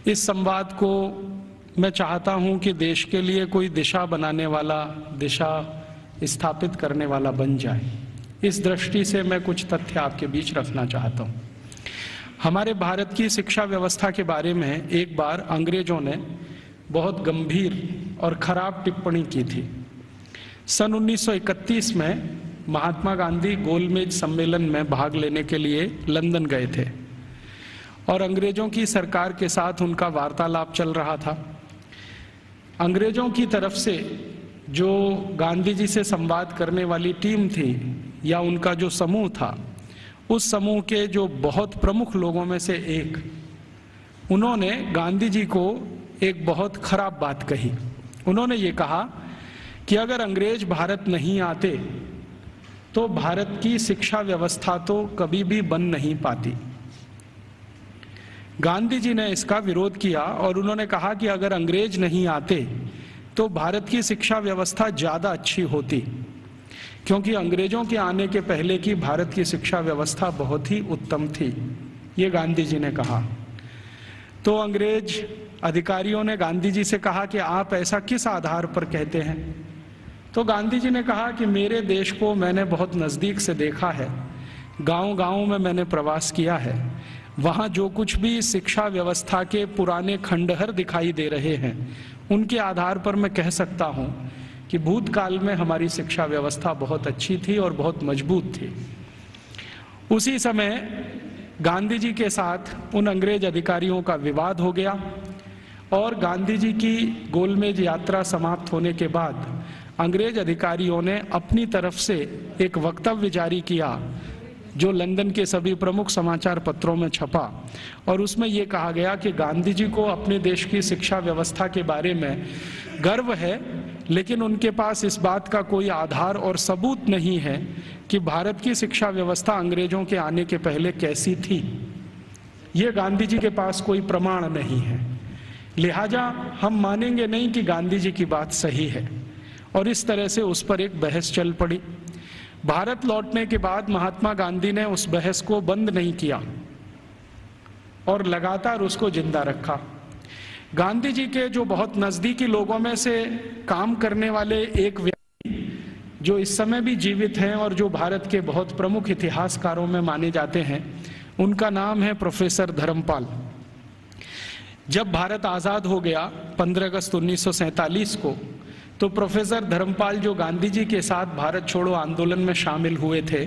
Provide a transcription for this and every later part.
इस संवाद को मैं चाहता हूं कि देश के लिए कोई दिशा बनाने वाला, दिशा स्थापित करने वाला बन जाए। इस दृष्टि से मैं कुछ तथ्य आपके बीच रखना चाहता हूं। हमारे भारत की शिक्षा व्यवस्था के बारे में एक बार अंग्रेजों ने बहुत गंभीर और खराब टिप्पणी की थी। सन 1931 में महात्मा गांधी गोलमेज सम्मेलन में भाग लेने के लिए लंदन गए थे और अंग्रेजों की सरकार के साथ उनका वार्तालाप चल रहा था। अंग्रेजों की तरफ से जो गांधी जी से संवाद करने वाली टीम थी या उनका जो समूह था, उस समूह के जो बहुत प्रमुख लोगों में से एक, उन्होंने गांधी जी को एक बहुत खराब बात कही। उन्होंने ये कहा कि अगर अंग्रेज भारत नहीं आते तो भारत की शिक्षा व्यवस्था तो कभी भी बन नहीं पाती। गांधी जी ने इसका विरोध किया और उन्होंने कहा कि अगर अंग्रेज नहीं आते तो भारत की शिक्षा व्यवस्था ज़्यादा अच्छी होती, क्योंकि अंग्रेजों के आने के पहले की भारत की शिक्षा व्यवस्था बहुत ही उत्तम थी। ये गांधी जी ने कहा। तो अंग्रेज अधिकारियों ने गांधी जी से कहा कि आप ऐसा किस आधार पर कहते हैं? तो गांधी जी ने कहा कि मेरे देश को मैंने बहुत नज़दीक से देखा है, गांव-गांव में मैंने प्रवास किया है, वहाँ जो कुछ भी शिक्षा व्यवस्था के पुराने खंडहर दिखाई दे रहे हैं, उनके आधार पर मैं कह सकता हूँ कि भूतकाल में हमारी शिक्षा व्यवस्था बहुत अच्छी थी और बहुत मजबूत थी। उसी समय गांधी जी के साथ उन अंग्रेज अधिकारियों का विवाद हो गया और गांधी जी की गोलमेज यात्रा समाप्त होने के बाद अंग्रेज अधिकारियों ने अपनी तरफ से एक वक्तव्य जारी किया जो लंदन के सभी प्रमुख समाचार पत्रों में छपा और उसमें ये कहा गया कि गांधी जी को अपने देश की शिक्षा व्यवस्था के बारे में गर्व है, लेकिन उनके पास इस बात का कोई आधार और सबूत नहीं है कि भारत की शिक्षा व्यवस्था अंग्रेजों के आने के पहले कैसी थी। ये गांधी जी के पास कोई प्रमाण नहीं है, लिहाजा हम मानेंगे नहीं कि गांधी जी की बात सही है। और इस तरह से उस पर एक बहस चल पड़ी। भारत लौटने के बाद महात्मा गांधी ने उस बहस को बंद नहीं किया और लगातार उसको जिंदा रखा। गांधी जी के जो बहुत नज़दीकी लोगों में से काम करने वाले एक व्यक्ति जो इस समय भी जीवित हैं और जो भारत के बहुत प्रमुख इतिहासकारों में माने जाते हैं, उनका नाम है प्रोफेसर धर्मपाल। जब भारत आज़ाद हो गया 15 अगस्त 1947 को, तो प्रोफेसर धर्मपाल जो गांधी जी के साथ भारत छोड़ो आंदोलन में शामिल हुए थे,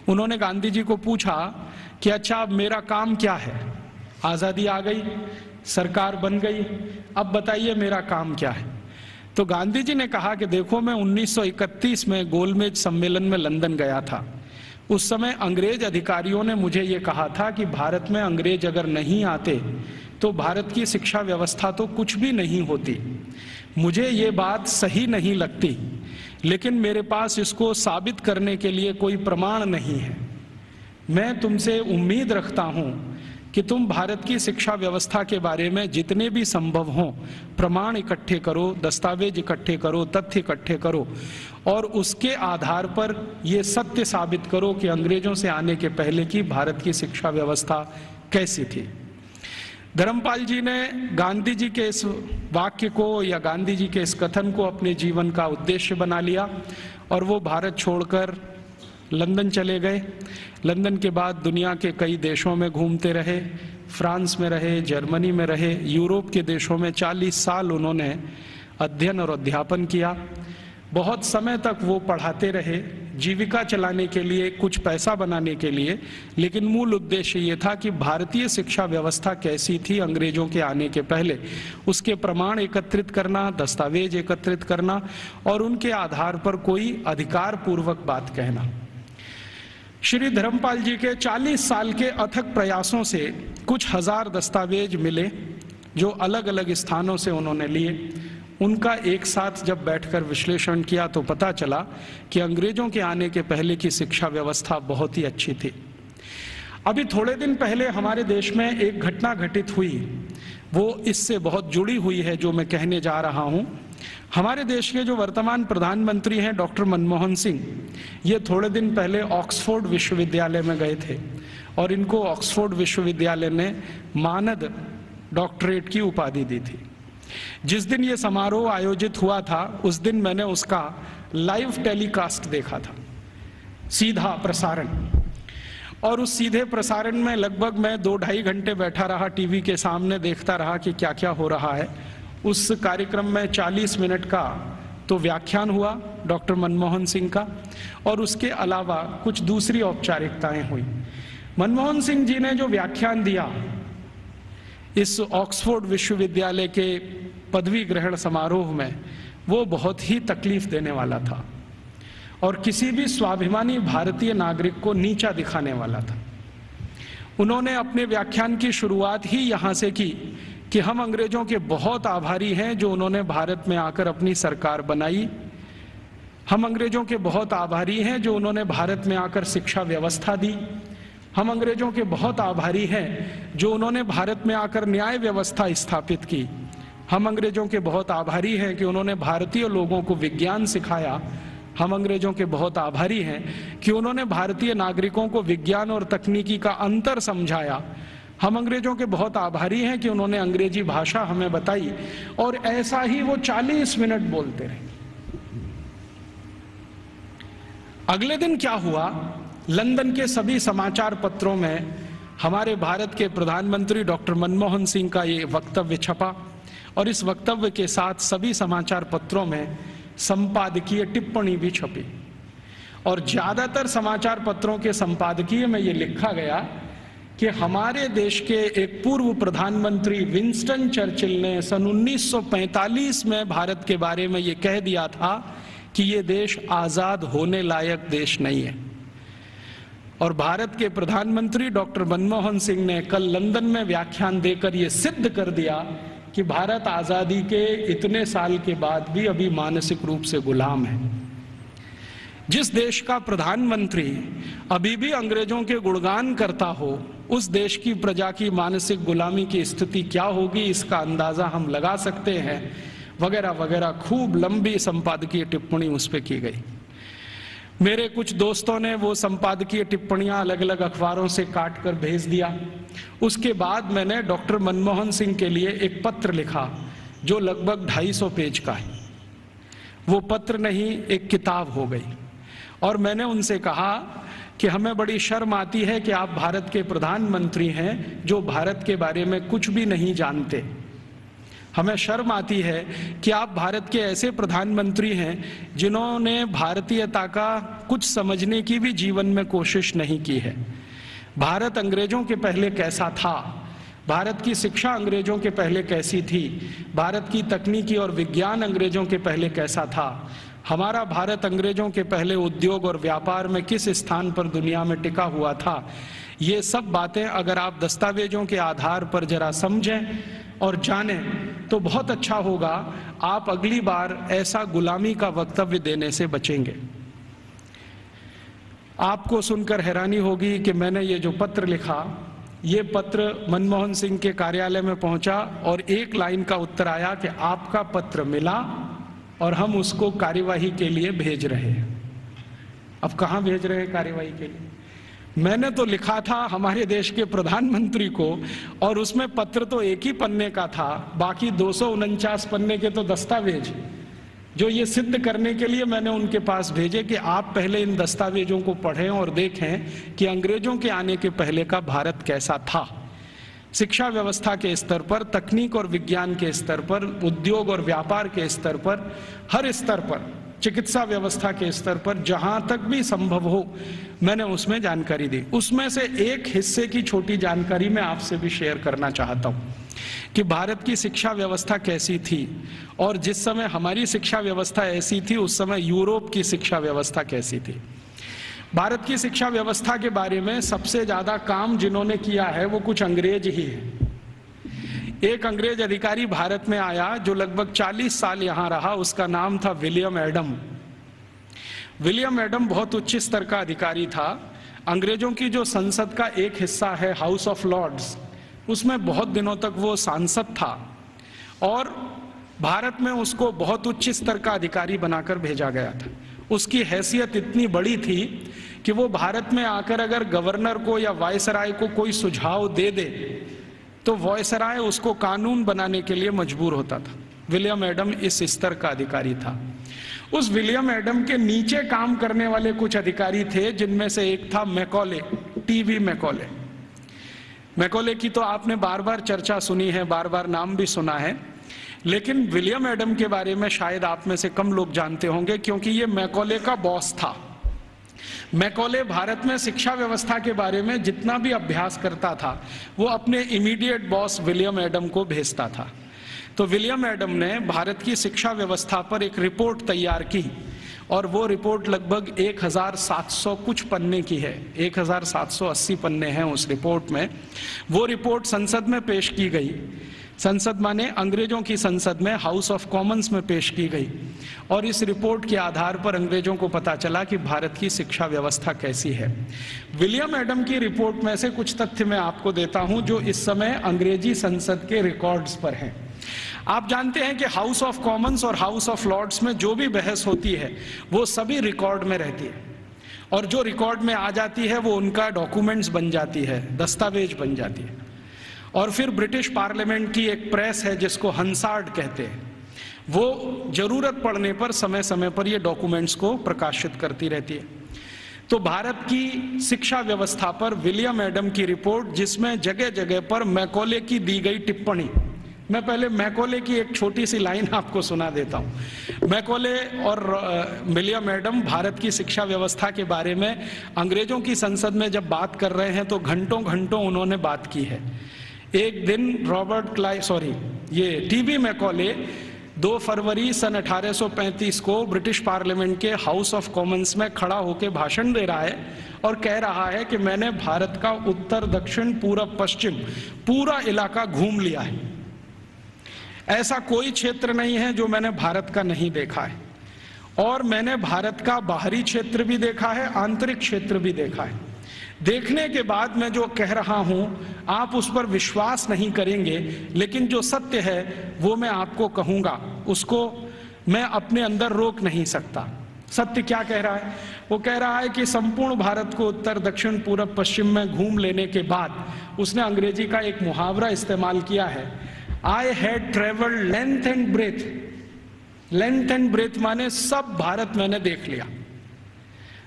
उन्होंने गांधी जी को पूछा कि अच्छा अब मेरा काम क्या है? आज़ादी आ गई, सरकार बन गई, अब बताइए मेरा काम क्या है? तो गांधी जी ने कहा कि देखो, मैं 1931 में गोलमेज सम्मेलन में लंदन गया था। उस समय अंग्रेज अधिकारियों ने मुझे ये कहा था कि भारत में अंग्रेज अगर नहीं आते तो भारत की शिक्षा व्यवस्था तो कुछ भी नहीं होती। मुझे ये बात सही नहीं लगती, लेकिन मेरे पास इसको साबित करने के लिए कोई प्रमाण नहीं है। मैं तुमसे उम्मीद रखता हूँ कि तुम भारत की शिक्षा व्यवस्था के बारे में जितने भी संभव हों प्रमाण इकट्ठे करो, दस्तावेज इकट्ठे करो, तथ्य इकट्ठे करो और उसके आधार पर ये सत्य साबित करो कि अंग्रेजों से आने के पहले की भारत की शिक्षा व्यवस्था कैसी थी। धर्मपाल जी ने गांधी जी के इस वाक्य को या गांधी जी के इस कथन को अपने जीवन का उद्देश्य बना लिया और वो भारत छोड़कर लंदन चले गए। लंदन के बाद दुनिया के कई देशों में घूमते रहे, फ्रांस में रहे, जर्मनी में रहे, यूरोप के देशों में 40 साल उन्होंने अध्ययन और अध्यापन किया। बहुत समय तक वो पढ़ाते रहे, जीविका चलाने के लिए, कुछ पैसा बनाने के लिए, लेकिन मूल उद्देश्य ये था कि भारतीय शिक्षा व्यवस्था कैसी थी अंग्रेजों के आने के पहले, उसके प्रमाण एकत्रित करना, दस्तावेज एकत्रित करना और उनके आधार पर कोई अधिकार पूर्वक बात कहना। श्री धर्मपाल जी के 40 साल के अथक प्रयासों से कुछ हजार दस्तावेज मिले जो अलग अलग स्थानों से उन्होंने लिए। उनका एक साथ जब बैठकर विश्लेषण किया तो पता चला कि अंग्रेजों के आने के पहले की शिक्षा व्यवस्था बहुत ही अच्छी थी। अभी थोड़े दिन पहले हमारे देश में एक घटना घटित हुई, वो इससे बहुत जुड़ी हुई है जो मैं कहने जा रहा हूं। हमारे देश के जो वर्तमान प्रधानमंत्री हैं डॉक्टर मनमोहन सिंह, ये थोड़े दिन पहले ऑक्सफोर्ड विश्वविद्यालय में गए थे और इनको ऑक्सफोर्ड विश्वविद्यालय ने मानद डॉक्टरेट की उपाधि दी थी। जिस दिन ये समारोह आयोजित हुआ था उस दिन मैंने उसका लाइव टेलीकास्ट देखा था, सीधा प्रसारण। और उस सीधे प्रसारण में लगभग मैं 2-2.5 घंटे बैठा रहा टीवी के सामने, देखता रहा कि क्या क्या हो रहा है। उस कार्यक्रम में 40 मिनट का तो व्याख्यान हुआ डॉक्टर मनमोहन सिंह का, और उसके अलावा कुछ दूसरी औपचारिकताएं हुई। मनमोहन सिंह जी ने जो व्याख्यान दिया इस ऑक्सफोर्ड विश्वविद्यालय के पदवी ग्रहण समारोह में, वो बहुत ही तकलीफ देने वाला था और किसी भी स्वाभिमानी भारतीय नागरिक को नीचा दिखाने वाला था। उन्होंने अपने व्याख्यान की शुरुआत ही यहाँ से की कि हम अंग्रेजों के बहुत आभारी हैं जो उन्होंने भारत में आकर अपनी सरकार बनाई। हम अंग्रेजों के बहुत आभारी हैं जो उन्होंने भारत में आकर शिक्षा व्यवस्था दी। हम अंग्रेजों के बहुत आभारी हैं जो उन्होंने भारत में आकर न्याय व्यवस्था स्थापित की। हम अंग्रेजों के बहुत आभारी हैं कि उन्होंने भारतीय लोगों को विज्ञान सिखाया। हम अंग्रेजों के बहुत आभारी हैं कि उन्होंने भारतीय नागरिकों को विज्ञान और तकनीकी का अंतर समझाया। हम अंग्रेजों के बहुत आभारी हैं कि उन्होंने अंग्रेजी भाषा हमें बताई। और ऐसा ही वो 40 मिनट बोलते रहे। अगले दिन क्या हुआ, लंदन के सभी समाचार पत्रों में हमारे भारत के प्रधानमंत्री डॉक्टर मनमोहन सिंह का ये वक्तव्य छपा, और इस वक्तव्य के साथ सभी समाचार पत्रों में संपादकीय टिप्पणी भी छपी। और ज्यादातर समाचार पत्रों के संपादकीय में ये लिखा गया कि हमारे देश के एक पूर्व प्रधानमंत्री विंस्टन चर्चिल ने सन 1945 में भारत के बारे में ये कह दिया था कि ये देश आजाद होने लायक देश नहीं है। और भारत के प्रधानमंत्री डॉक्टर मनमोहन सिंह ने कल लंदन में व्याख्यान देकर ये सिद्ध कर दिया कि भारत आजादी के इतने साल के बाद भी अभी मानसिक रूप से गुलाम है। जिस देश का प्रधानमंत्री अभी भी अंग्रेजों के गुणगान करता हो, उस देश की प्रजा की मानसिक गुलामी की स्थिति क्या होगी इसका अंदाजा हम लगा सकते हैं, वगैरह वगैरह। खूब लंबी संपादकीय टिप्पणी उस पर की गई। मेरे कुछ दोस्तों ने वो संपादकीय टिप्पणियां अलग अलग अखबारों से काट कर भेज दिया। उसके बाद मैंने डॉक्टर मनमोहन सिंह के लिए एक पत्र लिखा जो लगभग 250 पेज का है। वो पत्र नहीं, एक किताब हो गई। और मैंने उनसे कहा कि हमें बड़ी शर्म आती है कि आप भारत के प्रधानमंत्री हैं जो भारत के बारे में कुछ भी नहीं जानते। हमें शर्म आती है कि आप भारत के ऐसे प्रधानमंत्री हैं जिन्होंने भारतीयता का कुछ समझने की भी जीवन में कोशिश नहीं की है। भारत अंग्रेजों के पहले कैसा था, भारत की शिक्षा अंग्रेजों के पहले कैसी थी, भारत की तकनीकी और विज्ञान अंग्रेजों के पहले कैसा था, हमारा भारत अंग्रेजों के पहले उद्योग और व्यापार में किस स्थान पर दुनिया में टिका हुआ था। ये सब बातें अगर आप दस्तावेजों के आधार पर जरा समझें और जानें तो बहुत अच्छा होगा। आप अगली बार ऐसा गुलामी का वक्तव्य देने से बचेंगे। आपको सुनकर हैरानी होगी कि मैंने ये जो पत्र लिखा, ये पत्र मनमोहन सिंह के कार्यालय में पहुंचा और एक लाइन का उत्तर आया कि आपका पत्र मिला और हम उसको कार्यवाही के लिए भेज रहे हैं। अब कहाँ भेज रहे हैं कार्यवाही के लिए? मैंने तो लिखा था हमारे देश के प्रधानमंत्री को, और उसमें पत्र तो एक ही पन्ने का था, बाकी 249 पन्ने के तो दस्तावेज जो ये सिद्ध करने के लिए मैंने उनके पास भेजे कि आप पहले इन दस्तावेजों को पढ़ें और देखें कि अंग्रेजों के आने के पहले का भारत कैसा था। शिक्षा व्यवस्था के स्तर पर, तकनीक और विज्ञान के स्तर पर, उद्योग और व्यापार के स्तर पर, हर स्तर पर, चिकित्सा व्यवस्था के स्तर पर, जहां तक भी संभव हो मैंने उसमें जानकारी दी। उसमें से एक हिस्से की छोटी जानकारी मैं आपसे भी शेयर करना चाहता हूं कि भारत की शिक्षा व्यवस्था कैसी थी, और जिस समय हमारी शिक्षा व्यवस्था ऐसी थी उस समय यूरोप की शिक्षा व्यवस्था कैसी थी। भारत की शिक्षा व्यवस्था के बारे में सबसे ज्यादा काम जिन्होंने किया है वो कुछ अंग्रेज ही है। एक अंग्रेज अधिकारी भारत में आया जो लगभग 40 साल यहां रहा, उसका नाम था विलियम एडम। विलियम एडम बहुत उच्च स्तर का अधिकारी था। अंग्रेजों की जो संसद का एक हिस्सा है हाउस ऑफ लॉर्ड्स, उसमें बहुत दिनों तक वो सांसद था और भारत में उसको बहुत उच्च स्तर का अधिकारी बनाकर भेजा गया था। उसकी हैसियत इतनी बड़ी थी कि वो भारत में आकर अगर गवर्नर को या वायसराय को कोई सुझाव दे दे तो वॉयसराय उसको कानून बनाने के लिए मजबूर होता था। विलियम एडम इस स्तर का अधिकारी था। उस विलियम एडम के नीचे काम करने वाले कुछ अधिकारी थे, जिनमें से एक था मैकॉले, टीवी मैकॉले। मैकॉले की तो आपने बार बार चर्चा सुनी है, बार बार नाम भी सुना है, लेकिन विलियम एडम के बारे में शायद आप में से कम लोग जानते होंगे, क्योंकि ये मैकॉले का बॉस था। मैकॉले भारत में शिक्षा व्यवस्था के बारे में जितना भी अभ्यास करता था, वो अपने इमीडिएट बॉस विलियम एडम को भेजता था। तो विलियम एडम ने भारत की शिक्षा व्यवस्था पर एक रिपोर्ट तैयार की, और वो रिपोर्ट लगभग 1700 कुछ पन्ने की है, 1780 पन्ने हैं उस रिपोर्ट में। वो रिपोर्ट संसद में पेश की गई। संसद माने अंग्रेजों की संसद में, हाउस ऑफ कॉमन्स में पेश की गई, और इस रिपोर्ट के आधार पर अंग्रेजों को पता चला कि भारत की शिक्षा व्यवस्था कैसी है। विलियम एडम की रिपोर्ट में से कुछ तथ्य मैं आपको देता हूं जो इस समय अंग्रेजी संसद के रिकॉर्ड्स पर हैं। आप जानते हैं कि हाउस ऑफ कॉमन्स और हाउस ऑफ लॉर्ड्स में जो भी बहस होती है वो सभी रिकॉर्ड में रहती है, और जो रिकॉर्ड में आ जाती है वो उनका डॉक्यूमेंट्स बन जाती है, दस्तावेज बन जाती है। और फिर ब्रिटिश पार्लियामेंट की एक प्रेस है जिसको हंसार्ड कहते हैं, वो जरूरत पड़ने पर समय समय पर ये डॉक्यूमेंट्स को प्रकाशित करती रहती है। तो भारत की शिक्षा व्यवस्था पर विलियम एडम की रिपोर्ट, जिसमें जगह जगह पर मैकॉले की दी गई टिप्पणी, मैं पहले मैकॉले की एक छोटी सी लाइन आपको सुना देता हूं। मैकॉले और विलियम एडम भारत की शिक्षा व्यवस्था के बारे में अंग्रेजों की संसद में जब बात कर रहे हैं तो घंटों घंटों उन्होंने बात की है। एक दिन ये टीवी मैकॉले 2 फरवरी सन 1835 को ब्रिटिश पार्लियामेंट के हाउस ऑफ कॉमन्स में खड़ा होकर भाषण दे रहा है और कह रहा है कि मैंने भारत का उत्तर, दक्षिण, पूरब, पश्चिम पूरा इलाका घूम लिया है। ऐसा कोई क्षेत्र नहीं है जो मैंने भारत का नहीं देखा है, और मैंने भारत का बाहरी क्षेत्र भी देखा है, आंतरिक क्षेत्र भी देखा है। देखने के बाद मैं जो कह रहा हूं आप उस पर विश्वास नहीं करेंगे, लेकिन जो सत्य है वो मैं आपको कहूंगा, उसको मैं अपने अंदर रोक नहीं सकता। सत्य क्या कह रहा है? वो कह रहा है कि संपूर्ण भारत को उत्तर, दक्षिण, पूरब, पश्चिम में घूम लेने के बाद उसने अंग्रेजी का एक मुहावरा इस्तेमाल किया है, I had travelled length and breadth. Length and breadth माने सब भारत मैंने देख लिया,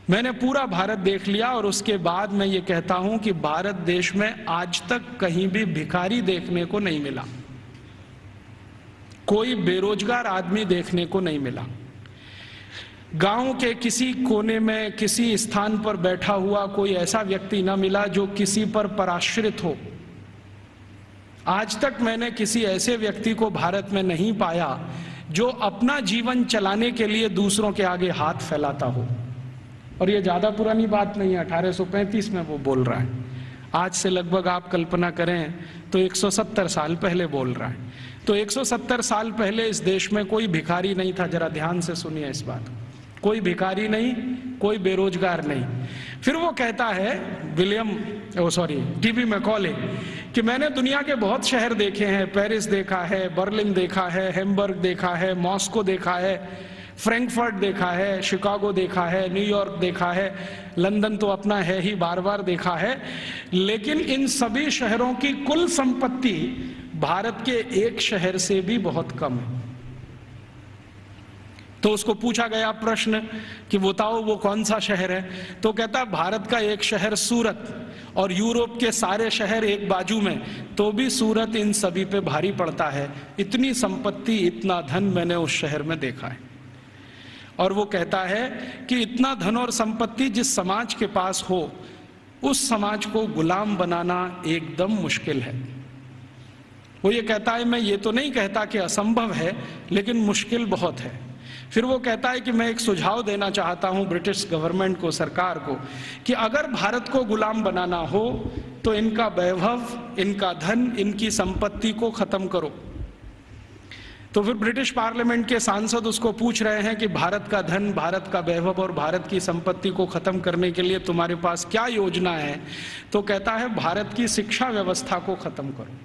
मैंने पूरा भारत देख लिया। और उसके बाद मैं ये कहता हूं कि भारत देश में आज तक कहीं भी भिखारी देखने को नहीं मिला, कोई बेरोजगार आदमी देखने को नहीं मिला, गांव के किसी कोने में किसी स्थान पर बैठा हुआ कोई ऐसा व्यक्ति ना मिला जो किसी पर पराश्रित हो। आज तक मैंने किसी ऐसे व्यक्ति को भारत में नहीं पाया जो अपना जीवन चलाने के लिए दूसरों के आगे हाथ फैलाता हो। और ये ज्यादा पुरानी बात नहीं है, 1835 में वो बोल रहा है। आज से लगभग आप कल्पना करें तो 170 साल पहले बोल रहा है। तो 170 साल पहले इस देश में कोई भिखारी नहीं था। जरा ध्यान से सुनिए इस बात, कोई भिखारी नहीं, कोई बेरोजगार नहीं। फिर वो कहता है टीवी मैकॉले कि मैंने दुनिया के बहुत शहर देखे हैं, पेरिस देखा है, बर्लिन देखा है, हैम्बर्ग देखा है, मॉस्को देखा है, फ्रैंकफर्ट देखा है, शिकागो देखा है, न्यूयॉर्क देखा है, लंदन तो अपना है ही, बार बार देखा है, लेकिन इन सभी शहरों की कुल संपत्ति भारत के एक शहर से भी बहुत कम है। तो उसको पूछा गया प्रश्न कि बताओ वो कौन सा शहर है, तो कहता भारत का एक शहर सूरत, और यूरोप के सारे शहर एक बाजू में, तो भी सूरत इन सभी पे भारी पड़ता है। इतनी संपत्ति, इतना धन मैंने उस शहर में देखा है। और वो कहता है कि इतना धन और संपत्ति जिस समाज के पास हो, उस समाज को गुलाम बनाना एकदम मुश्किल है। वो ये कहता है, मैं ये तो नहीं कहता कि असंभव है, लेकिन मुश्किल बहुत है। फिर वो कहता है कि मैं एक सुझाव देना चाहता हूं ब्रिटिश गवर्नमेंट को, सरकार को, कि अगर भारत को गुलाम बनाना हो तो इनका वैभव, इनका धन, इनकी संपत्ति को खत्म करो। तो फिर ब्रिटिश पार्लियामेंट के सांसद उसको पूछ रहे हैं कि भारत का धन, भारत का वैभव और भारत की संपत्ति को खत्म करने के लिए तुम्हारे पास क्या योजना है? तो कहता है भारत की शिक्षा व्यवस्था को खत्म करो।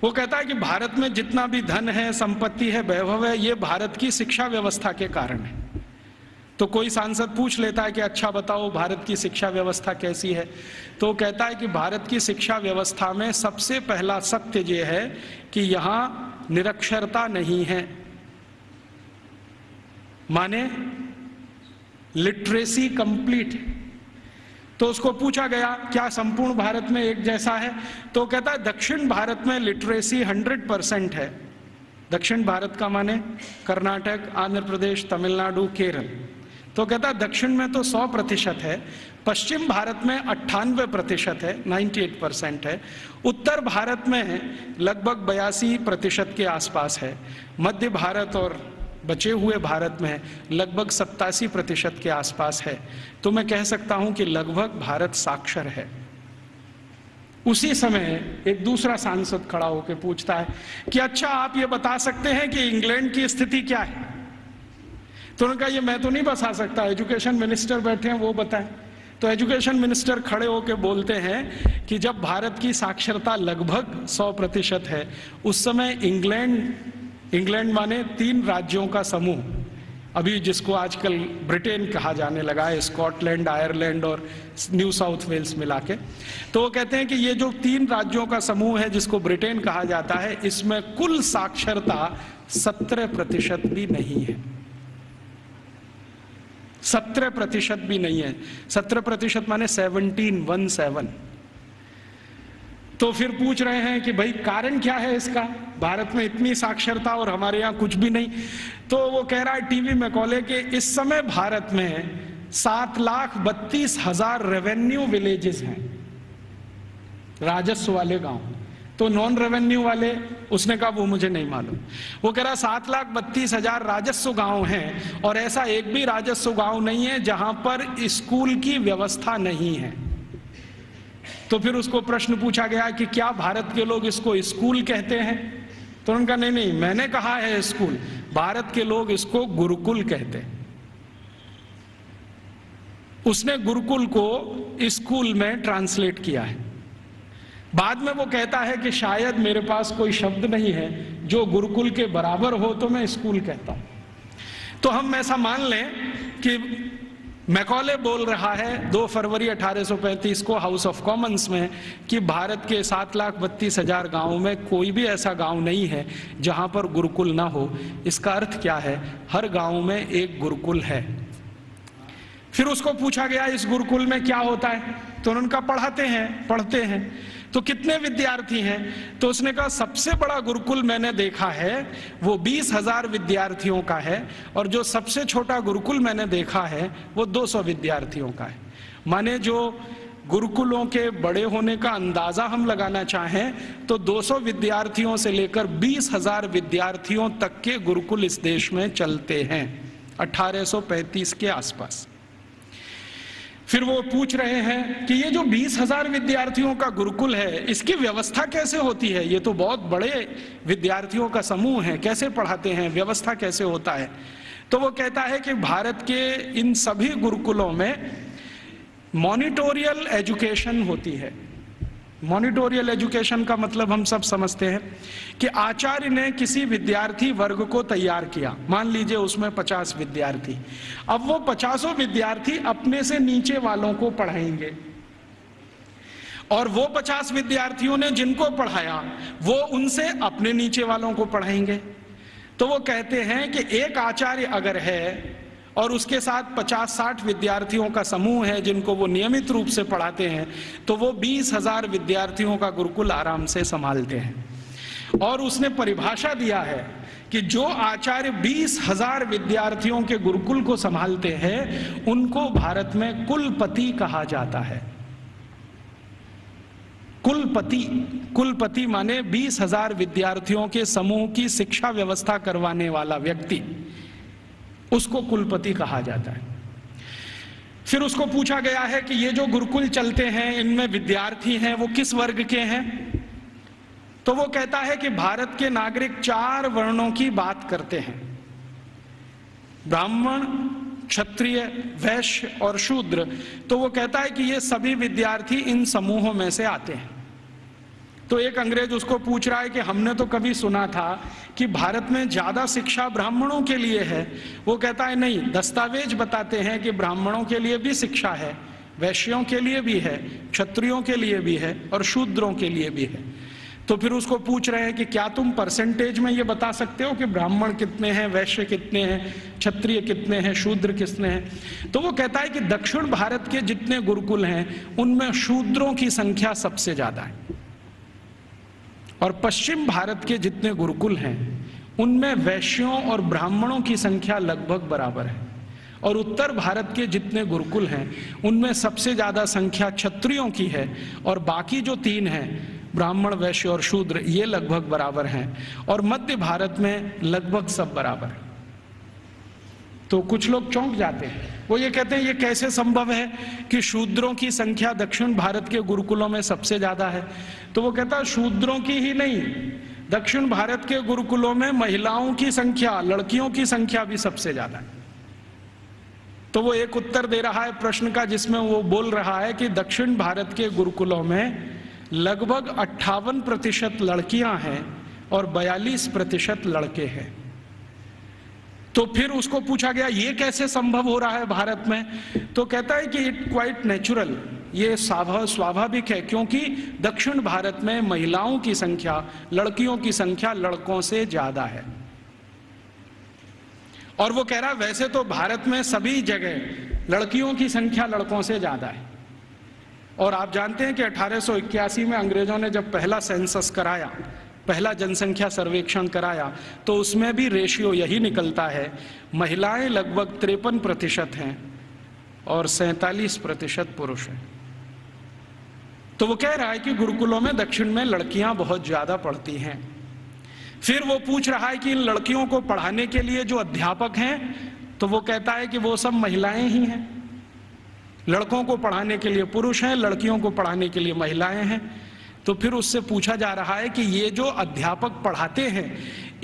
वो कहता है कि भारत में जितना भी धन है, संपत्ति है, वैभव है, ये भारत की शिक्षा व्यवस्था के कारण है। तो कोई सांसद पूछ लेता है कि अच्छा बताओ भारत की शिक्षा व्यवस्था कैसी है, तो कहता है कि भारत की शिक्षा व्यवस्था में सबसे पहला सत्य ये है कि यहाँ निरक्षरता नहीं है, माने लिटरेसी कंप्लीट है। तो उसको पूछा गया क्या संपूर्ण भारत में एक जैसा है, तो कहता है दक्षिण भारत में लिटरेसी 100% है। दक्षिण भारत का माने कर्नाटक, आंध्र प्रदेश, तमिलनाडु, केरल। तो कहता है दक्षिण में तो 100% है, पश्चिम भारत में 98% है, 98% है, उत्तर भारत में लगभग 82% के आसपास है, मध्य भारत और बचे हुए भारत में लगभग 87% के आसपास है। तो मैं कह सकता हूं कि लगभग भारत साक्षर है। उसी समय एक दूसरा सांसद खड़ा होकर पूछता है कि अच्छा आप ये बता सकते हैं कि इंग्लैंड की स्थिति क्या है। तो उन्होंने कहा ये मैं तो नहीं बता सकता, एजुकेशन मिनिस्टर बैठे हैं वो बताएं। तो एजुकेशन मिनिस्टर खड़े होकर बोलते हैं कि जब भारत की साक्षरता लगभग 100% है, उस समय इंग्लैंड माने 3 राज्यों का समूह, अभी जिसको आजकल ब्रिटेन कहा जाने लगा है, स्कॉटलैंड, आयरलैंड और न्यू साउथ वेल्स मिला के, तो वो कहते हैं कि ये जो 3 राज्यों का समूह है जिसको ब्रिटेन कहा जाता है, इसमें कुल साक्षरता 17% भी नहीं है। 17% भी नहीं है। 17% माने 17। तो फिर पूछ रहे हैं कि भाई कारण क्या है इसका, भारत में इतनी साक्षरता और हमारे यहाँ कुछ भी नहीं। तो वो कह रहा है टीवी मैकॉले के इस समय भारत में 7,32,000 रेवेन्यू विलेजेस हैं, राजस्व वाले गांव। तो नॉन रेवेन्यू वाले, उसने कहा वो मुझे नहीं मालूम। वो कह रहा 7,32,000 राजस्व गांव हैं और ऐसा एक भी राजस्व गांव नहीं है जहां पर स्कूल की व्यवस्था नहीं है। तो फिर उसको प्रश्न पूछा गया कि क्या भारत के लोग इसको स्कूल कहते हैं, तो उन्होंने कहा नहीं, मैंने कहा है स्कूल, भारत के लोग इसको गुरुकुल कहते हैं। उसने गुरुकुल को स्कूल में ट्रांसलेट किया है। बाद में वो कहता है कि शायद मेरे पास कोई शब्द नहीं है जो गुरुकुल के बराबर हो तो मैं स्कूल कहता हूं। तो हम ऐसा मान लें कि मैकॉले बोल रहा है 2 फरवरी 1835 को हाउस ऑफ कॉमन्स में कि भारत के 7,32,000 गांवों में कोई भी ऐसा गांव नहीं है जहां पर गुरुकुल ना हो। इसका अर्थ क्या है, हर गांव में एक गुरुकुल है। फिर उसको पूछा गया इस गुरुकुल में क्या होता है, तो उन्होंने कहा पढ़ते हैं। तो कितने विद्यार्थी हैं, तो उसने कहा सबसे बड़ा गुरुकुल मैंने देखा है वो 20,000 विद्यार्थियों का है, और जो सबसे छोटा गुरुकुल मैंने देखा है वो 200 विद्यार्थियों का है। माने जो गुरुकुलों के बड़े होने का अंदाजा हम लगाना चाहें तो 200 विद्यार्थियों से लेकर 20,000 विद्यार्थियों तक के गुरुकुल इस देश में चलते हैं 1835 के आसपास। फिर वो पूछ रहे हैं कि ये जो 20,000 विद्यार्थियों का गुरुकुल है इसकी व्यवस्था कैसे होती है, ये तो बहुत बड़े विद्यार्थियों का समूह है, कैसे पढ़ाते हैं, व्यवस्था कैसे होता है। तो वो कहता है कि भारत के इन सभी गुरुकुलों में मॉनिटोरियल एजुकेशन होती है। मॉनिटोरियल एजुकेशन का मतलब हम सब समझते हैं कि आचार्य ने किसी विद्यार्थी वर्ग को तैयार किया, मान लीजिए उसमें 50 विद्यार्थी, अब वो 50 विद्यार्थी अपने से नीचे वालों को पढ़ाएंगे, और वो 50 विद्यार्थियों ने जिनको पढ़ाया वो उनसे अपने नीचे वालों को पढ़ाएंगे। तो वो कहते हैं कि एक आचार्य अगर है और उसके साथ 50-60 विद्यार्थियों का समूह है जिनको वो नियमित रूप से पढ़ाते हैं, तो वो 20,000 विद्यार्थियों का गुरुकुल आराम से संभालते हैं। और उसने परिभाषा दिया है कि जो आचार्य 20,000 विद्यार्थियों के गुरुकुल को संभालते हैं उनको भारत में कुलपति कहा जाता है। कुलपति माने 20,000 विद्यार्थियों के समूह की शिक्षा व्यवस्था करवाने वाला व्यक्ति, उसको कुलपति कहा जाता है। फिर उसको पूछा गया है कि ये जो गुरुकुल चलते हैं इनमें विद्यार्थी हैं वो किस वर्ग के हैं, तो वो कहता है कि भारत के नागरिक 4 वर्णों की बात करते हैं, ब्राह्मण, क्षत्रिय, वैश्य और शूद्र। तो वो कहता है कि ये सभी विद्यार्थी इन समूहों में से आते हैं। तो एक अंग्रेज उसको पूछ रहा है कि हमने तो कभी सुना था कि भारत में ज्यादा शिक्षा ब्राह्मणों के लिए है। वो कहता है नहीं, दस्तावेज बताते हैं कि ब्राह्मणों के लिए भी शिक्षा है, वैश्यों के लिए भी है, क्षत्रियों के लिए भी है और शूद्रों के लिए भी है। तो फिर उसको पूछ रहे हैं कि क्या तुम परसेंटेज में ये बता सकते हो कि ब्राह्मण कितने हैं, वैश्य कितने हैं, क्षत्रिय कितने हैं, शूद्र कितने हैं। तो वो कहता है कि दक्षिण भारत के जितने गुरुकुल हैं उनमें शूद्रों की संख्या सबसे ज्यादा है, और पश्चिम भारत के जितने गुरुकुल हैं उनमें वैश्यों और ब्राह्मणों की संख्या लगभग बराबर है, और उत्तर भारत के जितने गुरुकुल हैं उनमें सबसे ज्यादा संख्या क्षत्रियों की है, और बाकी जो तीन हैं ब्राह्मण, वैश्य और शूद्र ये लगभग बराबर हैं, और मध्य भारत में लगभग सब बराबर है। तो कुछ लोग चौंक जाते हैं, वो ये कहते हैं ये कैसे संभव है कि शूद्रों की संख्या दक्षिण भारत के गुरुकुलों में सबसे ज्यादा है। तो वो कहता है शूद्रों की ही नहीं, दक्षिण भारत के गुरुकुलों में महिलाओं की संख्या, लड़कियों की संख्या भी सबसे ज्यादा है। तो वो एक उत्तर दे रहा है प्रश्न का जिसमें वो बोल रहा है कि दक्षिण भारत के गुरुकुलों में लगभग 58% लड़कियां हैं और 42% लड़के हैं। तो फिर उसको पूछा गया ये कैसे संभव हो रहा है भारत में। तो कहता है कि इट क्वाइट नेचुरल, ये स्वाभाविक है, क्योंकि दक्षिण भारत में महिलाओं की संख्या, लड़कियों की संख्या लड़कों से ज्यादा है। और वो कह रहा है वैसे तो भारत में सभी जगह लड़कियों की संख्या लड़कों से ज्यादा है, और आप जानते हैं कि 1881 में अंग्रेजों ने जब पहला सेंसस कराया, पहला जनसंख्या सर्वेक्षण कराया, तो उसमें भी रेशियो यही निकलता है, महिलाएं लगभग 53% हैं और 47% पुरुष हैं। तो वो कह रहा है कि गुरुकुलों में दक्षिण में लड़कियां बहुत ज्यादा पढ़ती हैं। फिर वो पूछ रहा है कि इन लड़कियों को पढ़ाने के लिए जो अध्यापक हैं, तो वो कहता है कि वो सब महिलाएं ही हैं। लड़कों को पढ़ाने के लिए पुरुष हैं, लड़कियों को पढ़ाने के लिए महिलाएं हैं। तो फिर उससे पूछा जा रहा है कि ये जो अध्यापक पढ़ाते हैं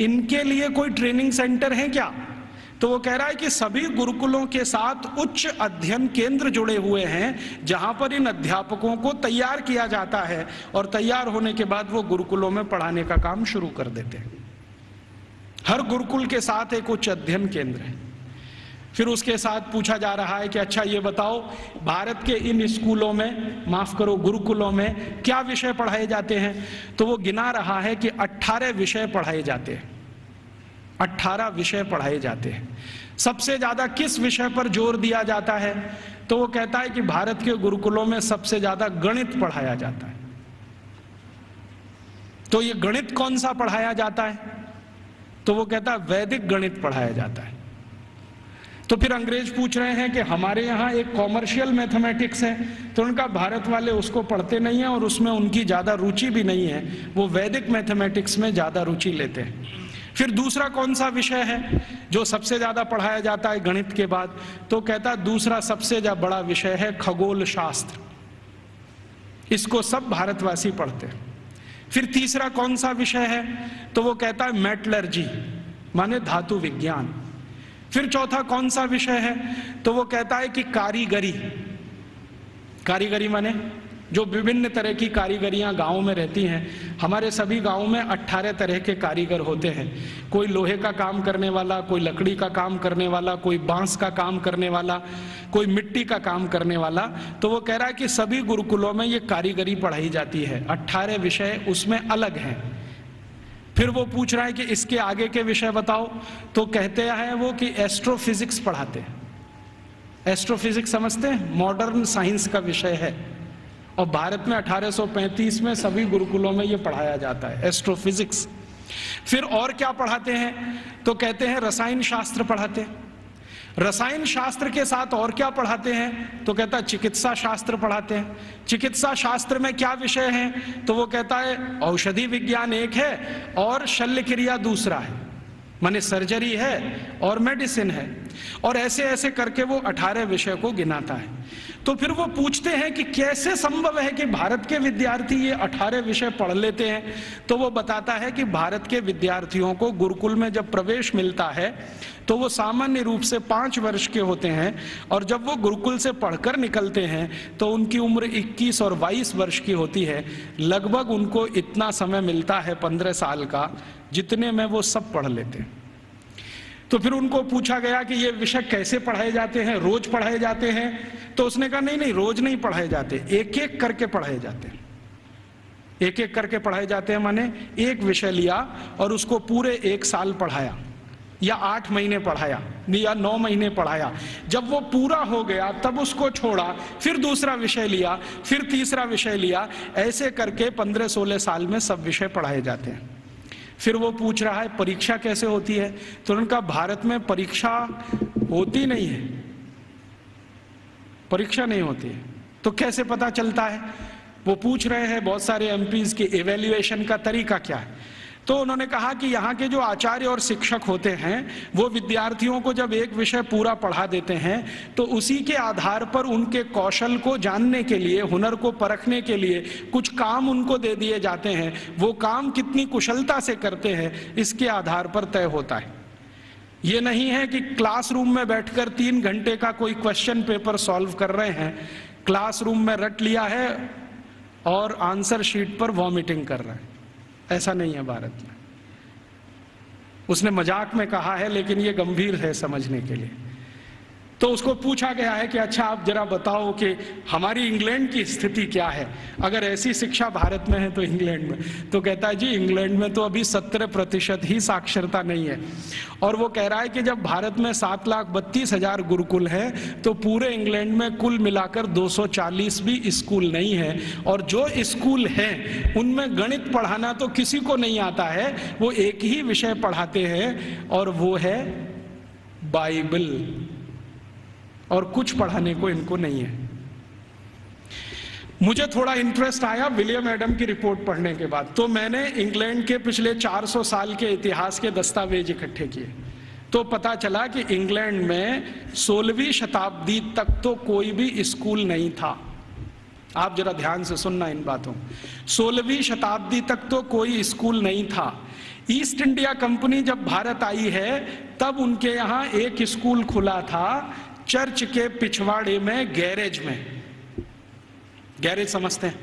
इनके लिए कोई ट्रेनिंग सेंटर है क्या। तो वो कह रहा है कि सभी गुरुकुलों के साथ उच्च अध्ययन केंद्र जुड़े हुए हैं जहां पर इन अध्यापकों को तैयार किया जाता है, और तैयार होने के बाद वो गुरुकुलों में पढ़ाने का काम शुरू कर देते हैं। हर गुरुकुल के साथ एक उच्च अध्ययन केंद्र है। फिर उसके साथ पूछा जा रहा है कि अच्छा ये बताओ भारत के इन स्कूलों में, माफ करो गुरुकुलों में क्या विषय पढ़ाए जाते हैं। तो वो गिना रहा है कि 18 विषय पढ़ाए जाते हैं, 18 विषय पढ़ाए जाते हैं। सबसे ज्यादा किस विषय पर जोर दिया जाता है। तो वो कहता है कि भारत के गुरुकुलों में सबसे ज्यादा गणित पढ़ाया जाता है। तो ये गणित कौन सा पढ़ाया जाता है। तो वो कहता है वैदिक गणित पढ़ाया जाता है। तो फिर अंग्रेज पूछ रहे हैं कि हमारे यहाँ एक कॉमर्शियल मैथमेटिक्स है, तो उनका भारत वाले उसको पढ़ते नहीं है और उसमें उनकी ज्यादा रुचि भी नहीं है, वो वैदिक मैथमेटिक्स में ज्यादा रुचि लेते हैं। फिर दूसरा कौन सा विषय है जो सबसे ज्यादा पढ़ाया जाता है गणित के बाद। तो कहता दूसरा सबसे बड़ा विषय है खगोल शास्त्र, इसको सब भारतवासी पढ़ते हैं। फिर तीसरा कौन सा विषय है। तो वो कहता है मेटलर्जी, माने धातु विज्ञान। फिर चौथा कौन सा विषय है। तो वो कहता है कि कारीगरी, कारीगरी माने जो विभिन्न तरह की कारीगरियां गांव में रहती हैं। हमारे सभी गांवों में 18 तरह के कारीगर होते हैं। कोई लोहे का काम करने वाला, कोई लकड़ी का काम करने वाला, कोई बांस का काम करने वाला, कोई मिट्टी का काम करने वाला। तो वो कह रहा है कि सभी गुरुकुलों में ये कारीगरी पढ़ाई जाती है, 18 विषय उसमें अलग हैं। फिर वो पूछ रहा है कि इसके आगे के विषय बताओ। तो कहते हैं वो कि एस्ट्रोफिजिक्स पढ़ाते हैं। एस्ट्रोफिजिक्स समझते हैं, मॉडर्न साइंस का विषय है, और भारत में 1835 में सभी गुरुकुलों में ये पढ़ाया जाता है एस्ट्रोफिजिक्स। फिर और क्या पढ़ाते हैं। तो कहते हैं रसायन शास्त्र पढ़ाते हैं। रसायन शास्त्र के साथ और क्या पढ़ाते हैं। तो कहता है चिकित्सा शास्त्र पढ़ाते हैं। चिकित्सा शास्त्र में क्या विषय हैं। तो वो कहता है औषधि विज्ञान एक है और शल्य क्रिया दूसरा है, माने सर्जरी है और मेडिसिन है। और ऐसे ऐसे करके वो 18 विषय को गिनाता है। तो फिर वो पूछते हैं कि कैसे संभव है कि भारत के विद्यार्थी ये 18 विषय पढ़ लेते हैं। तो वो बताता है कि भारत के विद्यार्थियों को गुरुकुल में जब प्रवेश मिलता है तो वो सामान्य रूप से 5 वर्ष के होते हैं, और जब वो गुरुकुल से पढ़कर निकलते हैं तो उनकी उम्र 21 और 22 वर्ष की होती है। लगभग उनको इतना समय मिलता है 15 साल का, जितने में वो सब पढ़ लेते हैं। तो फिर उनको पूछा गया कि ये विषय कैसे पढ़ाए जाते हैं, रोज पढ़ाए जाते हैं? तो उसने कहा नहीं नहीं, रोज नहीं पढ़ाए जाते, एक एक करके पढ़ाए जाते हैं। एक एक करके पढ़ाए जाते हैं माने एक विषय लिया और उसको पूरे 1 साल पढ़ाया, या 8 महीने पढ़ाया, या 9 महीने पढ़ाया। जब वो पूरा हो गया तब उसको छोड़ा, फिर दूसरा विषय लिया, फिर तीसरा विषय लिया। ऐसे करके 15-16 साल में सब विषय पढ़ाए जाते हैं। फिर वो पूछ रहा है परीक्षा कैसे होती है? तो उनका भारत में परीक्षा होती नहीं है, परीक्षा नहीं होती है। तो कैसे पता चलता है? वो पूछ रहे हैं बहुत सारे एमपीज के इवैल्यूएशन का तरीका क्या है। तो उन्होंने कहा कि यहाँ के जो आचार्य और शिक्षक होते हैं वो विद्यार्थियों को जब एक विषय पूरा पढ़ा देते हैं तो उसी के आधार पर उनके कौशल को जानने के लिए, हुनर को परखने के लिए कुछ काम उनको दे दिए जाते हैं। वो काम कितनी कुशलता से करते हैं इसके आधार पर तय होता है। ये नहीं है कि क्लासरूम में बैठकर 3 घंटे का कोई क्वेश्चन पेपर सॉल्व कर रहे हैं, क्लासरूम में रट लिया है और आंसर शीट पर वॉमिटिंग कर रहे हैं। ऐसा नहीं है भारत में। उसने मजाक में कहा है लेकिन ये गंभीर है समझने के लिए। तो उसको पूछा गया है कि अच्छा आप जरा बताओ कि हमारी इंग्लैंड की स्थिति क्या है, अगर ऐसी शिक्षा भारत में है तो इंग्लैंड में। तो कहता है जी इंग्लैंड में तो अभी 17% ही साक्षरता नहीं है। और वो कह रहा है कि जब भारत में 7,32,000 गुरुकुल है तो पूरे इंग्लैंड में कुल मिलाकर 240 भी स्कूल नहीं है, और जो स्कूल हैं उनमें गणित पढ़ाना तो किसी को नहीं आता है। वो एक ही विषय पढ़ाते हैं और वो है बाइबल, और कुछ पढ़ाने को इनको नहीं है। मुझे थोड़ा इंटरेस्ट आया विलियम एडम की रिपोर्ट पढ़ने के बाद, तो मैंने इंग्लैंड के पिछले 400 साल के इतिहास के दस्तावेज इकट्ठे किए। तो पता चला कि इंग्लैंड में 16वीं शताब्दी तक तो कोई भी स्कूल नहीं था। आप जरा ध्यान से सुनना इन बातों। 16वीं शताब्दी तक तो कोई स्कूल नहीं था। ईस्ट इंडिया कंपनी जब भारत आई है तब उनके यहाँ एक स्कूल खुला था, चर्च के पिछवाड़े में, गैरेज में। गैरेज समझते हैं,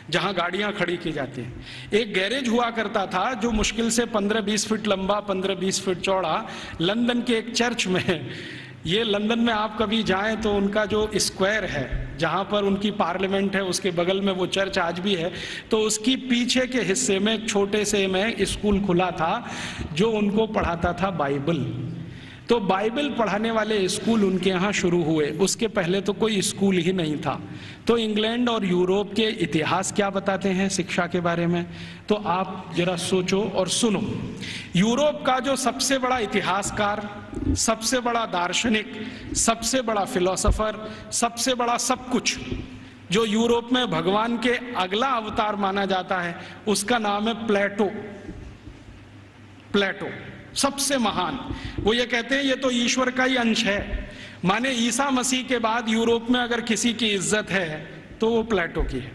जहां गाड़ियां खड़ी की जाती हैं। एक गैरेज हुआ करता था जो मुश्किल से 15-20 फीट लंबा, 15-20 फीट चौड़ा, लंदन के एक चर्च में। ये लंदन में आप कभी जाएं तो उनका जो स्क्वायर है जहां पर उनकी पार्लियामेंट है उसके बगल में वो चर्च आज भी है। तो उसकी पीछे के हिस्से में एक छोटे से में स्कूल खुला था जो उनको पढ़ाता था बाइबल। तो बाइबल पढ़ाने वाले स्कूल उनके यहाँ शुरू हुए, उसके पहले तो कोई स्कूल ही नहीं था। तो इंग्लैंड और यूरोप के इतिहास क्या बताते हैं शिक्षा के बारे में, तो आप जरा सोचो और सुनो। यूरोप का जो सबसे बड़ा इतिहासकार, सबसे बड़ा दार्शनिक, सबसे बड़ा फिलोसोफर, सबसे बड़ा सब कुछ, जो यूरोप में भगवान के अगला अवतार माना जाता है, उसका नाम है प्लेटो। प्लेटो सबसे महान। वो ये कहते हैं ये तो ईश्वर का ही अंश है। माने ईसा मसीह के बाद यूरोप में अगर किसी की इज्जत है तो वो प्लेटो की है।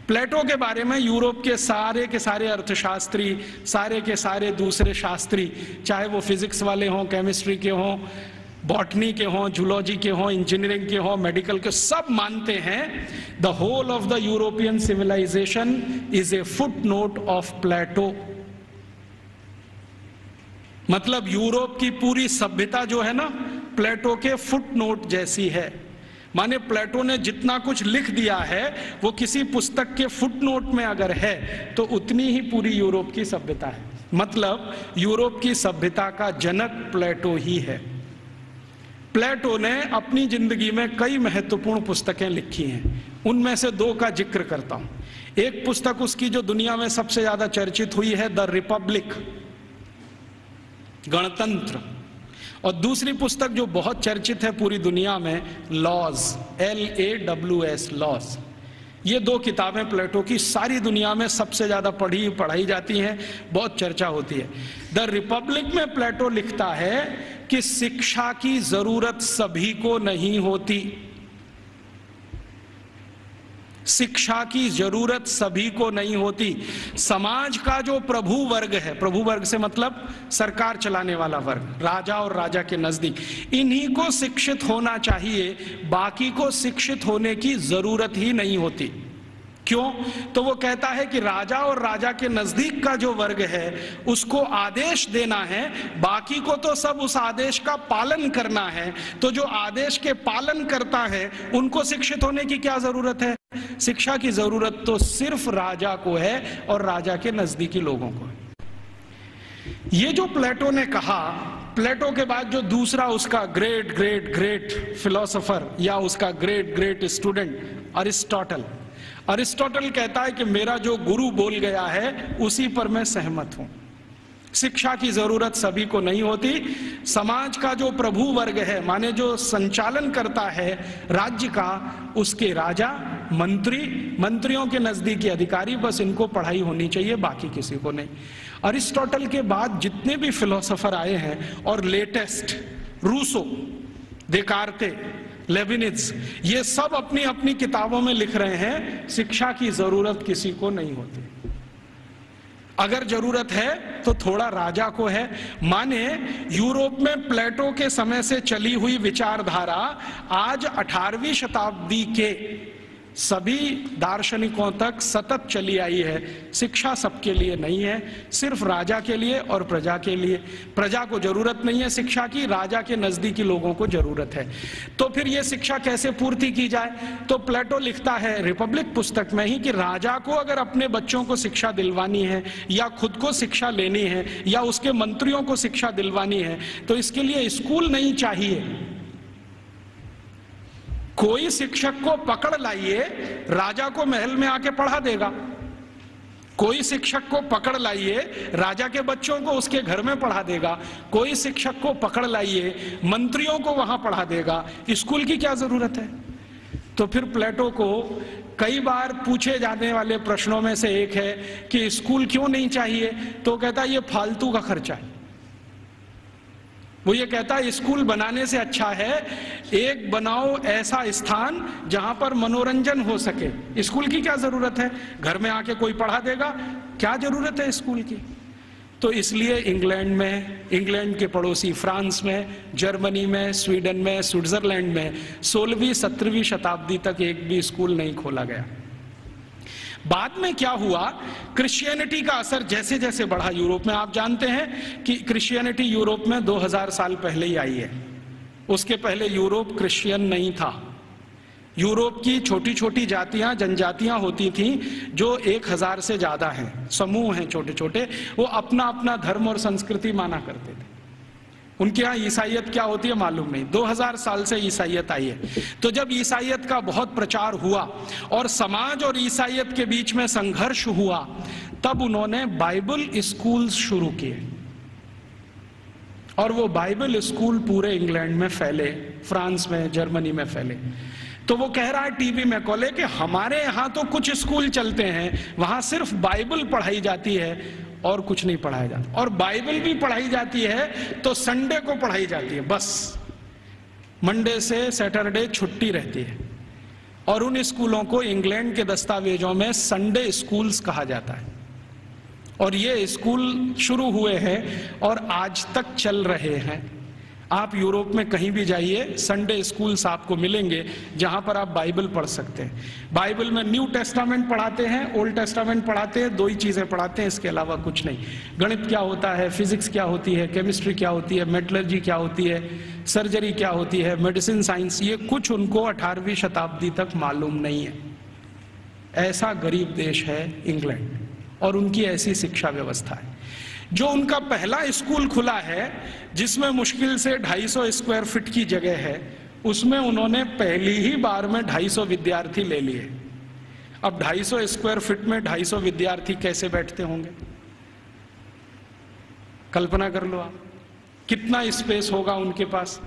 प्लेटो के बारे में यूरोप के सारे अर्थशास्त्री, सारे के सारे दूसरे शास्त्री, चाहे वो फिजिक्स वाले हों, केमिस्ट्री के हों, बॉटनी के हों, जूलॉजी के हों, इंजीनियरिंग के हों, मेडिकल के, सब मानते हैं the whole of the European civilisation is a footnote of Plato. मतलब यूरोप की पूरी सभ्यता जो है ना, प्लेटो के फुटनोट जैसी है। माने प्लेटो ने जितना कुछ लिख दिया है वो किसी पुस्तक के फुटनोट में अगर है तो उतनी ही पूरी यूरोप की सभ्यता है। मतलब यूरोप की सभ्यता का जनक प्लेटो ही है। प्लेटो ने अपनी जिंदगी में कई महत्वपूर्ण पुस्तकें लिखी हैं, उनमें से 2 का जिक्र करता हूं। एक पुस्तक उसकी जो दुनिया में सबसे ज्यादा चर्चित हुई है, द रिपब्लिक, गणतंत्र, और दूसरी पुस्तक जो बहुत चर्चित है पूरी दुनिया में, लॉज, LAWS, लॉज। ये 2 किताबें प्लेटो की सारी दुनिया में सबसे ज्यादा पढ़ाई जाती हैं, बहुत चर्चा होती है। द रिपब्लिक में प्लेटो लिखता है कि शिक्षा की जरूरत सभी को नहीं होती। शिक्षा की जरूरत सभी को नहीं होती। समाज का जो प्रभु वर्ग है, प्रभु वर्ग से मतलब सरकार चलाने वाला वर्ग, राजा और राजा के नजदीक, इन्हीं को शिक्षित होना चाहिए, बाकी को शिक्षित होने की जरूरत ही नहीं होती। क्यों? तो वो कहता है कि राजा और राजा के नजदीक का जो वर्ग है उसको आदेश देना है, बाकी को तो सब उस आदेश का पालन करना है। तो जो आदेश के पालन करता है उनको शिक्षित होने की क्या जरूरत है? शिक्षा की जरूरत तो सिर्फ राजा को है और राजा के नजदीकी लोगों को है। ये जो प्लेटो ने कहा, प्लेटो के बाद जो दूसरा उसका ग्रेट ग्रेट ग्रेट फिलोसोफर या उसका ग्रेट ग्रेट स्टूडेंट अरिस्टोटल कहता है कि मेरा जो गुरु बोल गया है उसी पर मैं सहमत हूं। शिक्षा की जरूरत सभी को नहीं होती। समाज का जो प्रभु वर्ग है, माने जो संचालन करता है राज्य का, उसके राजा, मंत्रियों के नजदीकी अधिकारी, बस इनको पढ़ाई होनी चाहिए, बाकी किसी को नहीं। अरिस्टोटल के बाद जितने भी फिलोसोफर आए हैं और लेटेस्ट रूसो, देकार्ते, लेविनिज, ये सब अपनी अपनी किताबों में लिख रहे हैं शिक्षा की जरूरत किसी को नहीं होती। अगर जरूरत है तो थोड़ा राजा को है। माने यूरोप में प्लेटो के समय से चली हुई विचारधारा आज 18वीं शताब्दी के सभी दार्शनिकों तक सतत चली आई है। शिक्षा सबके लिए नहीं है, सिर्फ राजा के लिए और प्रजा के लिए। प्रजा को जरूरत नहीं है शिक्षा की, राजा के नजदीकी लोगों को जरूरत है। तो फिर ये शिक्षा कैसे पूर्ति की जाए? तो प्लेटो लिखता है रिपब्लिक पुस्तक में ही कि राजा को अगर अपने बच्चों को शिक्षा दिलवानी है या खुद को शिक्षा लेनी है या उसके मंत्रियों को शिक्षा दिलवानी है तो इसके लिए स्कूल नहीं चाहिए। कोई शिक्षक को पकड़ लाइए, राजा को महल में आके पढ़ा देगा। कोई शिक्षक को पकड़ लाइए, राजा के बच्चों को उसके घर में पढ़ा देगा। कोई शिक्षक को पकड़ लाइए, मंत्रियों को वहां पढ़ा देगा। स्कूल की क्या जरूरत है? तो फिर प्लेटो को कई बार पूछे जाने वाले प्रश्नों में से एक है कि स्कूल क्यों नहीं चाहिए? तो कहता है ये फालतू का खर्चा है। वो ये कहता है स्कूल बनाने से अच्छा है एक बनाओ ऐसा स्थान जहां पर मनोरंजन हो सके। स्कूल की क्या जरूरत है? घर में आके कोई पढ़ा देगा, क्या जरूरत है स्कूल की? तो इसलिए इंग्लैंड में, इंग्लैंड के पड़ोसी फ्रांस में, जर्मनी में, स्वीडन में, स्विट्जरलैंड में 16वीं 17वीं शताब्दी तक एक भी स्कूल नहीं खोला गया। बाद में क्या हुआ, क्रिश्चियनिटी का असर जैसे जैसे बढ़ा यूरोप में, आप जानते हैं कि क्रिश्चियनिटी यूरोप में 2000 साल पहले ही आई है। उसके पहले यूरोप क्रिश्चियन नहीं था। यूरोप की छोटी छोटी जातियां, जनजातियां होती थीं जो 1000 से ज्यादा हैं, समूह हैं छोटे छोटे, वो अपना अपना धर्म और संस्कृति माना करते थे। उनके यहाँ ईसाइयत क्या होती है मालूम नहीं। 2000 साल से ईसाइयत आई है। तो जब ईसाइयत का बहुत प्रचार हुआ और समाज और ईसाइयत के बीच में संघर्ष हुआ, तब उन्होंने बाइबल स्कूल शुरू किए और वो बाइबल स्कूल पूरे इंग्लैंड में फैले, फ्रांस में, जर्मनी में फैले। तो वो कह रहा है टीवी मैकॉले कि हमारे यहाँ तो कुछ स्कूल चलते हैं, वहां सिर्फ बाइबल पढ़ाई जाती है और कुछ नहीं पढ़ाया जाता, और बाइबल भी पढ़ाई जाती है तो संडे को पढ़ाई जाती है, बस मंडे से सैटरडे छुट्टी रहती है। और उन स्कूलों को इंग्लैंड के दस्तावेजों में संडे स्कूल्स कहा जाता है। और ये स्कूल शुरू हुए हैं और आज तक चल रहे हैं। आप यूरोप में कहीं भी जाइए, संडे स्कूल्स आपको मिलेंगे जहां पर आप बाइबल पढ़ सकते हैं। बाइबल में न्यू टेस्टामेंट पढ़ाते हैं, ओल्ड टेस्टामेंट पढ़ाते हैं, 2 ही चीजें पढ़ाते हैं, इसके अलावा कुछ नहीं। गणित क्या होता है, फिजिक्स क्या होती है, केमिस्ट्री क्या होती है, मेटलर्जी क्या होती है, सर्जरी क्या होती है, मेडिसिन साइंस, ये कुछ उनको 18वीं शताब्दी तक मालूम नहीं है। ऐसा गरीब देश है इंग्लैंड और उनकी ऐसी शिक्षा व्यवस्था है। जो उनका पहला स्कूल खुला है जिसमें मुश्किल से 250 स्क्वायर फीट की जगह है, उसमें उन्होंने पहली ही बार में 250 विद्यार्थी ले लिए। अब 250 स्क्वायर फीट में 250 विद्यार्थी कैसे बैठते होंगे, कल्पना कर लो आप, कितना स्पेस होगा उनके पास।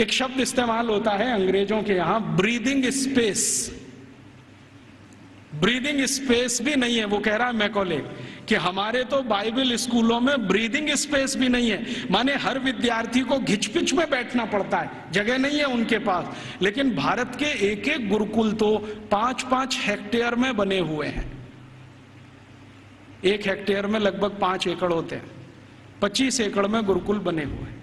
एक शब्द इस्तेमाल होता है अंग्रेजों के यहां, ब्रीदिंग स्पेस। ब्रीदिंग स्पेस भी नहीं है। वो कह रहा है मैकॉले कि हमारे तो बाइबल स्कूलों में ब्रीदिंग स्पेस भी नहीं है, माने हर विद्यार्थी को घिचपिच में बैठना पड़ता है, जगह नहीं है उनके पास। लेकिन भारत के एक एक गुरुकुल तो 5-5 हेक्टेयर में बने हुए हैं। 1 हेक्टेयर में लगभग 5 एकड़ होते हैं, 25 एकड़ में गुरुकुल बने हुए हैं।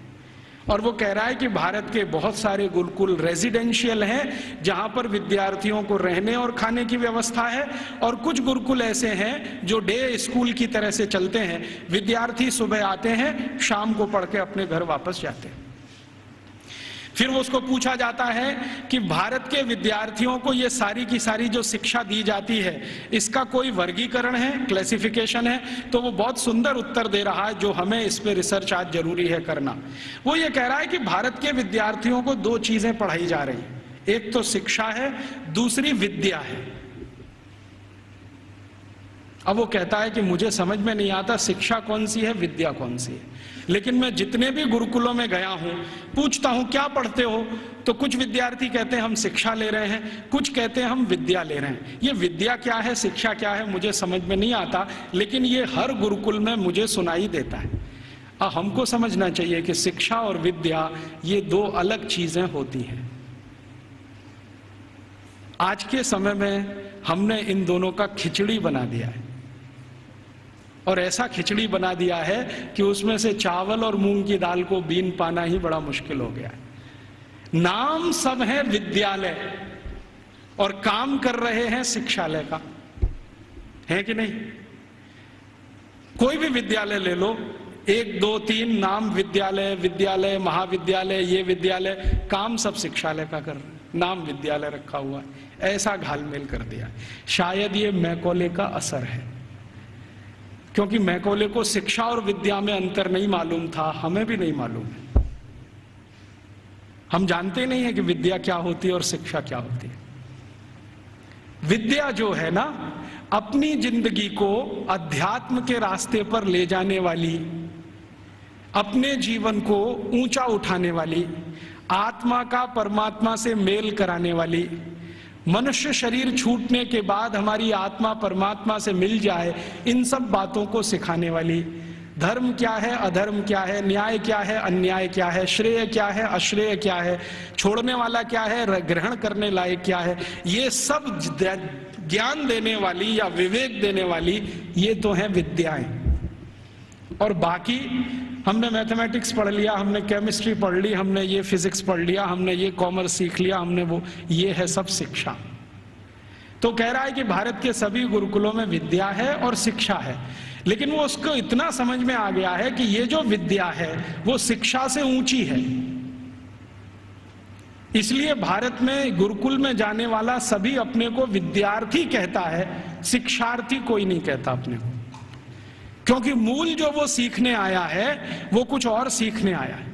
और वो कह रहा है कि भारत के बहुत सारे गुरुकुल रेजिडेंशियल हैं, जहां पर विद्यार्थियों को रहने और खाने की व्यवस्था है, और कुछ गुरुकुल ऐसे हैं जो डे स्कूल की तरह से चलते हैं। विद्यार्थी सुबह आते हैं, शाम को पढ़ के अपने घर वापस जाते हैं। फिर वो उसको पूछा जाता है कि भारत के विद्यार्थियों को ये सारी की सारी जो शिक्षा दी जाती है, इसका कोई वर्गीकरण है, क्लासिफिकेशन है? तो वो बहुत सुंदर उत्तर दे रहा है, जो हमें इस पे रिसर्च आज जरूरी है करना। वो ये कह रहा है कि भारत के विद्यार्थियों को 2 चीजें पढ़ाई जा रही हैं, एक तो शिक्षा है, दूसरी विद्या है। अब वो कहता है कि मुझे समझ में नहीं आता शिक्षा कौन सी है, विद्या कौन सी है। लेकिन मैं जितने भी गुरुकुलों में गया हूं, पूछता हूं क्या पढ़ते हो, तो कुछ विद्यार्थी कहते हैं हम शिक्षा ले रहे हैं, कुछ कहते हैं हम विद्या ले रहे हैं। ये विद्या क्या है, शिक्षा क्या है, मुझे समझ में नहीं आता, लेकिन ये हर गुरुकुल में मुझे सुनाई देता है। हमको समझना चाहिए कि शिक्षा और विद्या ये 2 अलग चीजें होती हैं। आज के समय में हमने इन दोनों का खिचड़ी बना दिया है, और ऐसा खिचड़ी बना दिया है कि उसमें से चावल और मूंग की दाल को बीन पाना ही बड़ा मुश्किल हो गया है। नाम सब है विद्यालय और काम कर रहे हैं शिक्षालय का, है कि नहीं? कोई भी विद्यालय ले लो, 1 2 3 नाम विद्यालय, विद्यालय, महाविद्यालय, ये विद्यालय, काम सब शिक्षालय का कर रहे हैं, नाम विद्यालय रखा हुआ है। ऐसा घालमेल कर दिया। शायद ये मैकॉले का असर है, क्योंकि मैकॉले को शिक्षा और विद्या में अंतर नहीं मालूम था, हमें भी नहीं मालूम है। हम जानते नहीं है कि विद्या क्या होती है और शिक्षा क्या होती है। विद्या जो है ना, अपनी जिंदगी को अध्यात्म के रास्ते पर ले जाने वाली, अपने जीवन को ऊंचा उठाने वाली, आत्मा का परमात्मा से मेल कराने वाली, मनुष्य शरीर छूटने के बाद हमारी आत्मा परमात्मा से मिल जाए, इन सब बातों को सिखाने वाली, धर्म क्या है, अधर्म क्या है, न्याय क्या है, अन्याय क्या है, श्रेय क्या है, अश्रेय क्या है, छोड़ने वाला क्या है, ग्रहण करने लायक क्या है, ये सब ज्ञान देने वाली या विवेक देने वाली ये तो है विद्याएं। और बाकी हमने मैथमेटिक्स पढ़ लिया, हमने केमिस्ट्री पढ़ ली, हमने ये फिजिक्स पढ़ लिया, हमने ये कॉमर्स सीख लिया, हमने वो, ये है सब शिक्षा। तो कह रहा है कि भारत के सभी गुरुकुलों में विद्या है और शिक्षा है, लेकिन वो उसको इतना समझ में आ गया है कि ये जो विद्या है वो शिक्षा से ऊंची है। इसलिए भारत में गुरुकुल में जाने वाला सभी अपने को विद्यार्थी कहता है, शिक्षार्थी कोई नहीं कहता अपने को, क्योंकि मूल जो वो सीखने आया है वो कुछ और सीखने आया है।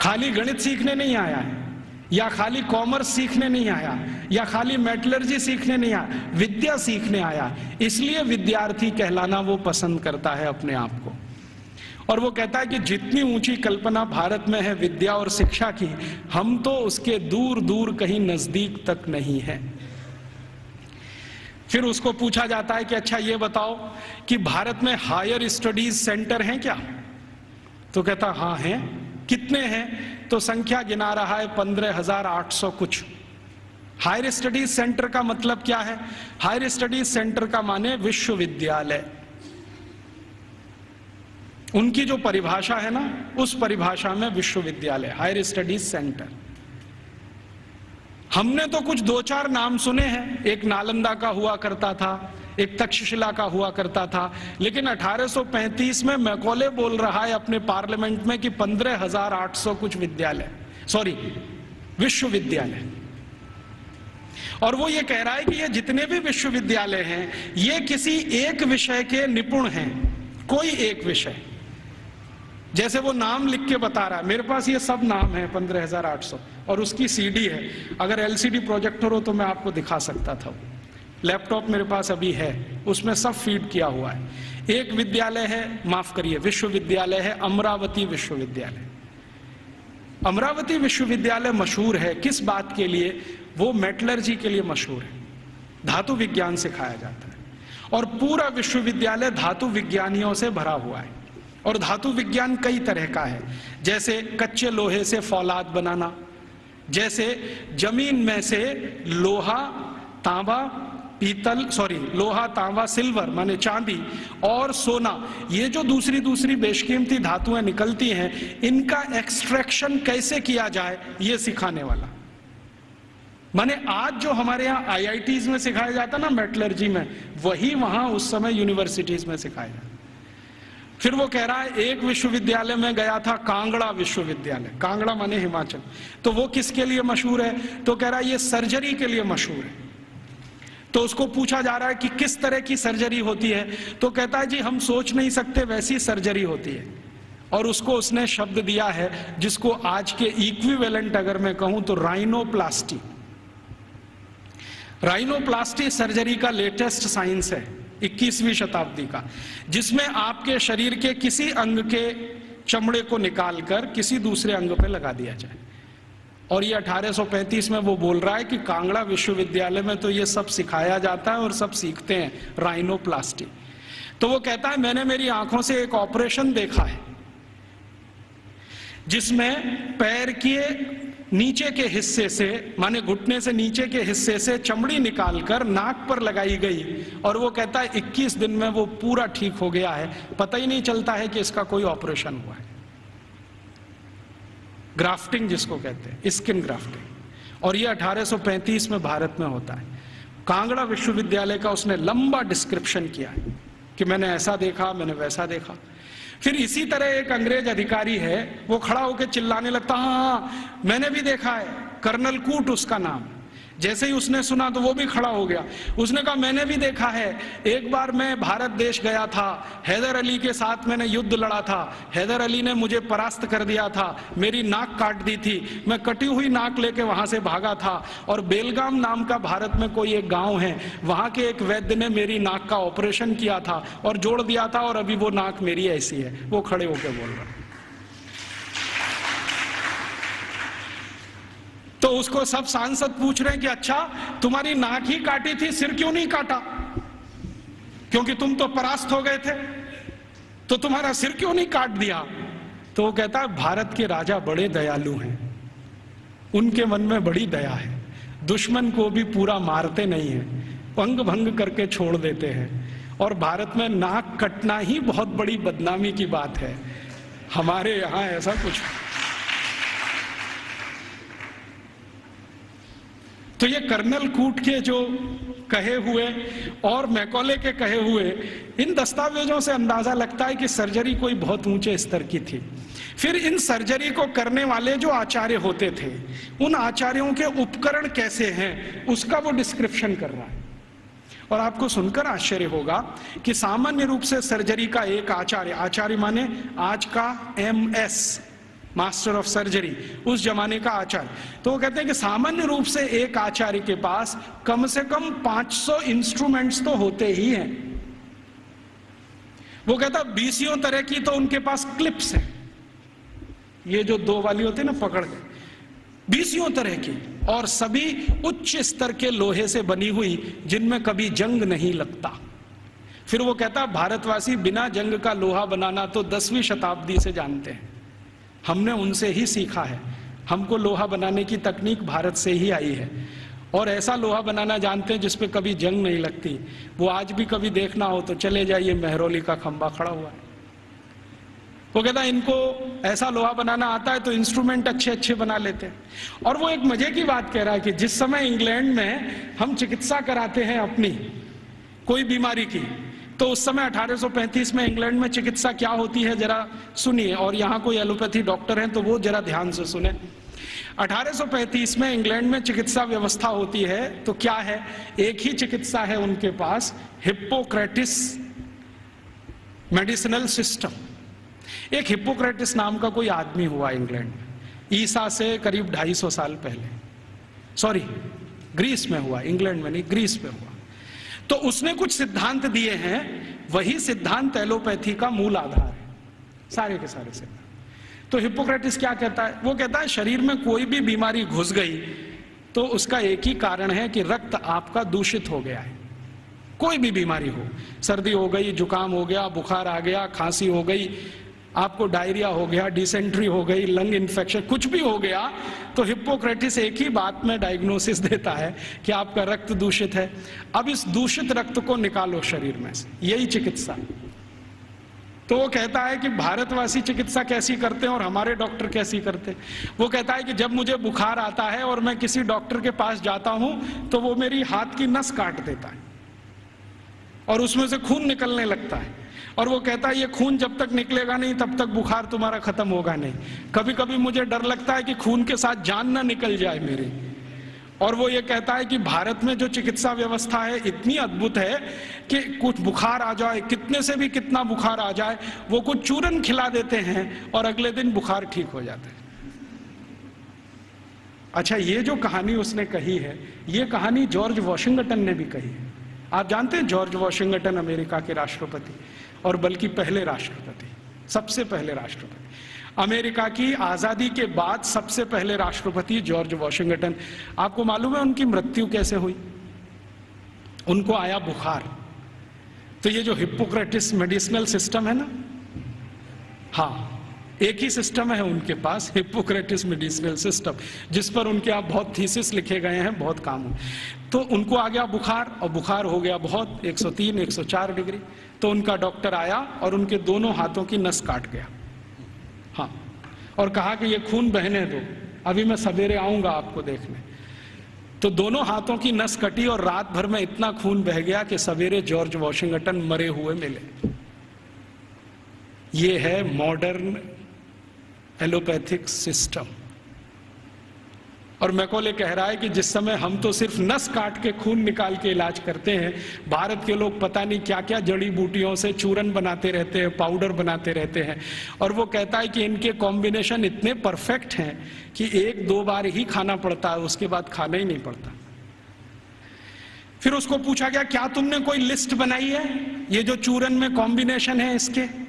खाली गणित सीखने नहीं आया है, या खाली कॉमर्स सीखने नहीं आया, या खाली मेटलर्जी सीखने नहीं आया, विद्या सीखने आया। इसलिए विद्यार्थी कहलाना वो पसंद करता है अपने आप को। और वो कहता है कि जितनी ऊंची कल्पना भारत में है विद्या और शिक्षा की, हम तो उसके दूर दूर कहीं नजदीक तक नहीं है। फिर उसको पूछा जाता है कि अच्छा ये बताओ कि भारत में हायर स्टडीज सेंटर हैं क्या? तो कहता हाँ हैं। कितने हैं? तो संख्या गिना रहा है 15,800 कुछ। हायर स्टडीज सेंटर का मतलब क्या है? हायर स्टडीज सेंटर का माने विश्वविद्यालय। उनकी जो परिभाषा है ना, उस परिभाषा में विश्वविद्यालय, हायर स्टडीज सेंटर। हमने तो कुछ 2-4 नाम सुने हैं, एक नालंदा का हुआ करता था, एक तक्षशिला का हुआ करता था, लेकिन 1835 में मैकॉले बोल रहा है अपने पार्लियामेंट में कि 15,800 कुछ विद्यालय, सॉरी विश्वविद्यालय। और वो ये कह रहा है कि ये जितने भी विश्वविद्यालय हैं ये किसी एक विषय के निपुण हैं, कोई एक विषय। जैसे वो नाम लिख के बता रहा है, मेरे पास ये सब नाम है 15,800 और उसकी सीडी है। अगर एलसीडी प्रोजेक्टर हो तो मैं आपको दिखा सकता था। लैपटॉप मेरे पास अभी है, उसमें सब फीड किया हुआ है। एक विद्यालय है, माफ करिए विश्वविद्यालय है, अमरावती विश्वविद्यालय। अमरावती विश्वविद्यालय मशहूर है किस बात के लिए? वो मेटलर्जी के लिए मशहूर है, धातु विज्ञान सिखाया जाता है। और पूरा विश्वविद्यालय धातु विज्ञानियों से भरा हुआ है। और धातु विज्ञान कई तरह का है, जैसे कच्चे लोहे से फौलाद बनाना, जैसे जमीन में से लोहा तांबा लोहा तांबा सिल्वर माने चांदी और सोना, ये जो दूसरी दूसरी बेशकीमती धातुएं निकलती हैं, इनका एक्सट्रैक्शन कैसे किया जाए ये सिखाने वाला। माने आज जो हमारे यहाँ आईआईटीज में सिखाया जाता ना मेटलर्जी में, वही वहां उस समय यूनिवर्सिटीज में सिखाया जाता। फिर वो कह रहा है एक विश्वविद्यालय में गया था, कांगड़ा विश्वविद्यालय, कांगड़ा माने हिमाचल, तो वो किसके लिए मशहूर है? तो कह रहा है ये सर्जरी के लिए मशहूर है। तो उसको पूछा जा रहा है कि किस तरह की सर्जरी होती है, तो कहता है जी हम सोच नहीं सकते वैसी सर्जरी होती है। और उसको उसने शब्द दिया है जिसको आज के इक्विवेलेंट अगर मैं कहूं तो राइनोप्लास्टी। राइनोप्लास्टी सर्जरी का लेटेस्ट साइंस है 21वीं शताब्दी का, जिसमें आपके शरीर के किसी अंग के चमड़े को निकालकर किसी दूसरे अंग पे लगा दिया जाए। और ये 1835 में वो बोल रहा है कि कांगड़ा विश्वविद्यालय में तो ये सब सिखाया जाता है और सब सीखते हैं राइनोप्लास्टी। तो वो कहता है मैंने मेरी आंखों से एक ऑपरेशन देखा है जिसमें पैर के नीचे के हिस्से से माने घुटने से नीचे के हिस्से से चमड़ी निकालकर नाक पर लगाई गई, और वो कहता है 21 दिन में वो पूरा ठीक हो गया है, पता ही नहीं चलता है कि इसका कोई ऑपरेशन हुआ है। ग्राफ्टिंग जिसको कहते हैं, स्किन ग्राफ्टिंग। और ये 1835 में भारत में होता है। कांगड़ा विश्वविद्यालय का उसने लंबा डिस्क्रिप्शन किया है कि मैंने ऐसा देखा, मैंने वैसा देखा। फिर इसी तरह एक अंग्रेज अधिकारी है, वो खड़ा होकर चिल्लाने लगता, हाँ मैंने भी देखा है, कर्नल कूट उसका नाम। जैसे ही उसने सुना तो वो भी खड़ा हो गया, उसने कहा मैंने भी देखा है, एक बार मैं भारत देश गया था, हैदर अली के साथ मैंने युद्ध लड़ा था, हैदर अली ने मुझे परास्त कर दिया था, मेरी नाक काट दी थी, मैं कटी हुई नाक लेके वहां से भागा था, और बेलगाम नाम का भारत में कोई एक गांव है, वहां के एक वैद्य ने मेरी नाक का ऑपरेशन किया था और जोड़ दिया था, और अभी वो नाक मेरी ऐसी है। वो खड़े होकर बोल रहा। तो उसको सब सांसद पूछ रहे हैं कि अच्छा तुम्हारी नाक ही काटी थी, सिर क्यों नहीं काटा? क्योंकि तुम तो परास्त हो गए थे, तो तुम्हारा सिर क्यों नहीं काट दिया? तो वो कहता है भारत के राजा बड़े दयालु हैं, उनके मन में बड़ी दया है, दुश्मन को भी पूरा मारते नहीं है, अंग भंग करके छोड़ देते हैं, और भारत में नाक कटना ही बहुत बड़ी बदनामी की बात है, हमारे यहां ऐसा कुछ। तो ये कर्नल कूट के जो कहे हुए और मैकॉले के कहे हुए इन दस्तावेजों से अंदाजा लगता है कि सर्जरी कोई बहुत ऊंचे स्तर की थी। फिर इन सर्जरी को करने वाले जो आचार्य होते थे, उन आचार्यों के उपकरण कैसे हैं उसका वो डिस्क्रिप्शन कर रहा है। और आपको सुनकर आश्चर्य होगा कि सामान्य रूप से सर्जरी का एक आचार्य माने आज का MS मास्टर ऑफ सर्जरी, उस जमाने का आचार्य, तो वो कहते हैं कि सामान्य रूप से एक आचार्य के पास कम से कम 500 इंस्ट्रूमेंट्स तो होते ही हैं। वो कहता 20 तरह की तो उनके पास क्लिप्स हैं, ये जो 2 वाली होती है ना पकड़ के, 20 तरह की, और सभी उच्च स्तर के लोहे से बनी हुई, जिनमें कभी जंग नहीं लगता। फिर वो कहता भारतवासी बिना जंग का लोहा बनाना तो 10वीं शताब्दी से जानते हैं, हमने उनसे ही सीखा है, हमको लोहा बनाने की तकनीक भारत से ही आई है, और ऐसा लोहा बनाना जानते हैं जिसपे कभी जंग नहीं लगती। वो आज भी कभी देखना हो तो चले जाइए, मेहरौली का खंबा खड़ा हुआ है। वो कहता है इनको ऐसा लोहा बनाना आता है तो इंस्ट्रूमेंट अच्छे अच्छे बना लेते हैं। और वो एक मजे की बात कह रहा है कि जिस समय इंग्लैंड में हम चिकित्सा कराते हैं अपनी कोई बीमारी की, तो उस समय 1835 में इंग्लैंड में चिकित्सा क्या होती है जरा सुनिए, और यहाँ कोई एलोपैथी डॉक्टर हैं तो वो जरा ध्यान से सुने। 1835 में इंग्लैंड में चिकित्सा व्यवस्था होती है तो क्या है, एक ही चिकित्सा है उनके पास, हिप्पोक्रेटिस मेडिसिनल सिस्टम। एक हिप्पोक्रेटिस नाम का कोई आदमी हुआ इंग्लैंड में, ईसा से करीब 250 साल पहले, सॉरी ग्रीस में हुआ, इंग्लैंड में नहीं ग्रीस में हुआ। तो उसने कुछ सिद्धांत दिए हैं, वही सिद्धांत एलोपैथी का मूल आधार है, सारे के सारे सिद्धांत। तो हिप्पोक्रेटिस क्या कहता है, वो कहता है शरीर में कोई भी बीमारी घुस गई तो उसका एक ही कारण है कि रक्त आपका दूषित हो गया है। कोई भी बीमारी हो, सर्दी हो गई, जुकाम हो गया, बुखार आ गया, खांसी हो गई, आपको डायरिया हो गया, डिसेंट्री हो गई, लंग इन्फेक्शन, कुछ भी हो गया, तो हिप्पोक्रेटिस एक ही बात में डायग्नोसिस देता है कि आपका रक्त दूषित है। अब इस दूषित रक्त को निकालो शरीर में से, यही चिकित्सा। तो वो कहता है कि भारतवासी चिकित्सा कैसी करते हैं और हमारे डॉक्टर कैसी करते हैं। वो कहता है कि जब मुझे बुखार आता है और मैं किसी डॉक्टर के पास जाता हूं तो वो मेरी हाथ की नस काट देता है और उसमें से खून निकलने लगता है, और वो कहता है ये खून जब तक निकलेगा नहीं तब तक बुखार तुम्हारा खत्म होगा नहीं। कभी कभी मुझे डर लगता है कि खून के साथ जान ना निकल जाए मेरी। और वो ये कहता है कि भारत में जो चिकित्सा व्यवस्था है इतनी अद्भुत है कि कुछ बुखार आ जाए, कितने से भी कितना बुखार आ जाए, वो कुछ चूरन खिला देते हैं और अगले दिन बुखार ठीक हो जाता है। अच्छा, ये जो कहानी उसने कही है, ये कहानी जॉर्ज वॉशिंगटन ने भी कही है। आप जानते हैं जॉर्ज वॉशिंगटन अमेरिका के राष्ट्रपति, और बल्कि पहले राष्ट्रपति, सबसे पहले राष्ट्रपति, अमेरिका की आजादी के बाद सबसे पहले राष्ट्रपति जॉर्ज वॉशिंगटन। आपको मालूम है उनकी मृत्यु कैसे हुई? उनको आया बुखार। तो ये जो हिप्पोक्रेटिस मेडिसिनल सिस्टम है ना, हाँ, एक ही सिस्टम है उनके पास, हिप्पोक्रेटिस मेडिसिनल सिस्टम, जिस पर उनके आप बहुत थीसिस लिखे गए हैं, बहुत काम हुए। तो उनको आ गया बुखार, और बुखार हो गया बहुत 103 104 डिग्री। तो उनका डॉक्टर आया और उनके दोनों हाथों की नस काट गया, हाँ, और कहा कि ये खून बहने दो, अभी मैं सवेरे आऊंगा आपको देखने। तो दोनों हाथों की नस कटी और रात भर में इतना खून बह गया कि सवेरे जॉर्ज वॉशिंगटन मरे हुए मिले। ये है मॉडर्न एलोपैथिक सिस्टम। और मैकॉले कह रहा है कि जिस समय हम तो सिर्फ नस काट के खून निकाल के इलाज करते हैं, भारत के लोग पता नहीं क्या क्या जड़ी बूटियों से चूरन बनाते रहते हैं, पाउडर बनाते रहते हैं। और वो कहता है कि इनके कॉम्बिनेशन इतने परफेक्ट हैं कि 1-2 बार ही खाना पड़ता है, उसके बाद खाना ही नहीं पड़ता। फिर उसको पूछा गया, क्या तुमने कोई लिस्ट बनाई है ये जो चूरन में कॉम्बिनेशन है इसके?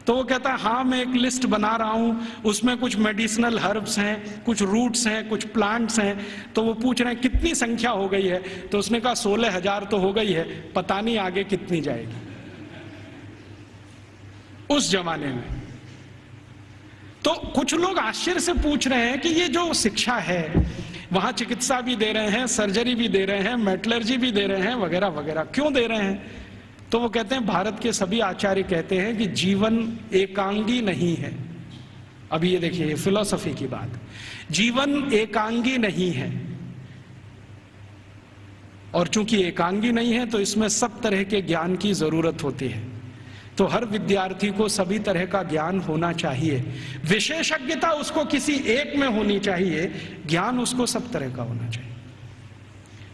तो वो कहता है हाँ, मैं एक लिस्ट बना रहा हूं, उसमें कुछ मेडिसिनल हर्ब्स हैं, कुछ रूट्स हैं, कुछ प्लांट्स हैं। तो वो पूछ रहे हैं कितनी संख्या हो गई है? तो उसने कहा 16,000 तो हो गई है, पता नहीं आगे कितनी जाएगी। उस जमाने में तो कुछ लोग आश्चर्य से पूछ रहे हैं कि ये जो शिक्षा है, वहां चिकित्सा भी दे रहे हैं, सर्जरी भी दे रहे हैं, मेटलर्जी भी दे रहे हैं, वगैरह वगैरह, क्यों दे रहे हैं? तो वो कहते हैं, भारत के सभी आचार्य कहते हैं कि जीवन एकांगी नहीं है। अब ये देखिए, ये फिलॉसफी की बात, जीवन एकांगी नहीं है, और चूंकि एकांगी नहीं है तो इसमें सब तरह के ज्ञान की जरूरत होती है। तो हर विद्यार्थी को सभी तरह का ज्ञान होना चाहिए, विशेषज्ञता उसको किसी एक में होनी चाहिए, ज्ञान उसको सब तरह का होना चाहिए।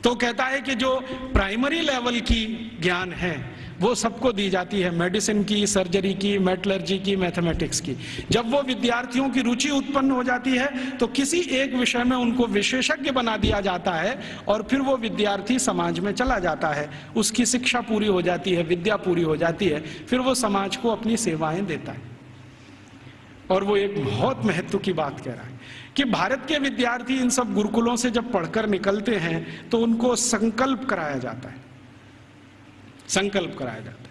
तो कहता है कि जो प्राइमरी लेवल की ज्ञान है वो सबको दी जाती है, मेडिसिन की, सर्जरी की, मेटलर्जी की, मैथमेटिक्स की। जब वो विद्यार्थियों की रुचि उत्पन्न हो जाती है तो किसी एक विषय में उनको विशेषज्ञ बना दिया जाता है, और फिर वो विद्यार्थी समाज में चला जाता है, उसकी शिक्षा पूरी हो जाती है, विद्या पूरी हो जाती है, फिर वो समाज को अपनी सेवाएं देता है। और वो एक बहुत महत्व की बात कह रहा है कि भारत के विद्यार्थी इन सब गुरुकुलों से जब पढ़कर निकलते हैं तो उनको संकल्प कराया जाता है, संकल्प कराया जाता है।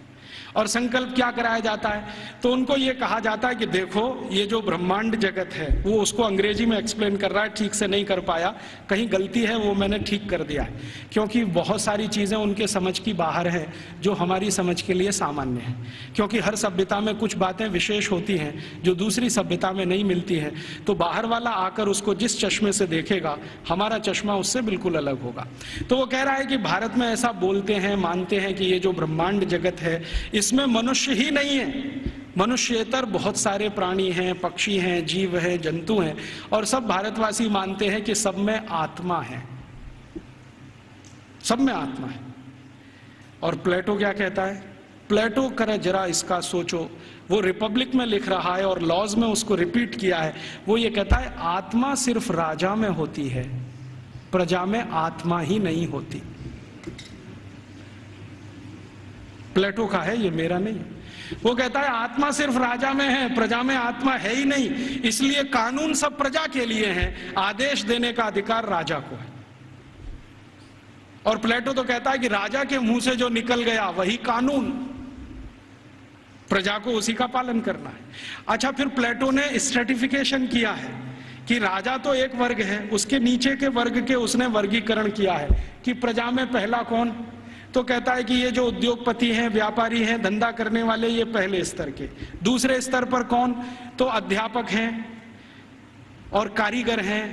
और संकल्प क्या कराया जाता है? तो उनको ये कहा जाता है कि देखो, ये जो ब्रह्मांड जगत है, वो उसको अंग्रेजी में एक्सप्लेन कर रहा है, ठीक से नहीं कर पाया, कहीं गलती है वो मैंने ठीक कर दिया है, क्योंकि बहुत सारी चीजें उनके समझ की बाहर हैं जो हमारी समझ के लिए सामान्य है। क्योंकि हर सभ्यता में कुछ बातें विशेष होती हैं जो दूसरी सभ्यता में नहीं मिलती हैं, तो बाहर वाला आकर उसको जिस चश्मे से देखेगा, हमारा चश्मा उससे बिल्कुल अलग होगा। तो वो कह रहा है कि भारत में ऐसा बोलते हैं, मानते हैं कि ये जो ब्रह्मांड जगत है इसमें मनुष्य ही नहीं है, मनुष्येतर बहुत सारे प्राणी हैं, पक्षी हैं, जीव हैं, जंतु हैं, और सब भारतवासी मानते हैं कि सब में आत्मा है, सब में आत्मा है। और प्लेटो क्या कहता है? प्लेटो करे जरा इसका सोचो, वो रिपब्लिक में लिख रहा है और लॉज में उसको रिपीट किया है। वो ये कहता है आत्मा सिर्फ राजा में होती है, प्रजा में आत्मा ही नहीं होती। प्लेटो का है, ये मेरा नहीं। वो कहता है आत्मा सिर्फ राजा में है, प्रजा में आत्मा है ही नहीं, इसलिए कानून सब प्रजा के लिए हैं, आदेश देने का अधिकार राजा को है। और प्लेटो तो कहता है कि राजा के मुंह से जो निकल गया वही कानून, प्रजा को उसी का पालन करना है। अच्छा, फिर प्लेटो ने स्ट्रेटिफिकेशन किया है कि राजा तो एक वर्ग है, उसके नीचे के वर्ग के उसने वर्गीकरण किया है कि प्रजा में पहला कौन, तो कहता है कि ये जो उद्योगपति हैं, व्यापारी हैं, धंधा करने वाले, ये पहले स्तर के। दूसरे स्तर पर कौन, तो अध्यापक हैं और कारीगर हैं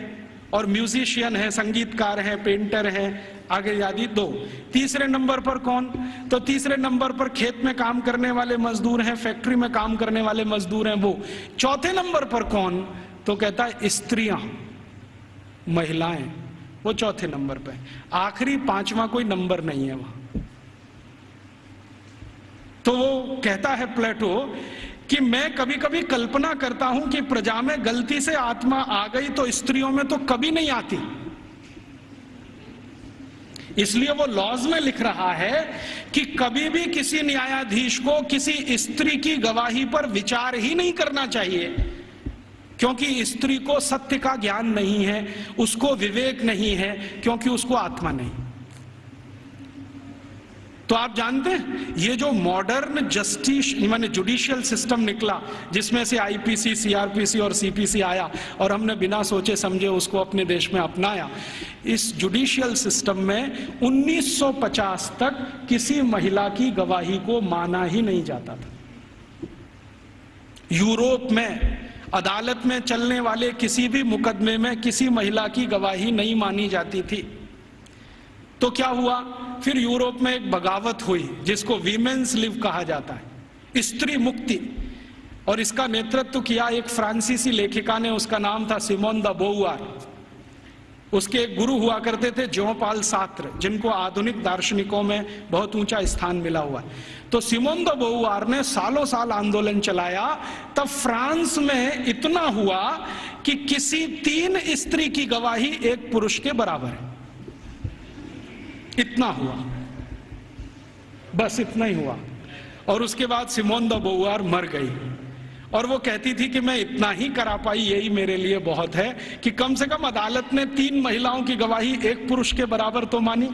और म्यूजिशियन हैं, संगीतकार हैं, पेंटर हैं, आगे आदि दो। तीसरे नंबर पर कौन, तो तीसरे नंबर पर खेत में काम करने वाले मजदूर हैं, फैक्ट्री में काम करने वाले मजदूर हैं वो। चौथे नंबर पर कौन, तो कहता है स्त्रियां, महिलाएं, वो चौथे नंबर पे। आखिरी पांचवा कोई नंबर नहीं है वहां। तो वो कहता है प्लेटो कि मैं कभी कभी कल्पना करता हूं कि प्रजा में गलती से आत्मा आ गई तो स्त्रियों में तो कभी नहीं आती, इसलिए वो लॉज में लिख रहा है कि कभी भी किसी न्यायाधीश को किसी स्त्री की गवाही पर विचार ही नहीं करना चाहिए, क्योंकि स्त्री को सत्य का ज्ञान नहीं है, उसको विवेक नहीं है, क्योंकि उसको आत्मा नहीं। तो आप जानते हैं ये जो मॉडर्न जस्टिस माने जुडिशियल सिस्टम निकला, जिसमें से आईपीसी, सीआरपीसी और सीपीसी आया और हमने बिना सोचे समझे उसको अपने देश में अपनाया, इस जुडिशियल सिस्टम में 1950 तक किसी महिला की गवाही को माना ही नहीं जाता था। यूरोप में अदालत में चलने वाले किसी भी मुकदमे में किसी महिला की गवाही नहीं मानी जाती थी। तो क्या हुआ, फिर यूरोप में एक बगावत हुई जिसको वीमेन्स लिव कहा जाता है, स्त्री मुक्ति, और इसका नेतृत्व किया एक फ्रांसीसी लेखिका ने, उसका नाम था सिमोन द बोउआर। उसके एक गुरु हुआ करते थे जॉन पॉल सार्त्र, जिनको आधुनिक दार्शनिकों में बहुत ऊंचा स्थान मिला हुआ है। तो सिमोन द बोउआर ने सालों साल आंदोलन चलाया, तब फ्रांस में इतना हुआ कि किसी 3 स्त्री की गवाही एक पुरुष के बराबर है। इतना हुआ, बस इतना ही हुआ। और उसके बाद सिमोन द बोउआर मर गई और वो कहती थी कि मैं इतना ही करा पाई, यही मेरे लिए बहुत है कि कम से कम अदालत ने 3 महिलाओं की गवाही एक पुरुष के बराबर तो मानी।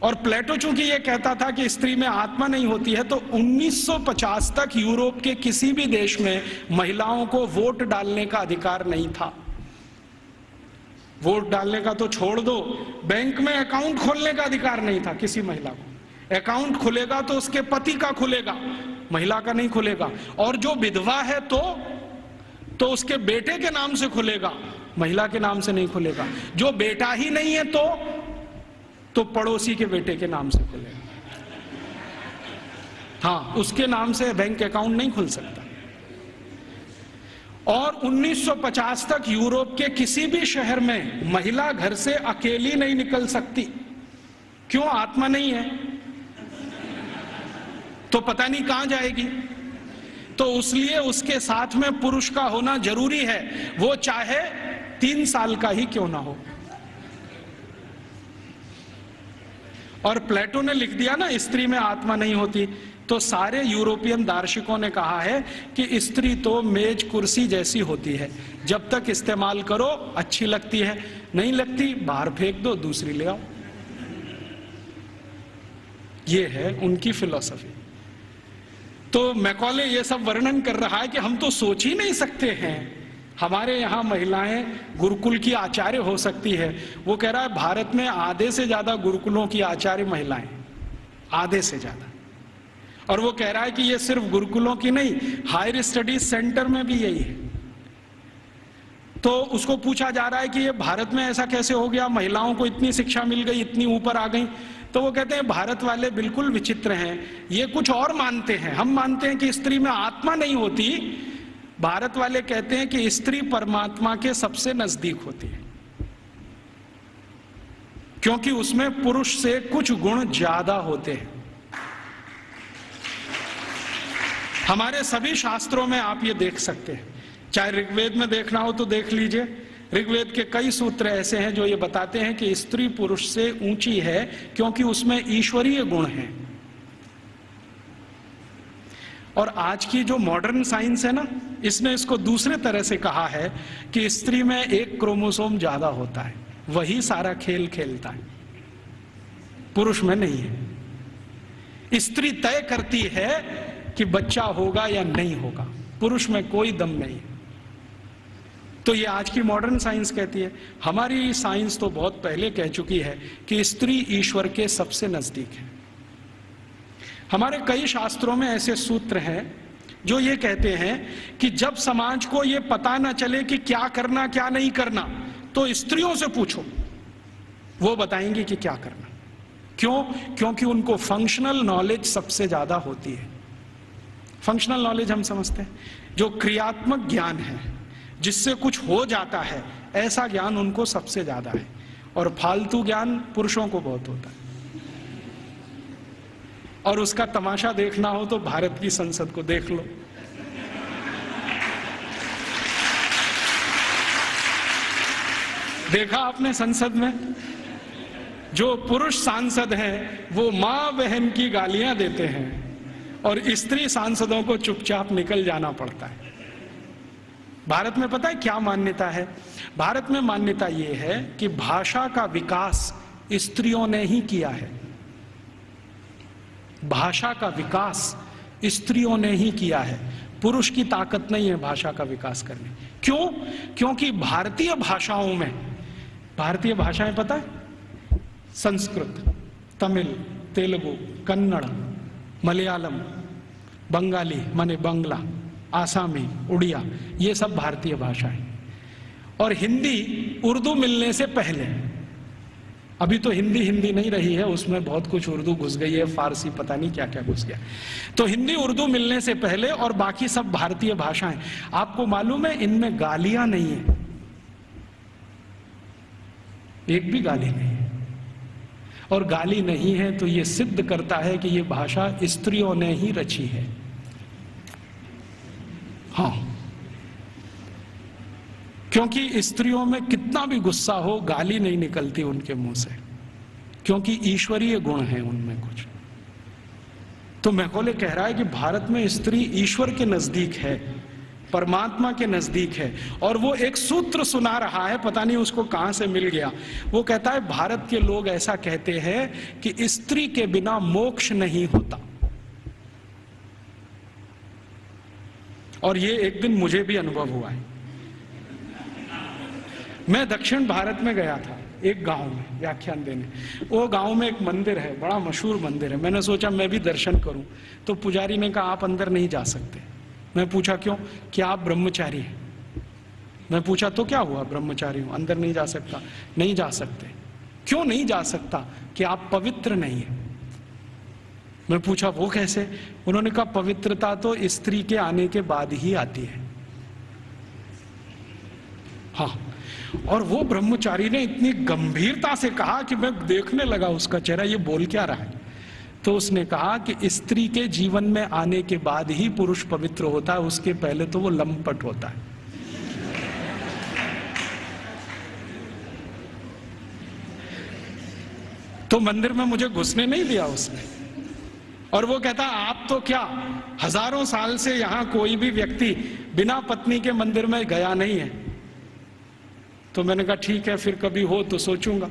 और प्लेटो चूंकि ये कहता था कि स्त्री में आत्मा नहीं होती है, तो 1950 तक यूरोप के किसी भी देश में महिलाओं को वोट डालने का अधिकार नहीं था। वोट डालने का तो छोड़ दो, बैंक में अकाउंट खोलने का अधिकार नहीं था किसी महिला को। अकाउंट खुलेगा तो उसके पति का खुलेगा, महिला का नहीं खुलेगा। और जो विधवा है तो उसके बेटे के नाम से खुलेगा, महिला के नाम से नहीं खुलेगा। जो बेटा ही नहीं है तो पड़ोसी के बेटे के नाम से खुलेगा। हाँ, उसके नाम से बैंक अकाउंट नहीं खुल सकता। और 1950 तक यूरोप के किसी भी शहर में महिला घर से अकेली नहीं निकल सकती। क्यों? आत्मा नहीं है तो पता नहीं कहां जाएगी। तो इसलिए उसके साथ में पुरुष का होना जरूरी है, वो चाहे 3 साल का ही क्यों ना हो। और प्लेटो ने लिख दिया ना स्त्री में आत्मा नहीं होती, तो सारे यूरोपियन दार्शनिकों ने कहा है कि स्त्री तो मेज कुर्सी जैसी होती है, जब तक इस्तेमाल करो अच्छी लगती है, नहीं लगती बाहर फेंक दो, दूसरी ले आओ। ये है उनकी फिलॉसफी। तो मैकॉले ये सब वर्णन कर रहा है कि हम तो सोच ही नहीं सकते हैं हमारे यहाँ महिलाएं गुरुकुल की आचार्य हो सकती है। वो कह रहा है भारत में आधे से ज्यादा गुरुकुलों की आचार्य महिलाएं, आधे से ज्यादा। और वो कह रहा है कि ये सिर्फ गुरुकुलों की नहीं, हायर स्टडीज सेंटर में भी यही है। तो उसको पूछा जा रहा है कि ये भारत में ऐसा कैसे हो गया, महिलाओं को इतनी शिक्षा मिल गई, इतनी ऊपर आ गई। तो वो कहते हैं भारत वाले बिल्कुल विचित्र हैं, ये कुछ और मानते हैं। हम मानते हैं कि स्त्री में आत्मा नहीं होती, भारत वाले कहते हैं कि स्त्री परमात्मा के सबसे नजदीक होती है, क्योंकि उसमें पुरुष से कुछ गुण ज्यादा होते हैं। हमारे सभी शास्त्रों में आप ये देख सकते हैं, चाहे ऋग्वेद में देखना हो तो देख लीजिए। ऋग्वेद के कई सूत्र ऐसे हैं जो ये बताते हैं कि स्त्री पुरुष से ऊंची है, क्योंकि उसमें ईश्वरीय गुण हैं। और आज की जो मॉडर्न साइंस है ना, इसने इसको दूसरे तरह से कहा है कि स्त्री में एक क्रोमोसोम ज्यादा होता है, वही सारा खेल खेलता है। पुरुष में नहीं है। स्त्री तय करती है कि बच्चा होगा या नहीं होगा, पुरुष में कोई दम नहीं है। तो ये आज की मॉडर्न साइंस कहती है। हमारी साइंस तो बहुत पहले कह चुकी है कि स्त्री ईश्वर के सबसे नजदीक है। हमारे कई शास्त्रों में ऐसे सूत्र हैं जो ये कहते हैं कि जब समाज को ये पता ना चले कि क्या करना क्या नहीं करना, तो स्त्रियों से पूछो, वो बताएंगी कि क्या करना। क्यों? क्योंकि उनको फंक्शनल नॉलेज सबसे ज्यादा होती है। फंक्शनल नॉलेज हम समझते हैं, जो क्रियात्मक ज्ञान है, जिससे कुछ हो जाता है, ऐसा ज्ञान उनको सबसे ज्यादा है। और फालतू ज्ञान पुरुषों को बहुत होता है। और उसका तमाशा देखना हो तो भारत की संसद को देख लो। देखा आपने संसद में जो पुरुष सांसद हैं वो मां बहन की गालियां देते हैं और स्त्री सांसदों को चुपचाप निकल जाना पड़ता है। भारत में पता है क्या मान्यता है? भारत में मान्यता यह है कि भाषा का विकास स्त्रियों ने ही किया है। भाषा का विकास स्त्रियों ने ही किया है, पुरुष की ताकत नहीं है भाषा का विकास करने। क्यों? क्योंकि भारतीय भाषाओं में, भारतीय भाषाएं पता है, संस्कृत, तमिल, तेलुगु, कन्नड़, मलयालम, बंगाली माने बंगला, आसामी, उड़िया, ये सब भारतीय भाषाएं। और हिंदी उर्दू मिलने से पहले, अभी तो हिंदी नहीं रही है, उसमें बहुत कुछ उर्दू घुस गई है, फारसी पता नहीं क्या क्या घुस गया। तो हिंदी उर्दू मिलने से पहले और बाकी सब भारतीय भाषाएं। आपको मालूम है इनमें गालियां नहीं है, एक भी गाली नहीं है। और गाली नहीं है तो यह सिद्ध करता है कि यह भाषा स्त्रियों ने ही रची है। हाँ, क्योंकि स्त्रियों में कितना भी गुस्सा हो, गाली नहीं निकलती उनके मुंह से, क्योंकि ईश्वरीय गुण है उनमें कुछ। तो मैकॉले कह रहा है कि भारत में स्त्री ईश्वर के नजदीक है, परमात्मा के नजदीक है। और वो एक सूत्र सुना रहा है, पता नहीं उसको कहां से मिल गया। वो कहता है भारत के लोग ऐसा कहते हैं कि स्त्री के बिना मोक्ष नहीं होता। और ये एक दिन मुझे भी अनुभव हुआ है। मैं दक्षिण भारत में गया था, एक गांव में व्याख्यान देने। वो गांव में एक मंदिर है, बड़ा मशहूर मंदिर है। मैंने सोचा मैं भी दर्शन करूं, तो पुजारी ने कहा आप अंदर नहीं जा सकते। मैं पूछा क्यों? कि आप ब्रह्मचारी हैं। मैं पूछा तो क्या हुआ, ब्रह्मचारी हूं, अंदर नहीं जा सकता? नहीं जा सकते। क्यों नहीं जा सकता? कि आप पवित्र नहीं है। मैं पूछा वो कैसे? उन्होंने कहा पवित्रता तो स्त्री के आने के बाद ही आती है। हाँ, और वो ब्रह्मचारी ने इतनी गंभीरता से कहा कि मैं देखने लगा उसका चेहरा, ये बोल क्या रहा है। तो उसने कहा कि स्त्री के जीवन में आने के बाद ही पुरुष पवित्र होता है, उसके पहले तो वो लंपट होता है। तो मंदिर में मुझे घुसने नहीं दिया उसने। और वो कहता आप तो क्या, हजारों साल से यहां कोई भी व्यक्ति बिना पत्नी के मंदिर में गया नहीं है। तो मैंने कहा ठीक है, फिर कभी हो तो सोचूंगा।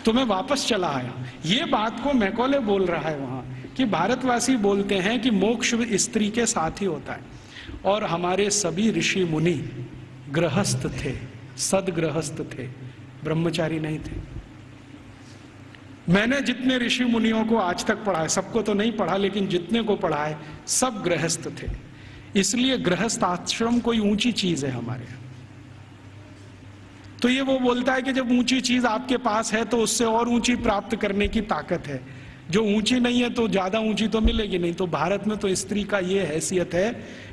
तो मैं वापस चला आया। ये बात को मैकॉले बोल रहा है वहां, कि भारतवासी बोलते हैं कि मोक्ष स्त्री के साथ ही होता है। और हमारे सभी ऋषि मुनि गृहस्थ थे, सदगृहस्थ थे, ब्रह्मचारी नहीं थे। मैंने जितने ऋषि मुनियों को आज तक पढ़ा है, सबको तो नहीं पढ़ा, लेकिन जितने को पढ़ा है सब गृहस्थ थे। इसलिए गृहस्थ आश्रम कोई ऊंची चीज है हमारे यहाँ। तो ये वो बोलता है कि जब ऊंची चीज आपके पास है तो उससे और ऊंची प्राप्त करने की ताकत है। जो ऊंची नहीं है तो ज्यादा ऊंची तो मिलेगी नहीं। तो भारत में तो स्त्री का ये हैसियत है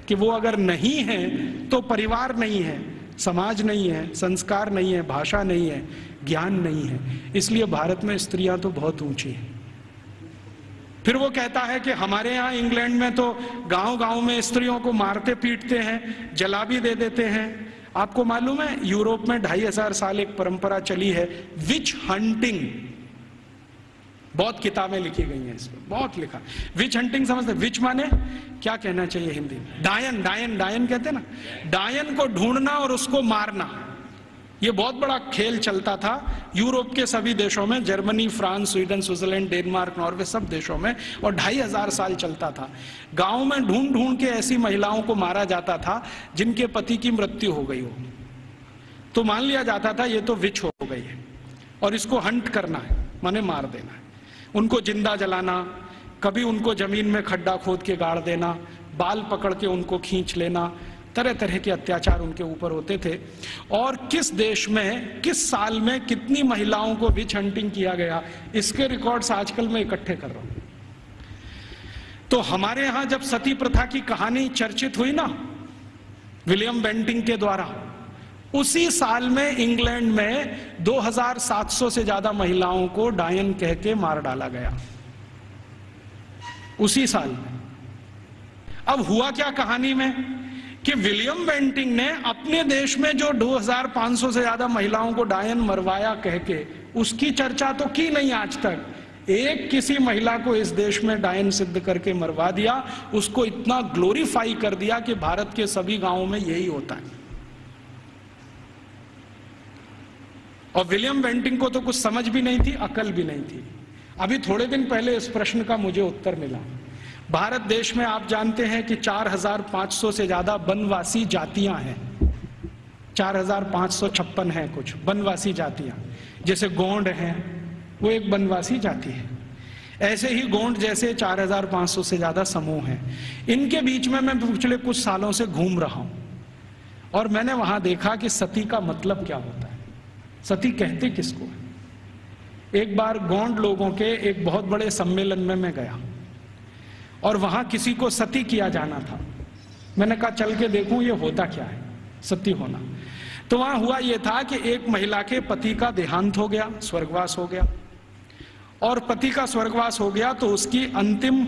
कि वो अगर नहीं है तो परिवार नहीं है, समाज नहीं है, संस्कार नहीं है, भाषा नहीं है, ज्ञान नहीं है। इसलिए भारत में स्त्रियां तो बहुत ऊंची हैं। फिर वो कहता है कि हमारे यहाँ इंग्लैंड में तो गांव गांव में स्त्रियों को मारते पीटते हैं, जला भी दे देते हैं। आपको मालूम है यूरोप में 2500 साल एक परंपरा चली है विच हंटिंग। बहुत किताबें लिखी गई हैं इसमें, बहुत लिखा। विच हंटिंग समझते? विच माने क्या कहना चाहिए हिंदी में? डायन, डायन, डायन कहते हैं ना। डायन को ढूंढना और उसको मारना, ये बहुत बड़ा खेल चलता था यूरोप के सभी देशों में, Germany, France, Sweden, Switzerland, Denmark, Norway, सब देशों में, और 2500 साल चलता था। गांव में ढूंढ ढूंढ के ऐसी महिलाओं को मारा जाता था जिनके पति की मृत्यु हो गई हो, तो मान लिया जाता था ये तो विच हो गई है और इसको हंट करना है, माने मार देना है। उनको जिंदा जलाना, कभी उनको जमीन में खड्डा खोद के गाड़ देना, बाल पकड़ के उनको खींच लेना, तरह तरह के अत्याचार उनके ऊपर होते थे। और किस देश में किस साल में कितनी महिलाओं को विच हंटिंग किया गया, इसके रिकॉर्ड्स आजकल मैं इकट्ठे कर रहा हूं। तो हमारे यहां जब सती प्रथा की कहानी चर्चित हुई ना विलियम बेंटिंक के द्वारा, उसी साल में इंग्लैंड में 2700 से ज्यादा महिलाओं को डायन कह के मार डाला गया, उसी साल में। अब हुआ क्या कहानी में कि विलियम बेंटिंक ने अपने देश में जो 2500 से ज्यादा महिलाओं को डायन मरवाया कह के, उसकी चर्चा तो की नहीं आज तक। एक किसी महिला को इस देश में डायन सिद्ध करके मरवा दिया, उसको इतना ग्लोरीफाई कर दिया कि भारत के सभी गांवों में यही होता है। और विलियम बेंटिंक को तो कुछ समझ भी नहीं थी, अकल भी नहीं थी। अभी थोड़े दिन पहले इस प्रश्न का मुझे उत्तर मिला। भारत देश में आप जानते हैं कि 4500 से ज्यादा वनवासी जातियां हैं, 4556 हैं कुछ वनवासी जातियां। जैसे गोंड हैं, वो एक वनवासी जाति है। ऐसे ही गोंड जैसे 4500 से ज्यादा समूह हैं। इनके बीच में मैं पिछले कुछ सालों से घूम रहा हूं और मैंने वहां देखा कि सती का मतलब क्या होता है, सती कहते किसको है। एक बार गोंड लोगों के एक बहुत बड़े सम्मेलन में मैं गया और वहां किसी को सती किया जाना था। मैंने कहा चल के देखूं ये होता क्या है सती होना। तो वहां हुआ ये था कि एक महिला के पति का देहांत हो गया, स्वर्गवास हो गया, और पति का स्वर्गवास हो गया तो उसकी अंतिम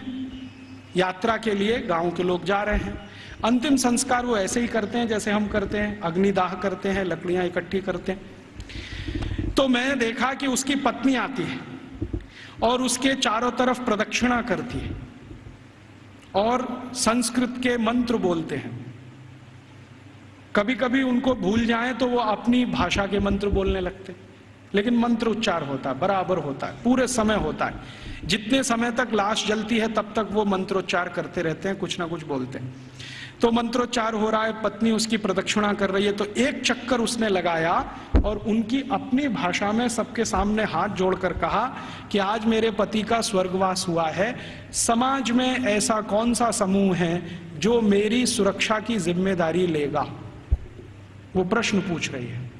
यात्रा के लिए गांव के लोग जा रहे हैं। अंतिम संस्कार वो ऐसे ही करते हैं जैसे हम करते हैं, अग्निदाह करते हैं, लकड़ियां इकट्ठी करते हैं। तो मैंने देखा कि उसकी पत्नी आती है और उसके चारों तरफ प्रदक्षिणा करती है और संस्कृत के मंत्र बोलते हैं। कभी कभी उनको भूल जाएं तो वो अपनी भाषा के मंत्र बोलने लगते, लेकिन मंत्र उच्चार होता है, बराबर होता है, पूरे समय होता है। जितने समय तक लाश जलती है तब तक वो मंत्रोच्चार करते रहते हैं, कुछ ना कुछ बोलते हैं। तो मंत्रोच्चार हो रहा है, पत्नी उसकी प्रदक्षिणा कर रही है, तो एक चक्कर उसने लगाया और उनकी अपनी भाषा में सबके सामने हाथ जोड़कर कहा कि आज मेरे पति का स्वर्गवास हुआ है, समाज में ऐसा कौन सा समूह है जो मेरी सुरक्षा की जिम्मेदारी लेगा। वो प्रश्न पूछ रही है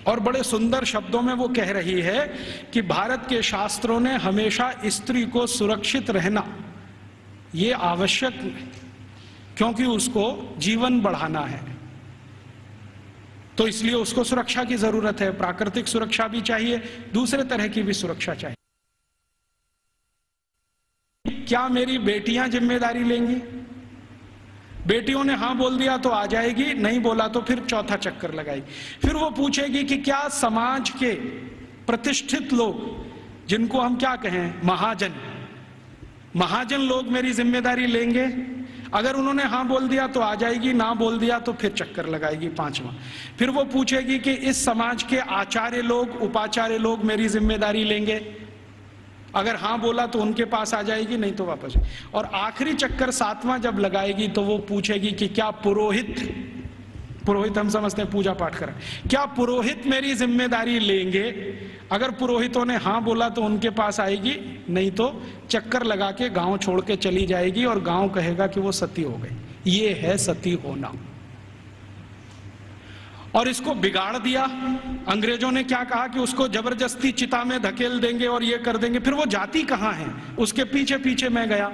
और बड़े सुंदर शब्दों में वो कह रही है कि भारत के शास्त्रों ने हमेशा स्त्री को सुरक्षित रहना ये आवश्यक है, क्योंकि उसको जीवन बढ़ाना है, तो इसलिए उसको सुरक्षा की जरूरत है। प्राकृतिक सुरक्षा भी चाहिए, दूसरे तरह की भी सुरक्षा चाहिए। क्या मेरी बेटियां जिम्मेदारी लेंगी? बेटियों ने हां बोल दिया तो आ जाएगी, नहीं बोला तो फिर चौथा चक्कर लगाएगी। फिर वो पूछेगी कि क्या समाज के प्रतिष्ठित लोग, जिनको हम क्या कहें महाजन लोग मेरी जिम्मेदारी लेंगे? अगर उन्होंने हां बोल दिया तो आ जाएगी, ना बोल दिया तो फिर चक्कर लगाएगी पांचवा। फिर वो पूछेगी कि इस समाज के आचार्य लोग, उपाचार्य लोग मेरी जिम्मेदारी लेंगे? अगर हां बोला तो उनके पास आ जाएगी, नहीं तो वापस। और आखिरी चक्कर सातवां जब लगाएगी तो वो पूछेगी कि क्या पुरोहित हम समझते हैं पूजा पाठ करें, क्या पुरोहित मेरी जिम्मेदारी लेंगे? अगर पुरोहितों ने हां बोला तो उनके पास आएगी, नहीं तो चक्कर लगा के गांव छोड़ के चली जाएगी और गांव कहेगा कि वो सती हो गई। ये है सती होना। और इसको बिगाड़ दिया। अंग्रेजों ने क्या कहा कि उसको जबरदस्ती चिता में धकेल देंगे और ये कर देंगे। फिर वो जाति कहाँ है, उसके पीछे पीछे मैं गया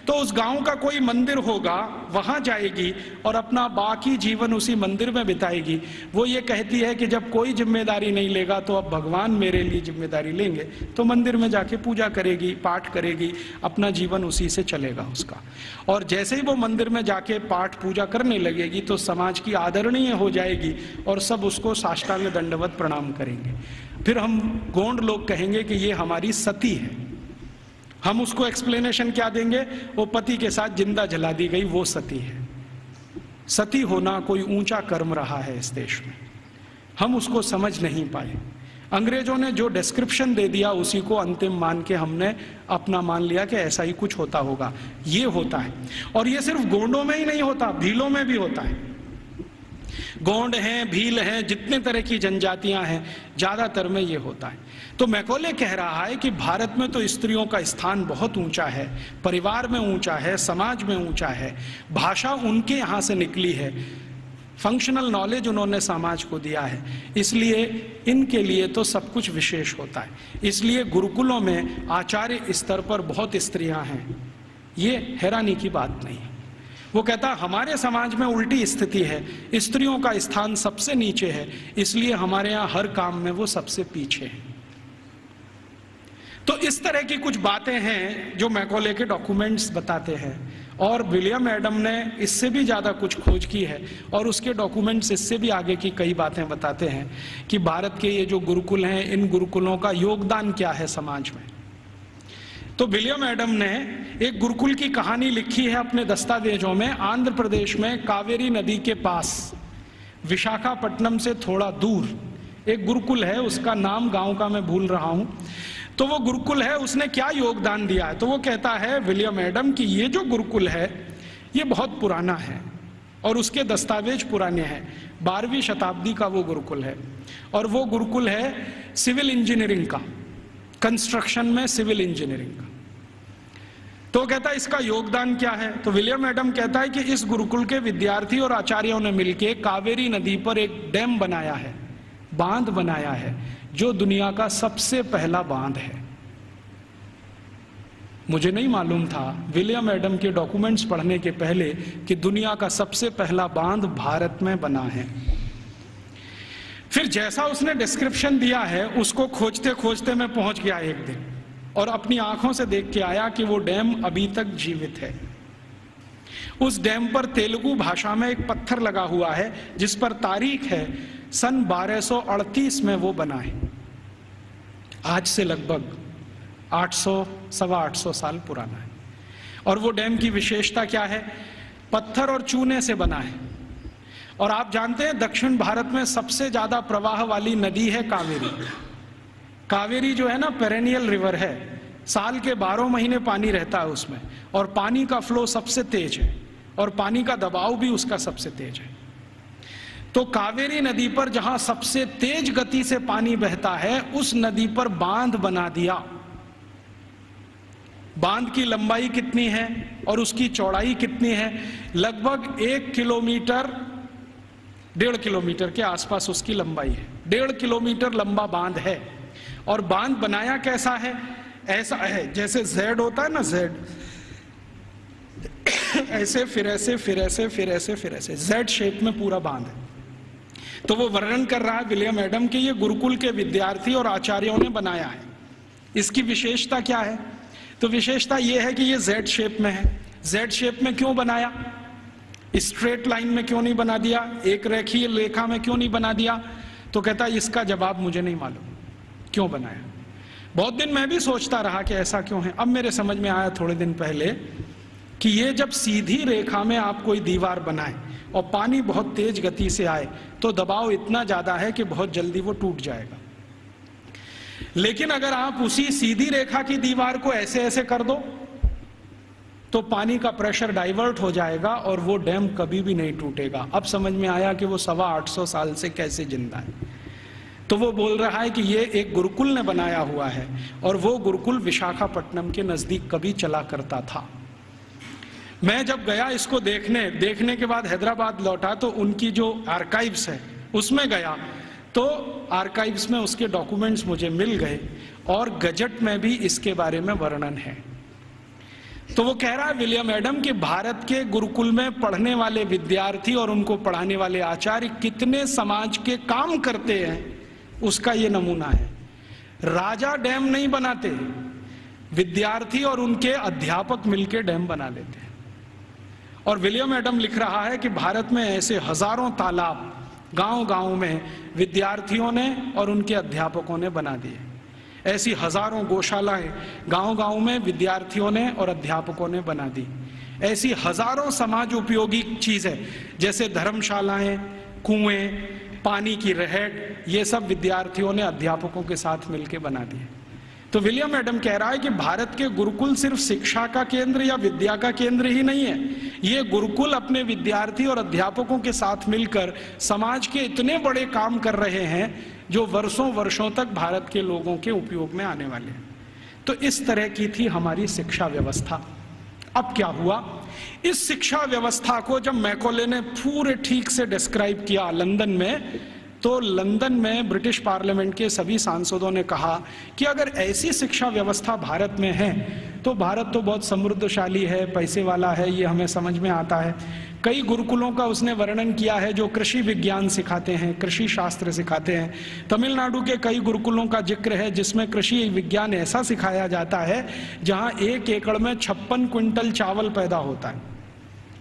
तो उस गांव का कोई मंदिर होगा, वहां जाएगी और अपना बाकी जीवन उसी मंदिर में बिताएगी। वो ये कहती है कि जब कोई जिम्मेदारी नहीं लेगा तो अब भगवान मेरे लिए जिम्मेदारी लेंगे, तो मंदिर में जाके पूजा करेगी, पाठ करेगी, अपना जीवन उसी से चलेगा उसका। और जैसे ही वो मंदिर में जाके पाठ पूजा करने लगेगी तो समाज की आदरणीय हो जाएगी और सब उसको साष्टांग दंडवत प्रणाम करेंगे। फिर हम गोंड लोग कहेंगे कि ये हमारी सती है। हम उसको एक्सप्लेनेशन क्या देंगे? वो पति के साथ जिंदा जला दी गई, वो सती है। सती होना कोई ऊंचा कर्म रहा है इस देश में, हम उसको समझ नहीं पाए। अंग्रेजों ने जो डिस्क्रिप्शन दे दिया उसी को अंतिम मान के हमने अपना मान लिया कि ऐसा ही कुछ होता होगा। ये होता है, और ये सिर्फ गोंडों में ही नहीं होता, भीलों में भी होता है। गोंड हैं, भील हैं, जितने तरह की जनजातियां हैं, ज्यादातर में ये होता है। तो मैकॉले कह रहा है कि भारत में तो स्त्रियों का स्थान बहुत ऊंचा है, परिवार में ऊंचा है, समाज में ऊंचा है, भाषा उनके यहाँ से निकली है, फंक्शनल नॉलेज उन्होंने समाज को दिया है, इसलिए इनके लिए तो सब कुछ विशेष होता है। इसलिए गुरुकुलों में आचार्य स्तर पर बहुत स्त्रियां हैं, ये हैरानी की बात नहीं है। वो कहता हमारे समाज में उल्टी स्थिति है, स्त्रियों का स्थान सबसे नीचे है, इसलिए हमारे यहाँ हर काम में वो सबसे पीछे है। तो इस तरह की कुछ बातें हैं जो मैकॉले के डॉक्यूमेंट्स बताते हैं, और विलियम एडम ने इससे भी ज़्यादा कुछ खोज की है, और उसके डॉक्यूमेंट्स इससे भी आगे की कई बातें बताते हैं कि भारत के ये जो गुरुकुल हैं, इन गुरुकुलों का योगदान क्या है समाज में। तो विलियम एडम ने एक गुरुकुल की कहानी लिखी है अपने दस्तावेजों में। आंध्र प्रदेश में कावेरी नदी के पास विशाखापट्टनम से थोड़ा दूर एक गुरुकुल है, उसका नाम गांव का मैं भूल रहा हूं। तो वो गुरुकुल है, उसने क्या योगदान दिया है, तो वो कहता है विलियम एडम कि ये जो गुरुकुल है ये बहुत पुराना है, और उसके दस्तावेज पुराने हैं। 12वीं शताब्दी का वो गुरुकुल है, और वो गुरुकुल है सिविल इंजीनियरिंग का, कंस्ट्रक्शन में सिविल इंजीनियरिंग का। तो कहता है इसका योगदान क्या है, तो विलियम एडम कहता है कि इस गुरुकुल के विद्यार्थी और आचार्यों ने मिलकर कावेरी नदी पर एक डैम बनाया है, बांध बनाया है, जो दुनिया का सबसे पहला बांध है। मुझे नहीं मालूम था विलियम एडम के डॉक्यूमेंट्स पढ़ने के पहले कि दुनिया का सबसे पहला बांध भारत में बना है। फिर जैसा उसने डिस्क्रिप्शन दिया है उसको खोजते खोजते मैं पहुंच गया एक दिन, और अपनी आंखों से देख के आया कि वो डैम अभी तक जीवित है। उस डैम पर तेलुगु भाषा में एक पत्थर लगा हुआ है जिस पर तारीख है सन 1238 में वो बना है। आज से लगभग 800-825 साल पुराना है। और वो डैम की विशेषता क्या है, पत्थर और चूने से बना है। और आप जानते हैं दक्षिण भारत में सबसे ज्यादा प्रवाह वाली नदी है कावेरी। कावेरी जो है ना पेरेनियल रिवर है, साल के 12 महीने पानी रहता है उसमें, और पानी का फ्लो सबसे तेज है, और पानी का दबाव भी उसका सबसे तेज है। तो कावेरी नदी पर जहां सबसे तेज गति से पानी बहता है, उस नदी पर बांध बना दिया। बांध की लंबाई कितनी है और उसकी चौड़ाई कितनी है, लगभग 1 किलोमीटर 1.5 किलोमीटर के आसपास उसकी लंबाई है। 1.5 किलोमीटर लंबा बांध है। और बांध बनाया कैसा है, ऐसा है जैसे जेड होता है ना, जेड ऐसे फिर ऐसे फिर ऐसे फिर ऐसे फिर ऐसे जेड शेप में पूरा बांध है। तो वो वर्णन कर रहा है विलियम एडम कि ये गुरुकुल के विद्यार्थी और आचार्यों ने बनाया है। इसकी विशेषता क्या है, तो विशेषता ये है कि ये जेड शेप में है। जेड शेप में क्यों बनाया, स्ट्रेट लाइन में क्यों नहीं बना दिया, एक रेखीय रेखा में क्यों नहीं बना दिया, तो कहता है इसका जवाब मुझे नहीं मालूम क्यों बनाया। बहुत दिन मैं भी सोचता रहा कि ऐसा क्यों है। अब मेरे समझ में आया थोड़े दिन पहले कि ये जब सीधी रेखा में आप कोई दीवार बनाए और पानी बहुत तेज गति से आए तो दबाव इतना ज्यादा है कि बहुत जल्दी वो टूट जाएगा। लेकिन अगर आप उसी सीधी रेखा की दीवार को ऐसे ऐसे कर दो तो पानी का प्रेशर डाइवर्ट हो जाएगा और वो डैम कभी भी नहीं टूटेगा। अब समझ में आया कि वो 825 साल से कैसे जिंदा है। तो वो बोल रहा है कि ये एक गुरुकुल ने बनाया हुआ है, और वो गुरुकुल विशाखापट्टनम के नजदीक कभी चला करता था। मैं जब गया इसको देखने के बाद हैदराबाद लौटा तो उनकी जो आर्काइव्स है उसमें गया, तो आर्काइव्स में उसके डॉक्यूमेंट्स मुझे मिल गए, और गजट में भी इसके बारे में वर्णन है। तो वो कह रहा है विलियम एडम कि भारत के गुरुकुल में पढ़ने वाले विद्यार्थी और उनको पढ़ाने वाले आचार्य कितने समाज के काम करते हैं, उसका ये नमूना है। राजा डैम नहीं बनाते, विद्यार्थी और उनके अध्यापक मिलकर डैम बना लेते हैं। और विलियम एडम लिख रहा है कि भारत में ऐसे हजारों तालाब गांव-गांव में विद्यार्थियों ने और उनके अध्यापकों ने बना दिए। ऐसी हजारों गौशालाएं गांव-गांव में विद्यार्थियों ने और अध्यापकों ने बना दी। ऐसी हजारों समाज उपयोगी चीजें जैसे धर्मशालाएं, कुएं, पानी की रहट, ये सब विद्यार्थियों ने अध्यापकों के साथ मिलकर बना दिए। तो विलियम एडम कह रहा है कि भारत के गुरुकुल सिर्फ शिक्षा का केंद्र या विद्या का केंद्र ही नहीं है, ये गुरुकुल अपने विद्यार्थी और अध्यापकों के साथ मिलकर समाज के इतने बड़े काम कर रहे हैं जो वर्षों वर्षों तक भारत के लोगों के उपयोग में आने वाले हैं। तो इस तरह की थी हमारी शिक्षा व्यवस्था। अब क्या हुआ, इस शिक्षा व्यवस्था को जब मैकॉले ने पूरे ठीक से डिस्क्राइब किया लंदन में, तो लंदन में ब्रिटिश पार्लियामेंट के सभी सांसदों ने कहा कि अगर ऐसी शिक्षा व्यवस्था भारत में है तो भारत तो बहुत समृद्धशाली है, पैसे वाला है, ये हमें समझ में आता है। कई गुरुकुलों का उसने वर्णन किया है जो कृषि विज्ञान सिखाते हैं, कृषि शास्त्र सिखाते हैं। तमिलनाडु के कई गुरुकुलों का जिक्र है जिसमें कृषि विज्ञान ऐसा सिखाया जाता है जहां 1 एकड़ में 56 क्विंटल चावल पैदा होता है,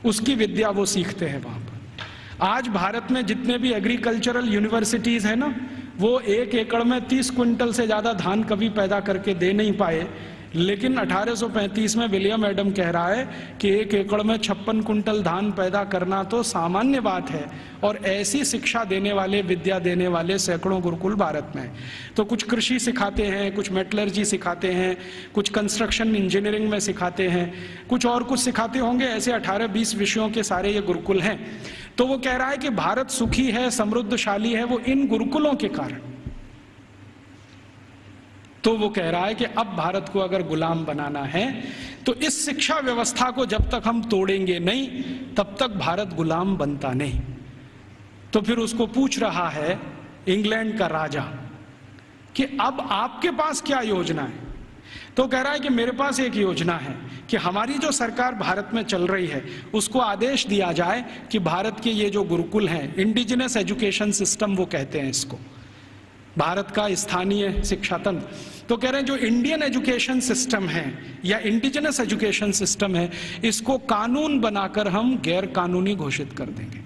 उसकी विद्या वो सीखते हैं वहां पर। आज भारत में जितने भी एग्रीकल्चरल यूनिवर्सिटीज हैं ना, वो 1 एकड़ में 30 क्विंटल से ज्यादा धान कभी पैदा करके दे नहीं पाए, लेकिन 1835 में विलियम एडम कह रहा है कि 1 एकड़ में 56 क्विंटल धान पैदा करना तो सामान्य बात है। और ऐसी शिक्षा देने वाले, विद्या देने वाले सैकड़ों गुरुकुल भारत में हैं। तो कुछ कृषि सिखाते हैं, कुछ मेटलर्जी सिखाते हैं, कुछ कंस्ट्रक्शन इंजीनियरिंग में सिखाते हैं, कुछ और कुछ सिखाते होंगे। ऐसे 18-20 विषयों के सारे ये गुरुकुल हैं। तो वो कह रहा है कि भारत सुखी है, समृद्धशाली है, वो इन गुरुकुलों के कारण। तो वो कह रहा है कि अब भारत को अगर गुलाम बनाना है तो इस शिक्षा व्यवस्था को जब तक हम तोड़ेंगे नहीं तब तक भारत गुलाम बनता नहीं। तो फिर उसको पूछ रहा है इंग्लैंड का राजा कि अब आपके पास क्या योजना है। तो कह रहा है कि मेरे पास एक योजना है कि हमारी जो सरकार भारत में चल रही है उसको आदेश दिया जाए कि भारत के ये जो गुरुकुल हैं, इंडिजिनस एजुकेशन सिस्टम वो कहते हैं इसको, भारत का स्थानीय शिक्षा तंत्र, तो कह रहे हैं जो इंडियन एजुकेशन सिस्टम है या इंडिजिनस एजुकेशन सिस्टम है, इसको कानून बनाकर हम गैर कानूनी घोषित कर देंगे,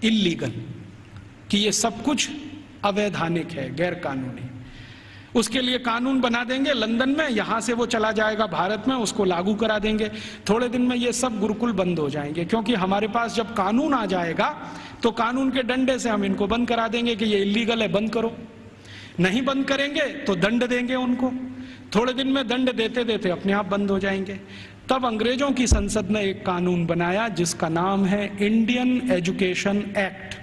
इलीगल, कि ये सब कुछ अवैधानिक है, गैर कानूनी। उसके लिए कानून बना देंगे लंदन में, यहां से वो चला जाएगा भारत में, उसको लागू करा देंगे। थोड़े दिन में ये सब गुरुकुल बंद हो जाएंगे, क्योंकि हमारे पास जब कानून आ जाएगा तो कानून के डंडे से हम इनको बंद करा देंगे कि ये इलीगल है, बंद करो। नहीं बंद करेंगे तो दंड देंगे उनको। थोड़े दिन में दंड देते देते अपने आप बंद हो जाएंगे। तब अंग्रेजों की संसद ने एक कानून बनाया जिसका नाम है इंडियन एजुकेशन एक्ट,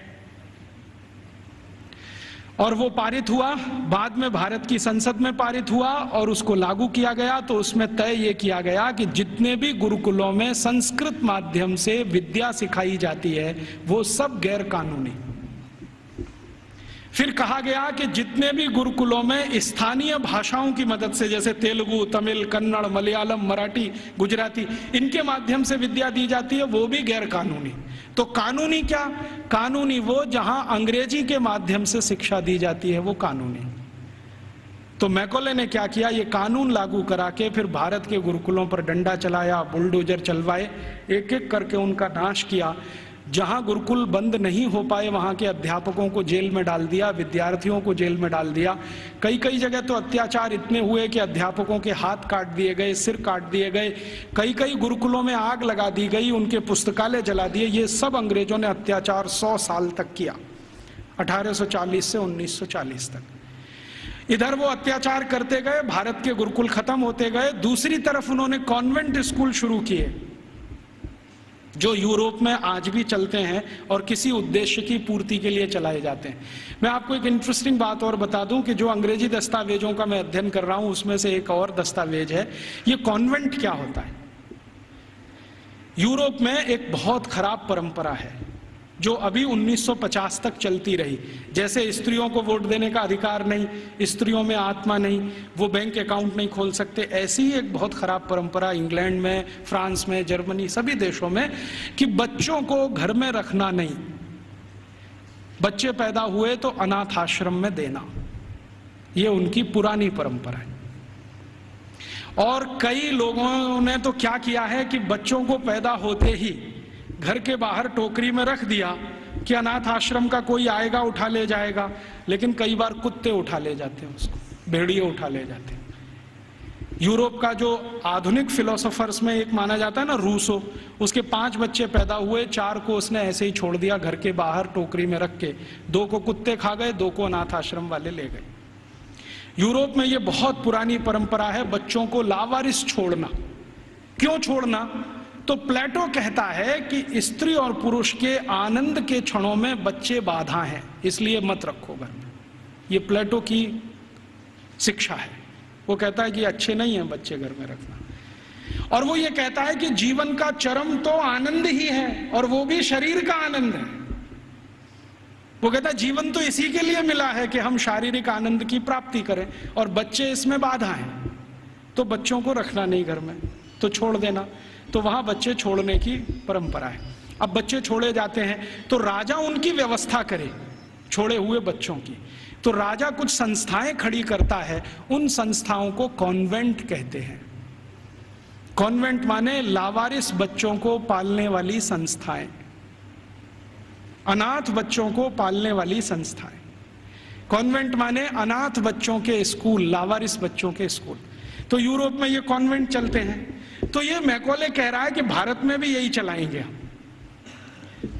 और वो पारित हुआ, बाद में भारत की संसद में पारित हुआ और उसको लागू किया गया। तो उसमें तय ये किया गया कि जितने भी गुरुकुलों में संस्कृत माध्यम से विद्या सिखाई जाती है वो सब गैर कानूनी। फिर कहा गया कि जितने भी गुरुकुलों में स्थानीय भाषाओं की मदद से, जैसे तेलुगु, तमिल, कन्नड़, मलयालम, मराठी, गुजराती, इनके माध्यम से विद्या दी जाती है, वो भी गैर कानूनी। तो कानूनी क्या? कानूनी वो जहां अंग्रेजी के माध्यम से शिक्षा दी जाती है, वो कानूनी। तो मैकॉले ने क्या किया, ये कानून लागू करा के फिर भारत के गुरुकुलों पर डंडा चलाया, बुलडोजर चलवाए, एक एक करके उनका नाश किया। जहां गुरुकुल बंद नहीं हो पाए वहां के अध्यापकों को जेल में डाल दिया, विद्यार्थियों को जेल में डाल दिया। कई कई जगह तो अत्याचार इतने हुए कि अध्यापकों के हाथ काट दिए गए, सिर काट दिए गए, कई कई गुरुकुलों में आग लगा दी गई, उनके पुस्तकालय जला दिए। ये सब अंग्रेजों ने अत्याचार 100 साल तक किया, 1840 से 1940 तक। इधर वो अत्याचार करते गए, भारत के गुरुकुल खत्म होते गए। दूसरी तरफ उन्होंने कॉन्वेंट स्कूल शुरू किए जो यूरोप में आज भी चलते हैं और किसी उद्देश्य की पूर्ति के लिए चलाए जाते हैं। मैं आपको एक इंटरेस्टिंग बात और बता दूं कि जो अंग्रेजी दस्तावेजों का मैं अध्ययन कर रहा हूं उसमें से एक और दस्तावेज है। ये कॉन्वेंट क्या होता है? यूरोप में एक बहुत खराब परंपरा है जो अभी 1950 तक चलती रही। जैसे स्त्रियों को वोट देने का अधिकार नहीं, स्त्रियों में आत्मा नहीं, वो बैंक अकाउंट नहीं खोल सकते, ऐसी ही एक बहुत खराब परंपरा इंग्लैंड में, फ्रांस में, जर्मनी, सभी देशों में, कि बच्चों को घर में रखना नहीं, बच्चे पैदा हुए तो अनाथ आश्रम में देना, ये उनकी पुरानी परंपरा है। और कई लोगों ने तो क्या किया है कि बच्चों को पैदा होते ही घर के बाहर टोकरी में रख दिया कि अनाथ आश्रम का कोई आएगा उठा ले जाएगा, लेकिन कई बार कुत्ते उठा ले जाते हैं उसको। भेड़िए उठा ले जाते। यूरोप का जो आधुनिक फिलोसोफर्स में एक माना जाता है ना, रूसो, उसके 5 बच्चे पैदा हुए, 4 को उसने ऐसे ही छोड़ दिया घर के बाहर टोकरी में रख के, 2 को कुत्ते खा गए, 2 को अनाथ आश्रम वाले ले गए। यूरोप में ये बहुत पुरानी परंपरा है बच्चों को लावारिस छोड़ना। क्यों छोड़ना? तो प्लेटो कहता है कि स्त्री और पुरुष के आनंद के क्षणों में बच्चे बाधा हैं, इसलिए मत रखो घर में। ये प्लेटो की शिक्षा है। वो कहता है कि अच्छे नहीं है बच्चे घर में रखना। और वो ये कहता है कि जीवन का चरम तो आनंद ही है, और वो भी शरीर का आनंद है। वो कहता है जीवन तो इसी के लिए मिला है कि हम शारीरिक आनंद की प्राप्ति करें, और बच्चे इसमें बाधा हैं, तो बच्चों को रखना नहीं घर में, तो छोड़ देना। तो वहां बच्चे छोड़ने की परंपरा है। अब बच्चे छोड़े जाते हैं तो राजा उनकी व्यवस्था करे छोड़े हुए बच्चों की। तो राजा कुछ संस्थाएं खड़ी करता है, उन संस्थाओं को कॉन्वेंट कहते हैं। कॉन्वेंट माने लावारिस बच्चों को पालने वाली संस्थाएं, अनाथ बच्चों को पालने वाली संस्थाएं। कॉन्वेंट माने अनाथ बच्चों के स्कूल, लावारिस बच्चों के स्कूल। तो यूरोप में ये कॉन्वेंट चलते हैं। तो ये मैकॉले कह रहा है कि भारत में भी यही चलाएंगे हम।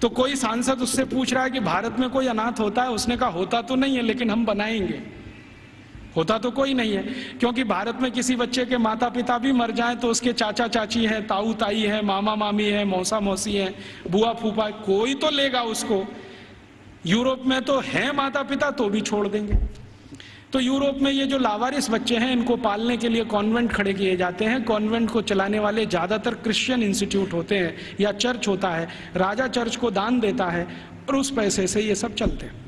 तो कोई सांसद उससे पूछ रहा है कि भारत में कोई अनाथ होता है? उसने कहा होता तो नहीं है, लेकिन हम बनाएंगे। होता तो कोई नहीं है, क्योंकि भारत में किसी बच्चे के माता पिता भी मर जाएं तो उसके चाचा चाची हैं, ताऊ ताई हैं, मामा मामी हैं, मौसा मौसी हैं, बुआ फूफा, कोई तो लेगा उसको। यूरोप में तो है माता पिता, तो भी छोड़ देंगे। तो यूरोप में ये जो लावारिस बच्चे हैं, इनको पालने के लिए कॉन्वेंट खड़े किए जाते हैं। कॉन्वेंट को चलाने वाले ज्यादातर क्रिश्चियन इंस्टीट्यूट होते हैं या चर्च होता है। राजा चर्च को दान देता है और उस पैसे से ये सब चलते हैं।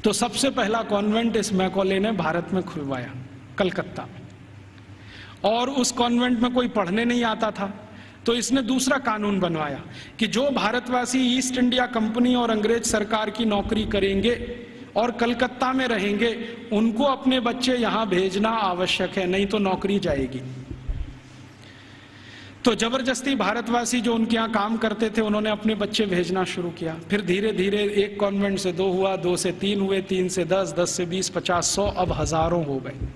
तो सबसे पहला कॉन्वेंट इस मैकॉले ने भारत में खुलवाया, कलकत्ता में। और उस कॉन्वेंट में कोई पढ़ने नहीं आता था, तो इसने दूसरा कानून बनवाया कि जो भारतवासी ईस्ट इंडिया कंपनी और अंग्रेज सरकार की नौकरी करेंगे और कलकत्ता में रहेंगे, उनको अपने बच्चे यहां भेजना आवश्यक है, नहीं तो नौकरी जाएगी। तो जबरदस्ती भारतवासी जो उनके यहाँ काम करते थे, उन्होंने अपने बच्चे भेजना शुरू किया। फिर धीरे धीरे एक कॉन्वेंट से 2 हुआ, 2 से 3 हुए, 3 से 10, 10 से 20, 50, 100, अब हजारों हो गए।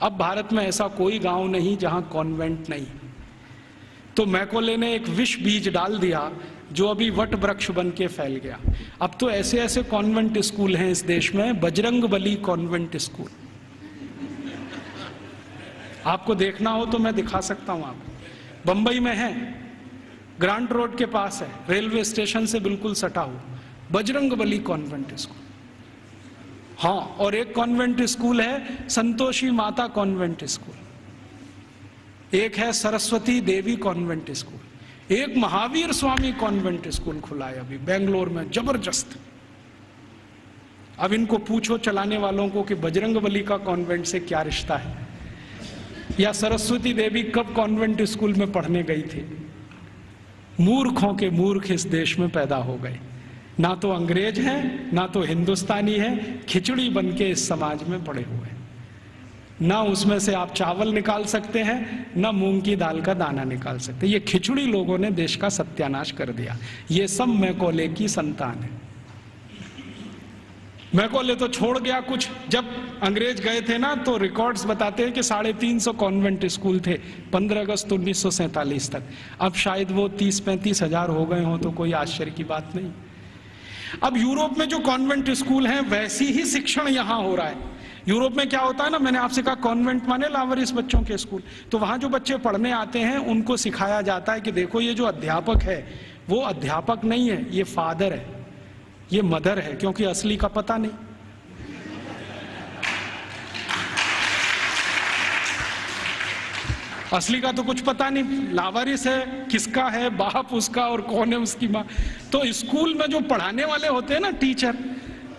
अब भारत में ऐसा कोई गांव नहीं जहां कॉन्वेंट नहीं। तो मैकॉले ने एक विष बीज डाल दिया जो अभी वट वृक्ष बन के फैल गया। अब तो ऐसे ऐसे कॉन्वेंट स्कूल हैं इस देश में, बजरंगबली कॉन्वेंट स्कूल। आपको देखना हो तो मैं दिखा सकता हूं आपको। बंबई में है, ग्रांट रोड के पास है, रेलवे स्टेशन से बिल्कुल सटा हुआ, बजरंगबली कॉन्वेंट स्कूल। हाँ, और एक कॉन्वेंट स्कूल है संतोषी माता कॉन्वेंट स्कूल, एक है सरस्वती देवी कॉन्वेंट स्कूल, एक महावीर स्वामी कॉन्वेंट स्कूल खुला है अभी बेंगलोर में, जबरदस्त। अब इनको पूछो चलाने वालों को कि बजरंगबली का कॉन्वेंट से क्या रिश्ता है, या सरस्वती देवी कब कॉन्वेंट स्कूल में पढ़ने गई थी। मूर्खों के मूर्ख इस देश में पैदा हो गए, ना तो अंग्रेज हैं ना तो हिंदुस्तानी हैं, खिचड़ी बन के इस समाज में पड़े हुए। ना उसमें से आप चावल निकाल सकते हैं, ना मूंग की दाल का दाना निकाल सकते। ये खिचड़ी लोगों ने देश का सत्यानाश कर दिया। ये सब मैकॉले की संतान है। मैकॉले तो छोड़ गया कुछ। जब अंग्रेज गए थे ना, तो रिकॉर्ड्स बताते हैं कि 350 कॉन्वेंट स्कूल थे 15 अगस्त 1947 तक। अब शायद वो 30-35 हजार हो गए हों, तो कोई आश्चर्य की बात नहीं। अब यूरोप में जो कॉन्वेंट स्कूल हैं, वैसी ही शिक्षण यहां हो रहा है। यूरोप में क्या होता है ना, मैंने आपसे कहा कॉन्वेंट माने लावारिस बच्चों के स्कूल। तो वहां जो बच्चे पढ़ने आते हैं, उनको सिखाया जाता है कि देखो ये जो अध्यापक है वो अध्यापक नहीं है, ये फादर है, ये मदर है, क्योंकि असली का पता नहीं। असली का तो कुछ पता नहीं, लावारिस है, किसका है बाप उसका और कौन है उसकी माँ। तो स्कूल में जो पढ़ाने वाले होते हैं ना टीचर,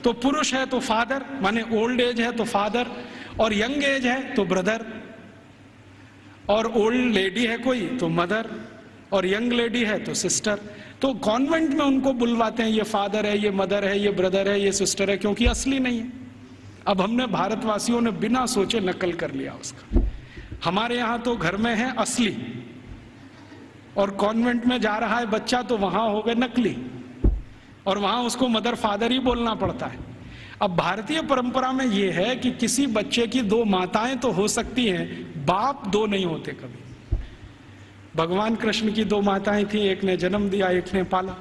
तो पुरुष है तो फादर, माने ओल्ड एज है तो फादर, और यंग एज है तो ब्रदर, और ओल्ड लेडी है कोई तो मदर, और यंग लेडी है तो सिस्टर। तो कॉन्वेंट में उनको बुलवाते हैं, ये फादर है, ये मदर है, ये ब्रदर है, ये सिस्टर है, क्योंकि असली नहीं है। अब हमने भारतवासियों ने बिना सोचे नकल कर लिया उसका। हमारे यहां तो घर में है असली, और कॉन्वेंट में जा रहा है बच्चा तो वहां हो गए नकली, और वहां उसको मदर फादर ही बोलना पड़ता है। अब भारतीय परंपरा में यह है कि किसी बच्चे की दो माताएं तो हो सकती हैं, बाप दो नहीं होते कभी। भगवान कृष्ण की दो माताएं थी, एक ने जन्म दिया, एक ने पाला।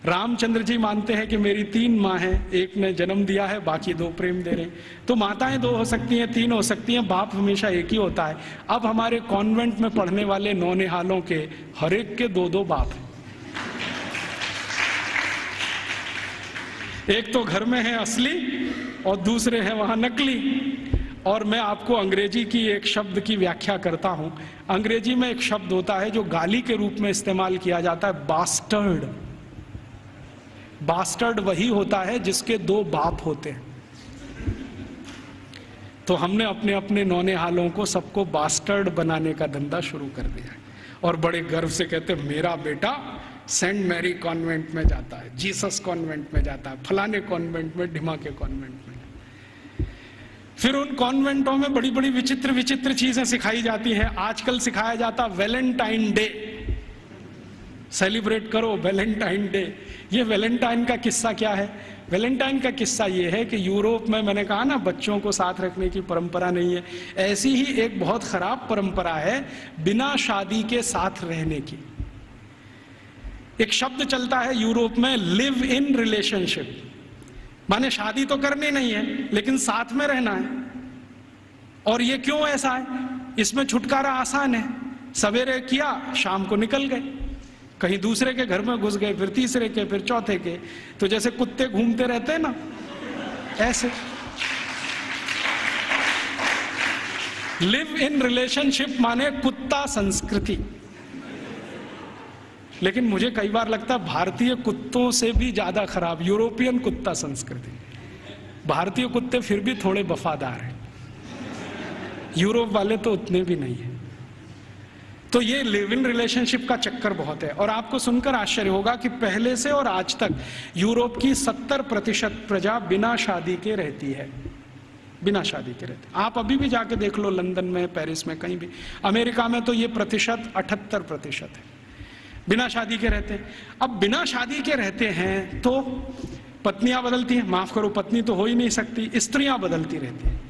रामचंद्र जी मानते हैं कि मेरी तीन माँ हैं, एक ने जन्म दिया है, बाकी दो प्रेम दे रहे हैं। तो माताएं दो हो सकती हैं, तीन हो सकती हैं, बाप हमेशा एक ही होता है। अब हमारे कॉन्वेंट में पढ़ने वाले नौनिहालों के हर एक के दो दो बाप हैं। एक तो घर में है असली और दूसरे हैं वहां नकली। और मैं आपको अंग्रेजी की एक शब्द की व्याख्या करता हूं। अंग्रेजी में एक शब्द होता है जो गाली के रूप में इस्तेमाल किया जाता है, बास्टर्ड। बास्टर्ड वही होता है जिसके दो बाप होते हैं। तो हमने अपने अपने नौनिहालों को सबको बास्टर्ड बनाने का धंधा शुरू कर दिया है और बड़े गर्व से कहते हैं मेरा बेटा सेंट मैरी कॉन्वेंट में जाता है, जीसस कॉन्वेंट में जाता है, फलाने कॉन्वेंट में, ढिमा के कॉन्वेंट में। फिर उन कॉन्वेंटों में बड़ी बड़ी विचित्र विचित्र चीजें सिखाई जाती हैं। आजकल सिखाया जाता वैलेंटाइन डे, सेलिब्रेट करो वैलेंटाइन डे। ये वैलेंटाइन का किस्सा क्या है? वैलेंटाइन का किस्सा ये है कि यूरोप में, मैंने कहा ना बच्चों को साथ रखने की परंपरा नहीं है, ऐसी ही एक बहुत खराब परंपरा है बिना शादी के साथ रहने की। एक शब्द चलता है यूरोप में, लिव इन रिलेशनशिप, माने शादी तो करनी नहीं है लेकिन साथ में रहना है। और ये क्यों ऐसा है? इसमें छुटकारा आसान है, सवेरे किया शाम को निकल गए, कहीं दूसरे के घर में घुस गए, फिर तीसरे के, फिर चौथे के। तो जैसे कुत्ते घूमते रहते हैं ना, ऐसे। लिव इन रिलेशनशिप माने कुत्ता संस्कृति। लेकिन मुझे कई बार लगता है भारतीय कुत्तों से भी ज्यादा खराब यूरोपियन कुत्ता संस्कृति। भारतीय कुत्ते फिर भी थोड़े वफादार हैं, यूरोप वाले तो उतने भी नहीं है। तो ये लिव इन रिलेशनशिप का चक्कर बहुत है। और आपको सुनकर आश्चर्य होगा कि पहले से और आज तक यूरोप की 70% प्रजा बिना शादी के रहती है, बिना शादी के रहते। आप अभी भी जाके देख लो, लंदन में, पेरिस में, कहीं भी। अमेरिका में तो ये प्रतिशत 78% है, बिना शादी के रहते हैं। अब बिना शादी के रहते हैं तो पत्नियां बदलती हैं, माफ करो पत्नी तो हो ही नहीं सकती, स्त्रियां बदलती रहती हैं।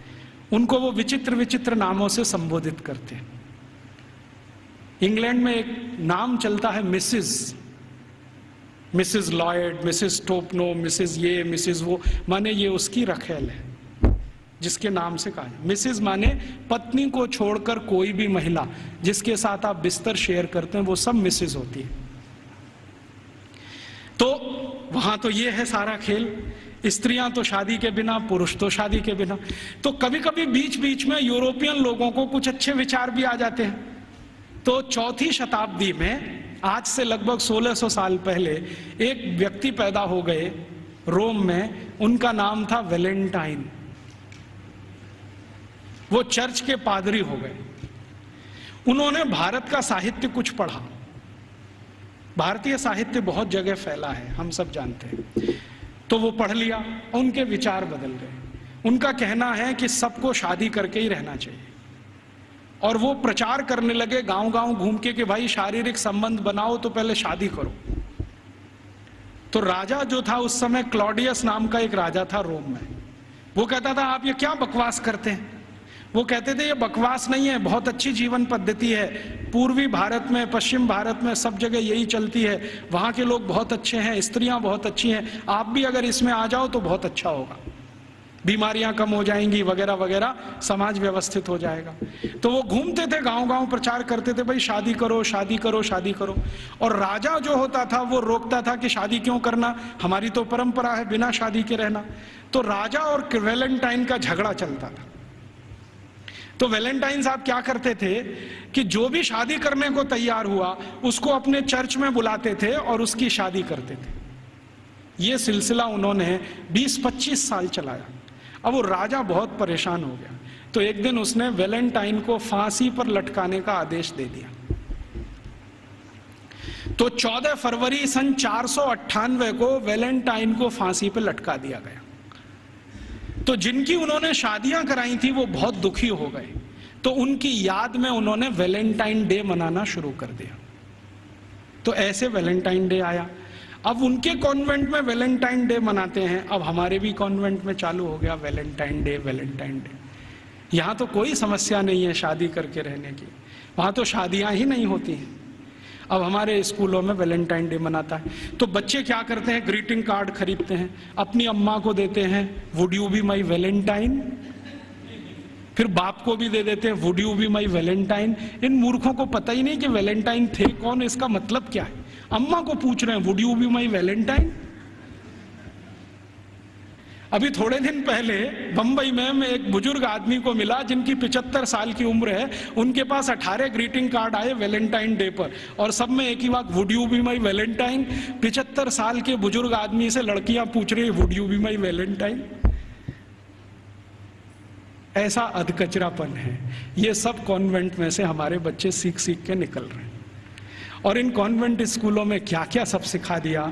उनको वो विचित्र विचित्र नामों से संबोधित करते हैं। इंग्लैंड में एक नाम चलता है Mrs Lloyd, Mrs Topno, Mrs ये, मिसिज वो, माने ये उसकी रखेल है जिसके नाम से कहा है। मिसिज माने पत्नी को छोड़कर कोई भी महिला जिसके साथ आप बिस्तर शेयर करते हैं वो सब मिसिज होती है। तो वहां तो ये है सारा खेल, स्त्रियां तो शादी के बिना, पुरुष तो शादी के बिना। तो कभी कभी बीच बीच में यूरोपियन लोगों को कुछ अच्छे विचार भी आ जाते हैं। तो चौथी शताब्दी में, आज से लगभग 1600 साल पहले, एक व्यक्ति पैदा हो गए रोम में, उनका नाम था वैलेंटाइन। वो चर्च के पादरी हो गए। उन्होंने भारत का साहित्य कुछ पढ़ा। भारतीय साहित्य बहुत जगह फैला है, हम सब जानते हैं। तो वो पढ़ लिया, उनके विचार बदल गए। उनका कहना है कि सबको शादी करके ही रहना चाहिए। और वो प्रचार करने लगे गांव गांव घूम के कि भाई शारीरिक संबंध बनाओ तो पहले शादी करो। तो राजा जो था उस समय, क्लॉडियस नाम का एक राजा था रोम में, वो कहता था आप ये क्या बकवास करते हैं? वो कहते थे ये बकवास नहीं है, बहुत अच्छी जीवन पद्धति है। पूर्वी भारत में, पश्चिम भारत में, सब जगह यही चलती है। वहां के लोग बहुत अच्छे हैं, स्त्रियां बहुत अच्छी हैं, आप भी अगर इसमें आ जाओ तो बहुत अच्छा होगा, बीमारियां कम हो जाएंगी वगैरह वगैरह, समाज व्यवस्थित हो जाएगा। तो वो घूमते थे गांव गांव, प्रचार करते थे भाई शादी करो, शादी करो, शादी करो। और राजा जो होता था वो रोकता था कि शादी क्यों करना, हमारी तो परंपरा है बिना शादी के रहना। तो राजा और वैलेंटाइन का झगड़ा चलता था। तो वैलेंटाइन साहब क्या करते थे कि जो भी शादी करने को तैयार हुआ उसको अपने चर्च में बुलाते थे और उसकी शादी करते थे। ये सिलसिला उन्होंने 20-25 साल चलाया। अब वो राजा बहुत परेशान हो गया, तो एक दिन उसने वैलेंटाइन को फांसी पर लटकाने का आदेश दे दिया। तो 14 फरवरी सन 498 को वैलेंटाइन को फांसी पर लटका दिया गया। तो जिनकी उन्होंने शादियां कराई थी वो बहुत दुखी हो गए, तो उनकी याद में उन्होंने वैलेंटाइन डे मनाना शुरू कर दिया। तो ऐसे वैलेंटाइन डे आया। अब उनके कॉन्वेंट में वैलेंटाइन डे मनाते हैं, अब हमारे भी कॉन्वेंट में चालू हो गया वैलेंटाइन डे, वैलेंटाइन डे। यहाँ तो कोई समस्या नहीं है शादी करके रहने की, वहाँ तो शादियाँ ही नहीं होती हैं। अब हमारे स्कूलों में वैलेंटाइन डे मनाता है, तो बच्चे क्या करते हैं, ग्रीटिंग कार्ड खरीदते हैं, अपनी अम्मा को देते हैं, would you be my valentine, फिर बाप को भी दे देते हैं, would you be my valentine. इन मूर्खों को पता ही नहीं कि वैलेंटाइन थे कौन, इसका मतलब क्या है। अम्मा को पूछ रहे हैं would you be my Valentine. अभी थोड़े दिन पहले बंबई में मैं एक बुजुर्ग आदमी को मिला जिनकी 75 साल की उम्र है, उनके पास 18 ग्रीटिंग कार्ड आए वैलेंटाइन डे पर, और सब में एक ही बात, would you be my Valentine. 75 साल के बुजुर्ग आदमी से लड़कियां पूछ रही है would you be my Valentine. ऐसा अधकचरापन है। ये सब कॉन्वेंट में से हमारे बच्चे सीख सीख के निकल रहे हैं। और इन कॉन्वेंट स्कूलों में क्या क्या सब सिखा दिया।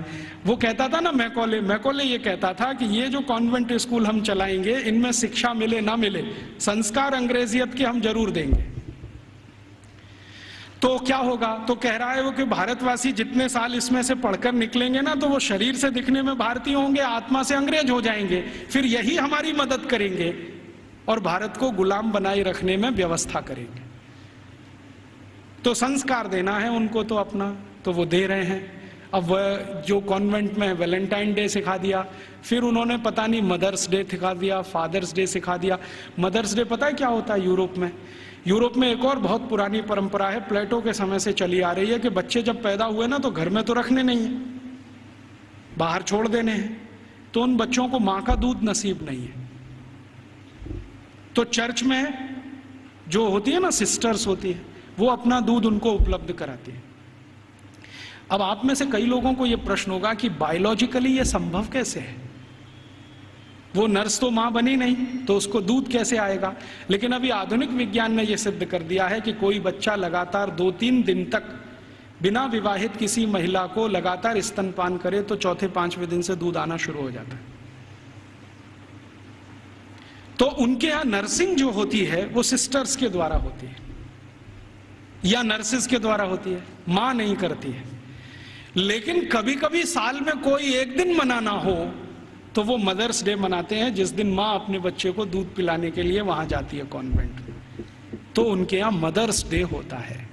वो कहता था ना मैकॉले ये कहता था कि ये जो कॉन्वेंट स्कूल हम चलाएंगे, इनमें शिक्षा मिले ना मिले, संस्कार अंग्रेजियत के हम जरूर देंगे। तो क्या होगा, तो कह रहा है वो कि भारतवासी जितने साल इसमें से पढ़कर निकलेंगे ना, तो वो शरीर से दिखने में भारतीय होंगे, आत्मा से अंग्रेज हो जाएंगे, फिर यही हमारी मदद करेंगे और भारत को गुलाम बनाए रखने में व्यवस्था करेंगे। तो संस्कार देना है उनको तो अपना, तो वो दे रहे हैं। अब वह जो कॉन्वेंट में वैलेंटाइन डे सिखा दिया, फिर उन्होंने पता नहीं मदर्स डे सिखा दिया, फादर्स डे सिखा दिया। मदर्स डे पता है क्या होता है यूरोप में? यूरोप में एक और बहुत पुरानी परंपरा है, प्लेटो के समय से चली आ रही है, कि बच्चे जब पैदा हुए ना तो घर में तो रखने नहीं है, बाहर छोड़ देने हैं। तो उन बच्चों को माँ का दूध नसीब नहीं है, तो चर्च में जो होती है ना, सिस्टर्स होती है, वो अपना दूध उनको उपलब्ध कराती है। अब आप में से कई लोगों को यह प्रश्न होगा कि बायोलॉजिकली ये संभव कैसे है? वो नर्स तो मां बनी नहीं, तो उसको दूध कैसे आएगा? लेकिन अभी आधुनिक विज्ञान ने यह सिद्ध कर दिया है कि कोई बच्चा लगातार 2-3 दिन तक बिना विवाहित किसी महिला को लगातार स्तनपान करे तो चौथे-5वें दिन से दूध आना शुरू हो जाता है। तो उनके यहां नर्सिंग जो होती है वो सिस्टर्स के द्वारा होती है या नर्सिस के द्वारा होती है, मां नहीं करती है। लेकिन कभी कभी साल में कोई एक दिन मनाना हो तो वो मदर्स डे मनाते हैं, जिस दिन मां अपने बच्चे को दूध पिलाने के लिए वहां जाती है कॉन्वेंट, तो उनके यहां मदर्स डे होता है।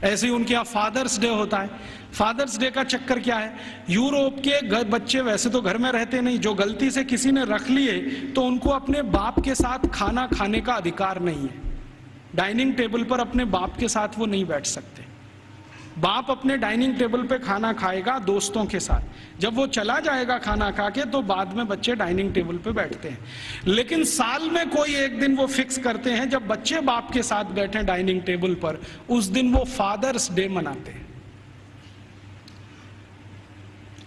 ऐसे ही उनके यहां फादर्स डे होता है। फादर्स डे का चक्कर क्या है, यूरोप के बच्चे वैसे तो घर में रहते नहीं, जो गलती से किसी ने रख लिए तो उनको अपने बाप के साथ खाना खाने का अधिकार नहीं है। डाइनिंग टेबल पर अपने बाप के साथ वो नहीं बैठ सकते। बाप अपने डाइनिंग टेबल पे खाना खाएगा दोस्तों के साथ, जब वो चला जाएगा खाना खा के तो बाद में बच्चे डाइनिंग टेबल पे बैठते हैं। लेकिन साल में कोई एक दिन वो फिक्स करते हैं जब बच्चे बाप के साथ बैठे डाइनिंग टेबल पर, उस दिन वो फादर्स डे मनाते हैं।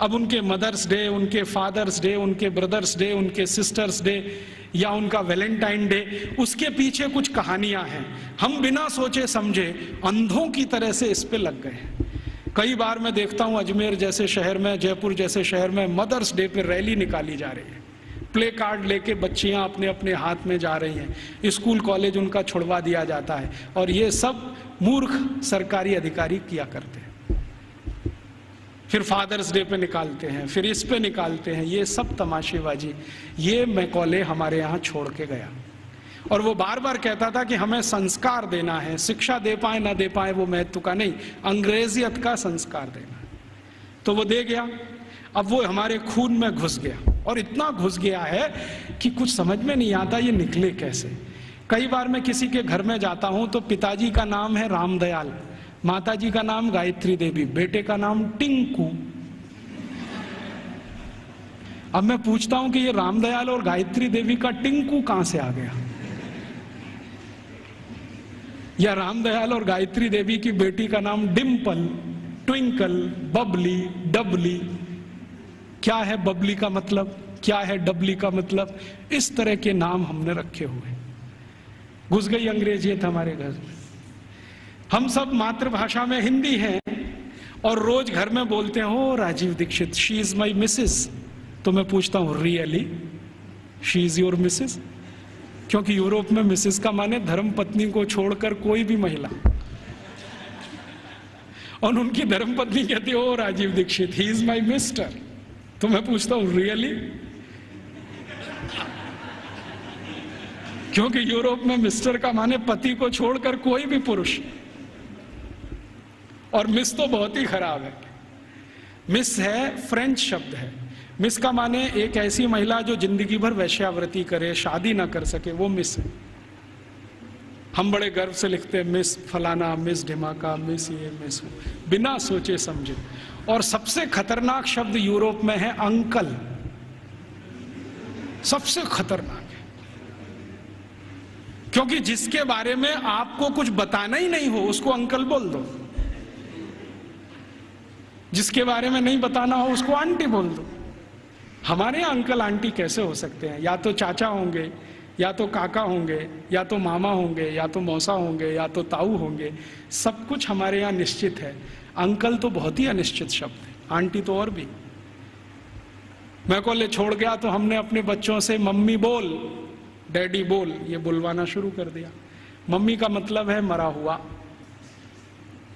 अब उनके मदर्स डे, उनके फादर्स डे, उनके ब्रदर्स डे, उनके सिस्टर्स डे या उनका वैलेंटाइन डे, उसके पीछे कुछ कहानियां हैं। हम बिना सोचे समझे अंधों की तरह से इस पे लग गए। कई बार मैं देखता हूं अजमेर जैसे शहर में, जयपुर जैसे शहर में मदर्स डे पे रैली निकाली जा रही है, प्ले कार्ड लेके बच्चियां अपने अपने हाथ में जा रही हैं, स्कूल कॉलेज उनका छुड़वा दिया जाता है, और ये सब मूर्ख सरकारी अधिकारी किया करते हैं। फिर फादर्स डे पे निकालते हैं, फिर इस पे निकालते हैं, ये सब तमाशेबाजी। ये मैकॉले हमारे यहाँ छोड़ के गया, और वो बार बार कहता था कि हमें संस्कार देना है, शिक्षा दे पाए ना दे पाए वो महत्व का नहीं, अंग्रेजियत का संस्कार देना है। तो वो दे गया। अब वो हमारे खून में घुस गया, और इतना घुस गया है कि कुछ समझ में नहीं आता ये निकले कैसे। कई बार मैं किसी के घर में जाता हूं तो पिताजी का नाम है रामदयाल, माताजी का नाम गायत्री देवी, बेटे का नाम टिंकू। अब मैं पूछता हूं कि ये रामदयाल और गायत्री देवी का टिंकू कहां से आ गया, या रामदयाल और गायत्री देवी की बेटी का नाम डिम्पल, ट्विंकल, बबली, डबली। क्या है बबली का मतलब, क्या है डबली का मतलब? इस तरह के नाम हमने रखे हुए। घुस गई अंग्रेजियत हमारे घर में। हम सब मातृभाषा में हिंदी हैं और रोज घर में बोलते हो Rajiv Dikshit, she is my missus. तो मैं पूछता हूं really she is your missus? क्योंकि यूरोप में मिसेस का माने धर्म पत्नी को छोड़कर कोई भी महिला, और उनकी धर्मपत्नी कहती है, oh Rajiv Dixit, he is my mister. तो मैं पूछता हूं रियली? क्योंकि यूरोप में मिस्टर का माने पति को छोड़कर कोई भी पुरुष, और मिस तो बहुत ही खराब है। मिस है फ्रेंच शब्द है। मिस का माने एक ऐसी महिला जो जिंदगी भर वैश्यावृत्ति करे, शादी ना कर सके, वो मिस है। हम बड़े गर्व से लिखते हैं मिस फलाना, मिस ढिमाका, मिस ये, मिस वो, बिना सोचे समझे। और सबसे खतरनाक शब्द यूरोप में है अंकल। सबसे खतरनाक है, क्योंकि जिसके बारे में आपको कुछ बताना ही नहीं हो उसको अंकल बोल दो, जिसके बारे में नहीं बताना हो उसको आंटी बोल दो। हमारे यहाँ अंकल आंटी कैसे हो सकते हैं? या तो चाचा होंगे, या तो काका होंगे, या तो मामा होंगे, या तो मौसा होंगे, या तो ताऊ होंगे। सब कुछ हमारे यहाँ निश्चित है। अंकल तो बहुत ही अनिश्चित शब्द है, आंटी तो और भी। मैं कॉलेज छोड़ गया तो हमने अपने बच्चों से मम्मी बोल, डैडी बोल, ये बुलवाना शुरू कर दिया। मम्मी का मतलब है मरा हुआ,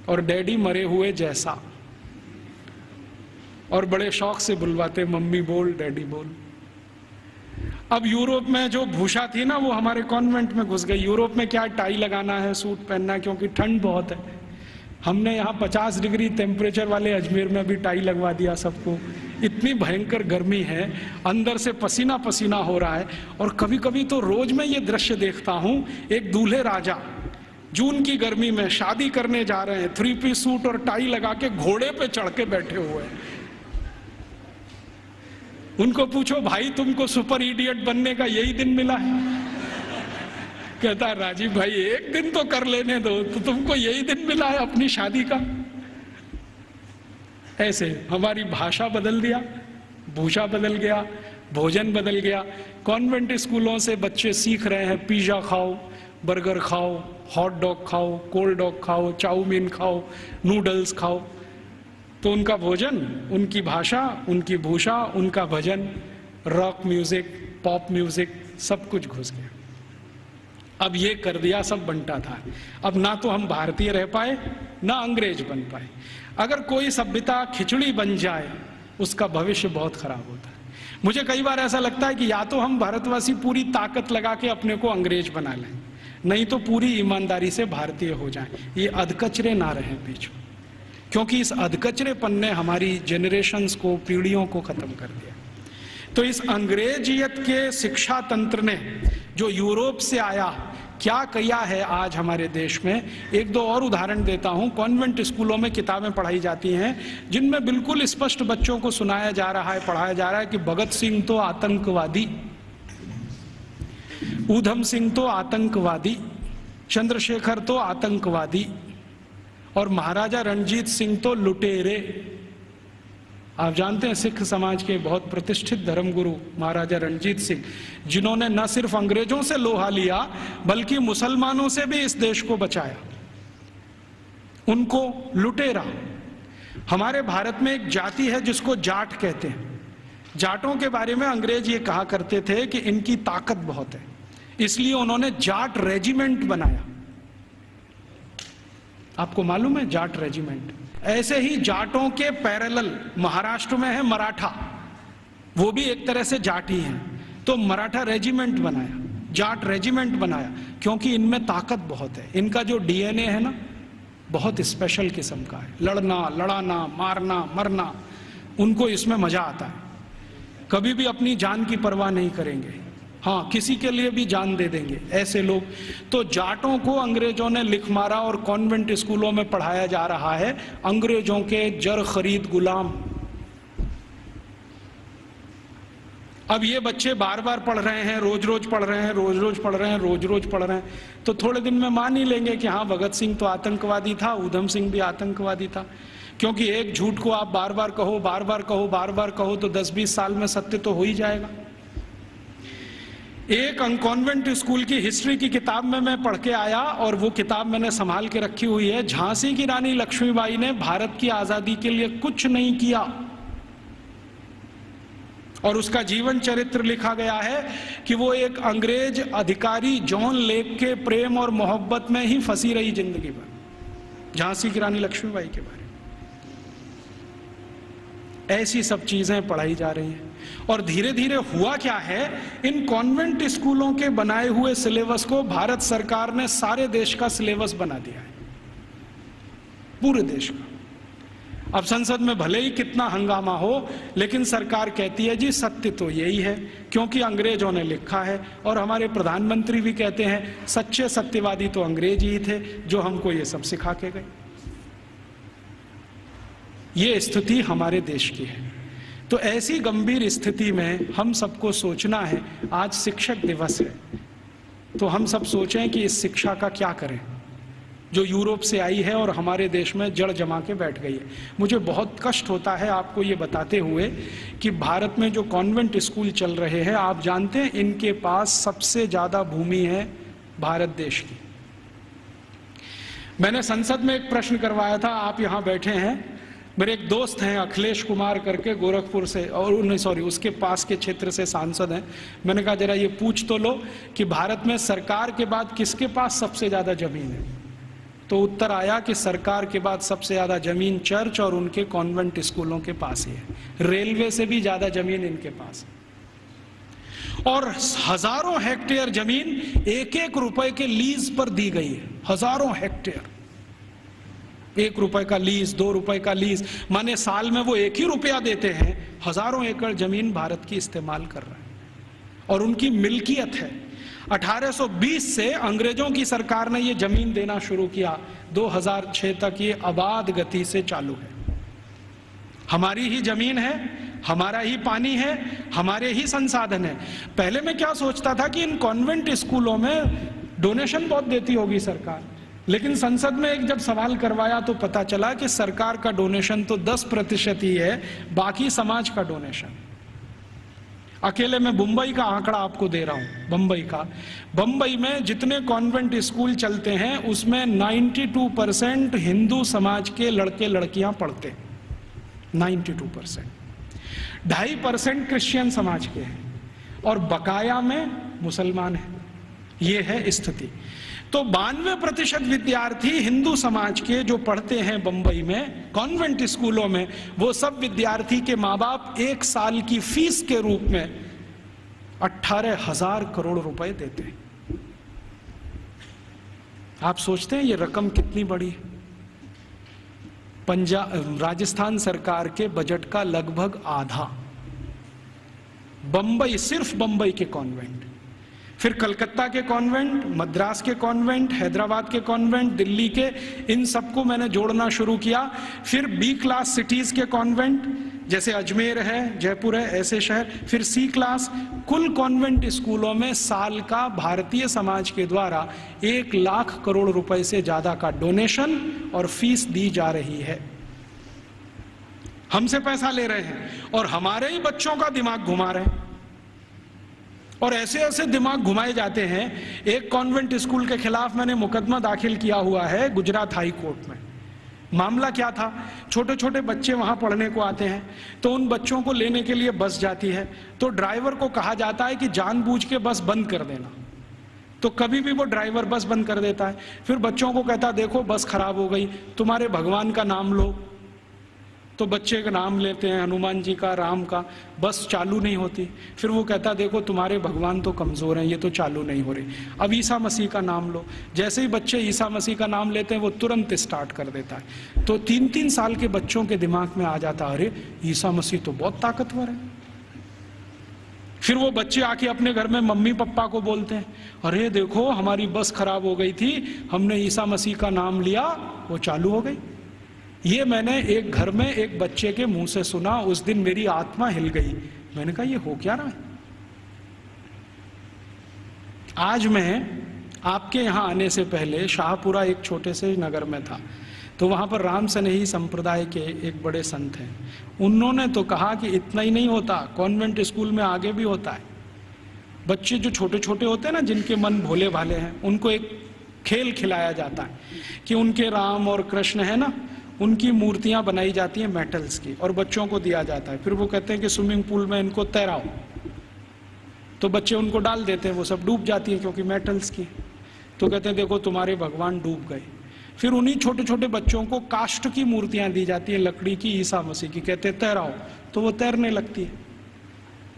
और डैडी मरे हुए जैसा, और बड़े शौक से बुलवाते मम्मी बोल, डैडी बोल। अब यूरोप में जो भूषा थी ना, वो हमारे कॉन्वेंट में घुस गई। यूरोप में क्या टाई लगाना है, सूट पहनना है, क्योंकि ठंड बहुत है। हमने यहाँ 50 डिग्री टेम्परेचर वाले अजमेर में भी टाई लगवा दिया सबको। इतनी भयंकर गर्मी है, अंदर से पसीना पसीना हो रहा है। और कभी कभी तो रोज मैं ये दृश्य देखता हूँ, एक दूल्हे राजा जून की गर्मी में शादी करने जा रहे हैं, 3 पीस सूट और टाई लगा के घोड़े पे चढ़ के बैठे हुए हैं। उनको पूछो, भाई तुमको सुपर इडियट बनने का यही दिन मिला है? कहता राजीव भाई एक दिन तो कर लेने दो, तो तुमको यही दिन मिला है अपनी शादी का? ऐसे हमारी भाषा बदल दिया, भूषा बदल गया, भोजन बदल गया। कॉन्वेंट स्कूलों से बच्चे सीख रहे हैं पिज्जा खाओ, बर्गर खाओ, हॉट डॉग खाओ, कोल्ड डॉग खाओ, चाउमीन खाओ, नूडल्स खाओ। तो उनका भोजन, उनकी भाषा, उनकी भूषा, उनका भजन, रॉक म्यूजिक, पॉप म्यूजिक, सब कुछ घुस गया। अब ये कर दिया सब बंटा था। अब ना तो हम भारतीय रह पाए, ना अंग्रेज बन पाए। अगर कोई सभ्यता खिचड़ी बन जाए, उसका भविष्य बहुत खराब होता है। मुझे कई बार ऐसा लगता है कि या तो हम भारतवासी पूरी ताकत लगा के अपने को अंग्रेज बना लें, नहीं तो पूरी ईमानदारी से भारतीय हो जाएं। ये अधकचरे ना रहें बीच में, क्योंकि इस अधकचरेपन ने हमारी जनरेशन्स को, पीढ़ियों को खत्म कर दिया। तो इस अंग्रेजियत के शिक्षा तंत्र ने जो यूरोप से आया, क्या किया है आज हमारे देश में। एक दो और उदाहरण देता हूं। कॉन्वेंट स्कूलों में किताबें पढ़ाई जाती हैं जिनमें बिल्कुल स्पष्ट बच्चों को सुनाया जा रहा है, पढ़ाया जा रहा है कि भगत सिंह तो आतंकवादी, ऊधम सिंह तो आतंकवादी, चंद्रशेखर तो आतंकवादी, और महाराजा रणजीत सिंह तो लुटेरे। आप जानते हैं सिख समाज के बहुत प्रतिष्ठित धर्मगुरु महाराजा रणजीत सिंह, जिन्होंने न सिर्फ अंग्रेजों से लोहा लिया बल्कि मुसलमानों से भी इस देश को बचाया, उनको लुटेरा। हमारे भारत में एक जाति है जिसको जाट कहते हैं। जाटों के बारे में अंग्रेज ये कहा करते थे कि इनकी ताकत बहुत है, इसलिए उन्होंने जाट रेजिमेंट बनाया। आपको मालूम है जाट रेजिमेंट? ऐसे ही जाटों के पैरेलल महाराष्ट्र में है मराठा, वो भी एक तरह से जाट ही हैं। तो मराठा रेजिमेंट बनाया, जाट रेजिमेंट बनाया, क्योंकि इनमें ताकत बहुत है। इनका जो डीएनए है ना, बहुत स्पेशल किस्म का है। लड़ना, लड़ाना, मारना, मरना, उनको इसमें मजा आता है। कभी भी अपनी जान की परवाह नहीं करेंगे, हाँ किसी के लिए भी जान दे देंगे, ऐसे लोग। तो जाटों को अंग्रेजों ने लिख मारा और कॉन्वेंट स्कूलों में पढ़ाया जा रहा है अंग्रेजों के जर खरीद गुलाम। अब ये बच्चे बार बार पढ़ रहे हैं, रोज रोज पढ़ रहे हैं, रोज रोज पढ़ रहे हैं, रोज रोज पढ़ रहे हैं, तो थोड़े दिन में मान ही लेंगे कि हाँ भगत सिंह तो आतंकवादी था, ऊधम सिंह भी आतंकवादी था। क्योंकि एक झूठ को आप बार बार कहो, बार बार कहो, बार बार कहो, तो 10-20 साल में सत्य तो हो ही जाएगा। एक कॉन्वेंट स्कूल की हिस्ट्री की किताब में मैं पढ़ के आया, और वो किताब मैंने संभाल के रखी हुई है। झांसी की रानी लक्ष्मीबाई ने भारत की आजादी के लिए कुछ नहीं किया, और उसका जीवन चरित्र लिखा गया है कि वो एक अंग्रेज अधिकारी जॉन लेक के प्रेम और मोहब्बत में ही फंसी रही जिंदगी भर। झांसी की रानी लक्ष्मीबाई के बारे में ऐसी सब चीजें पढ़ाई जा रही हैं। और धीरे धीरे हुआ क्या है, इन कॉन्वेंट स्कूलों के बनाए हुए सिलेबस को भारत सरकार ने सारे देश का सिलेबस बना दिया है, पूरे देश का। अब संसद में भले ही कितना हंगामा हो, लेकिन सरकार कहती है जी सत्य तो यही है, क्योंकि अंग्रेजों ने लिखा है। और हमारे प्रधानमंत्री भी कहते हैं सच्चे सत्यवादी तो अंग्रेज ही थे जो हमको ये सब सिखा के गए। ये स्थिति हमारे देश की है। तो ऐसी गंभीर स्थिति में हम सबको सोचना है, आज शिक्षक दिवस है, तो हम सब सोचें कि इस शिक्षा का क्या करें जो यूरोप से आई है और हमारे देश में जड़ जमा के बैठ गई है। मुझे बहुत कष्ट होता है आपको ये बताते हुए कि भारत में जो कॉन्वेंट स्कूल चल रहे हैं, आप जानते हैं इनके पास सबसे ज्यादा भूमि है भारत देश की। मैंने संसद में एक प्रश्न करवाया था, आप यहां बैठे हैं, मेरे एक दोस्त हैं अखिलेश कुमार करके गोरखपुर से, और सॉरी उसके पास के क्षेत्र से सांसद हैं। मैंने कहा जरा ये पूछ तो लो कि भारत में सरकार के बाद किसके पास सबसे ज्यादा जमीन है। तो उत्तर आया कि सरकार के बाद सबसे ज्यादा जमीन चर्च और उनके कॉन्वेंट स्कूलों के पास ही है। रेलवे से भी ज्यादा जमीन इनके पास है। और हजारों हेक्टेयर जमीन एक एक रुपए के लीज पर दी गई है। हजारों हेक्टेयर, 1 रुपए का लीज, 2 रुपए का लीज, माने साल में वो 1 ही रुपया देते हैं। हजारों एकड़ जमीन भारत की इस्तेमाल कर रहे हैं और उनकी मिल्कियत है। 1820 से अंग्रेजों की सरकार ने ये जमीन देना शुरू किया, 2006 तक ये आबाद गति से चालू है। हमारी ही जमीन है, हमारा ही पानी है, हमारे ही संसाधन है। पहले मैं क्या सोचता था कि इन कॉन्वेंट स्कूलों में डोनेशन बहुत देती होगी सरकार, लेकिन संसद में एक जब सवाल करवाया तो पता चला कि सरकार का डोनेशन तो 10% ही है, बाकी समाज का डोनेशन। अकेले मैं मुंबई का आंकड़ा आपको दे रहा हूं, बंबई में जितने कॉन्वेंट स्कूल चलते हैं उसमें 92% हिंदू समाज के लड़के लड़कियां पढ़ते, 92%। 2.5% क्रिश्चियन समाज के हैं और बकाया में मुसलमान हैं। ये है स्थिति। तो 92% विद्यार्थी हिंदू समाज के जो पढ़ते हैं बंबई में कॉन्वेंट स्कूलों में, वो सब विद्यार्थी के माँ बाप 1 साल की फीस के रूप में 18,000 करोड़ रुपए देते हैं। आप सोचते हैं ये रकम कितनी बड़ी है? राजस्थान सरकार के बजट का लगभग आधा बंबई, सिर्फ बंबई के कॉन्वेंट। फिर कलकत्ता के कॉन्वेंट, मद्रास के कॉन्वेंट, हैदराबाद के कॉन्वेंट, दिल्ली के, इन सबको मैंने जोड़ना शुरू किया। फिर B क्लास सिटीज के कॉन्वेंट, जैसे अजमेर है, जयपुर है, ऐसे शहर। फिर C क्लास। कुल कॉन्वेंट स्कूलों में साल का भारतीय समाज के द्वारा 1 लाख करोड़ रुपए से ज्यादा का डोनेशन और फीस दी जा रही है। हमसे पैसा ले रहे हैं और हमारे ही बच्चों का दिमाग घुमा रहे हैं। और ऐसे ऐसे दिमाग घुमाए जाते हैं। एक कॉन्वेंट स्कूल के खिलाफ मैंने मुकदमा दाखिल किया हुआ है गुजरात हाई कोर्ट में। मामला क्या था, छोटे छोटे बच्चे वहां पढ़ने को आते हैं, तो उन बच्चों को लेने के लिए बस जाती है, तो ड्राइवर को कहा जाता है कि जानबूझ के बस बंद कर देना। तो कभी भी वो ड्राइवर बस बंद कर देता है। फिर बच्चों को कहता देखो बस खराब हो गई, तुम्हारे भगवान का नाम लो। तो बच्चे का नाम लेते हैं, हनुमान जी का, राम का, बस चालू नहीं होती। फिर वो कहता देखो तुम्हारे भगवान तो कमजोर हैं, ये तो चालू नहीं हो रही। अब ईसा मसीह का नाम लो। जैसे ही बच्चे ईसा मसीह का नाम लेते हैं वो तुरंत स्टार्ट कर देता है। तो 3-3 साल के बच्चों के दिमाग में आ जाता अरे ईसा मसीह तो बहुत ताकतवर है। फिर वो बच्चे आके अपने घर में मम्मी पापा को बोलते हैं अरे देखो हमारी बस खराब हो गई थी, हमने ईसा मसीह का नाम लिया, वो चालू हो गई। ये मैंने एक घर में एक बच्चे के मुंह से सुना। उस दिन मेरी आत्मा हिल गई। मैंने कहा ये हो क्या रहा है। आज मैं आपके यहां आने से पहले शाहपुरा एक छोटे से नगर में था, तो वहां पर राम सनेही संप्रदाय के एक बड़े संत हैं। उन्होंने तो कहा कि इतना ही नहीं होता, कॉन्वेंट स्कूल में आगे भी होता है। बच्चे जो छोटे छोटे होते हैं ना, जिनके मन भोले भाले हैं, उनको एक खेल खिलाया जाता है कि उनके राम और कृष्ण है ना, उनकी मूर्तियां बनाई जाती हैं मेटल्स की और बच्चों को दिया जाता है। फिर वो कहते हैं कि स्विमिंग पूल में इनको तैराओ, तो बच्चे उनको डाल देते हैं, वो सब डूब जाती है क्योंकि मेटल्स की। तो कहते हैं देखो तुम्हारे भगवान डूब गए। फिर उन्हीं छोटे छोटे बच्चों को काष्ठ की मूर्तियां दी जाती हैं, लकड़ी की, ईसा मसीह की, कहते हैं तैराओ, तो वो तैरने लगती है।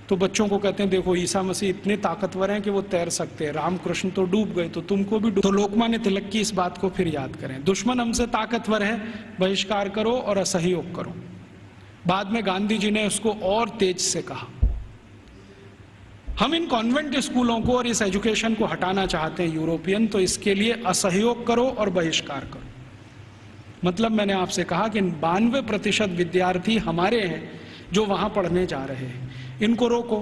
तो बच्चों को कहते हैं देखो ईसा मसीह इतने ताकतवर हैं कि वो तैर सकते हैं, रामकृष्ण तो डूब गए तो तुमको भी डूब। तो लोकमान्य तिलक की इस बात को फिर याद करें, दुश्मन हमसे ताकतवर है, बहिष्कार करो और असहयोग करो। बाद में गांधी जी ने उसको और तेज से कहा। हम इन कॉन्वेंट स्कूलों को और इस एजुकेशन को हटाना चाहते हैं यूरोपियन, तो इसके लिए असहयोग करो और बहिष्कार करो। मतलब मैंने आपसे कहा कि 92% विद्यार्थी हमारे हैं जो वहां पढ़ने जा रहे हैं, इनको रोको।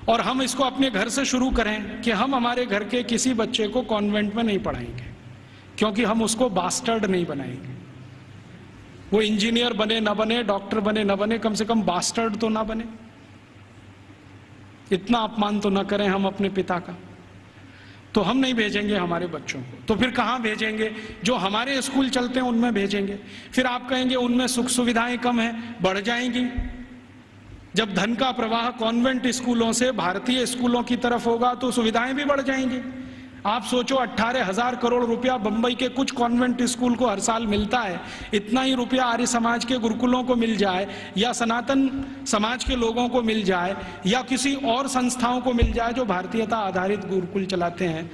और हम इसको अपने घर से शुरू करें कि हम हमारे घर के किसी बच्चे को कॉन्वेंट में नहीं पढ़ाएंगे, क्योंकि हम उसको बास्टर्ड नहीं बनाएंगे। वो इंजीनियर बने ना बने, डॉक्टर बने ना बने, कम से कम बास्टर्ड तो ना बने। इतना अपमान तो ना करें हम अपने पिता का। तो हम नहीं भेजेंगे हमारे बच्चों को, तो फिर कहाँ भेजेंगे? जो हमारे स्कूल चलते हैं उनमें भेजेंगे। फिर आप कहेंगे उनमें सुख सुविधाएं कम हैं, बढ़ जाएंगी। जब धन का प्रवाह कॉन्वेंट स्कूलों से भारतीय स्कूलों की तरफ होगा तो सुविधाएं भी बढ़ जाएंगी। आप सोचो 18,000 करोड़ रुपया बंबई के कुछ कॉन्वेंट स्कूल को हर साल मिलता है, इतना ही रुपया आर्य समाज के गुरुकुलों को मिल जाए, या सनातन समाज के लोगों को मिल जाए, या किसी और संस्थाओं को मिल जाए जो भारतीयता आधारित गुरुकुल चलाते हैं,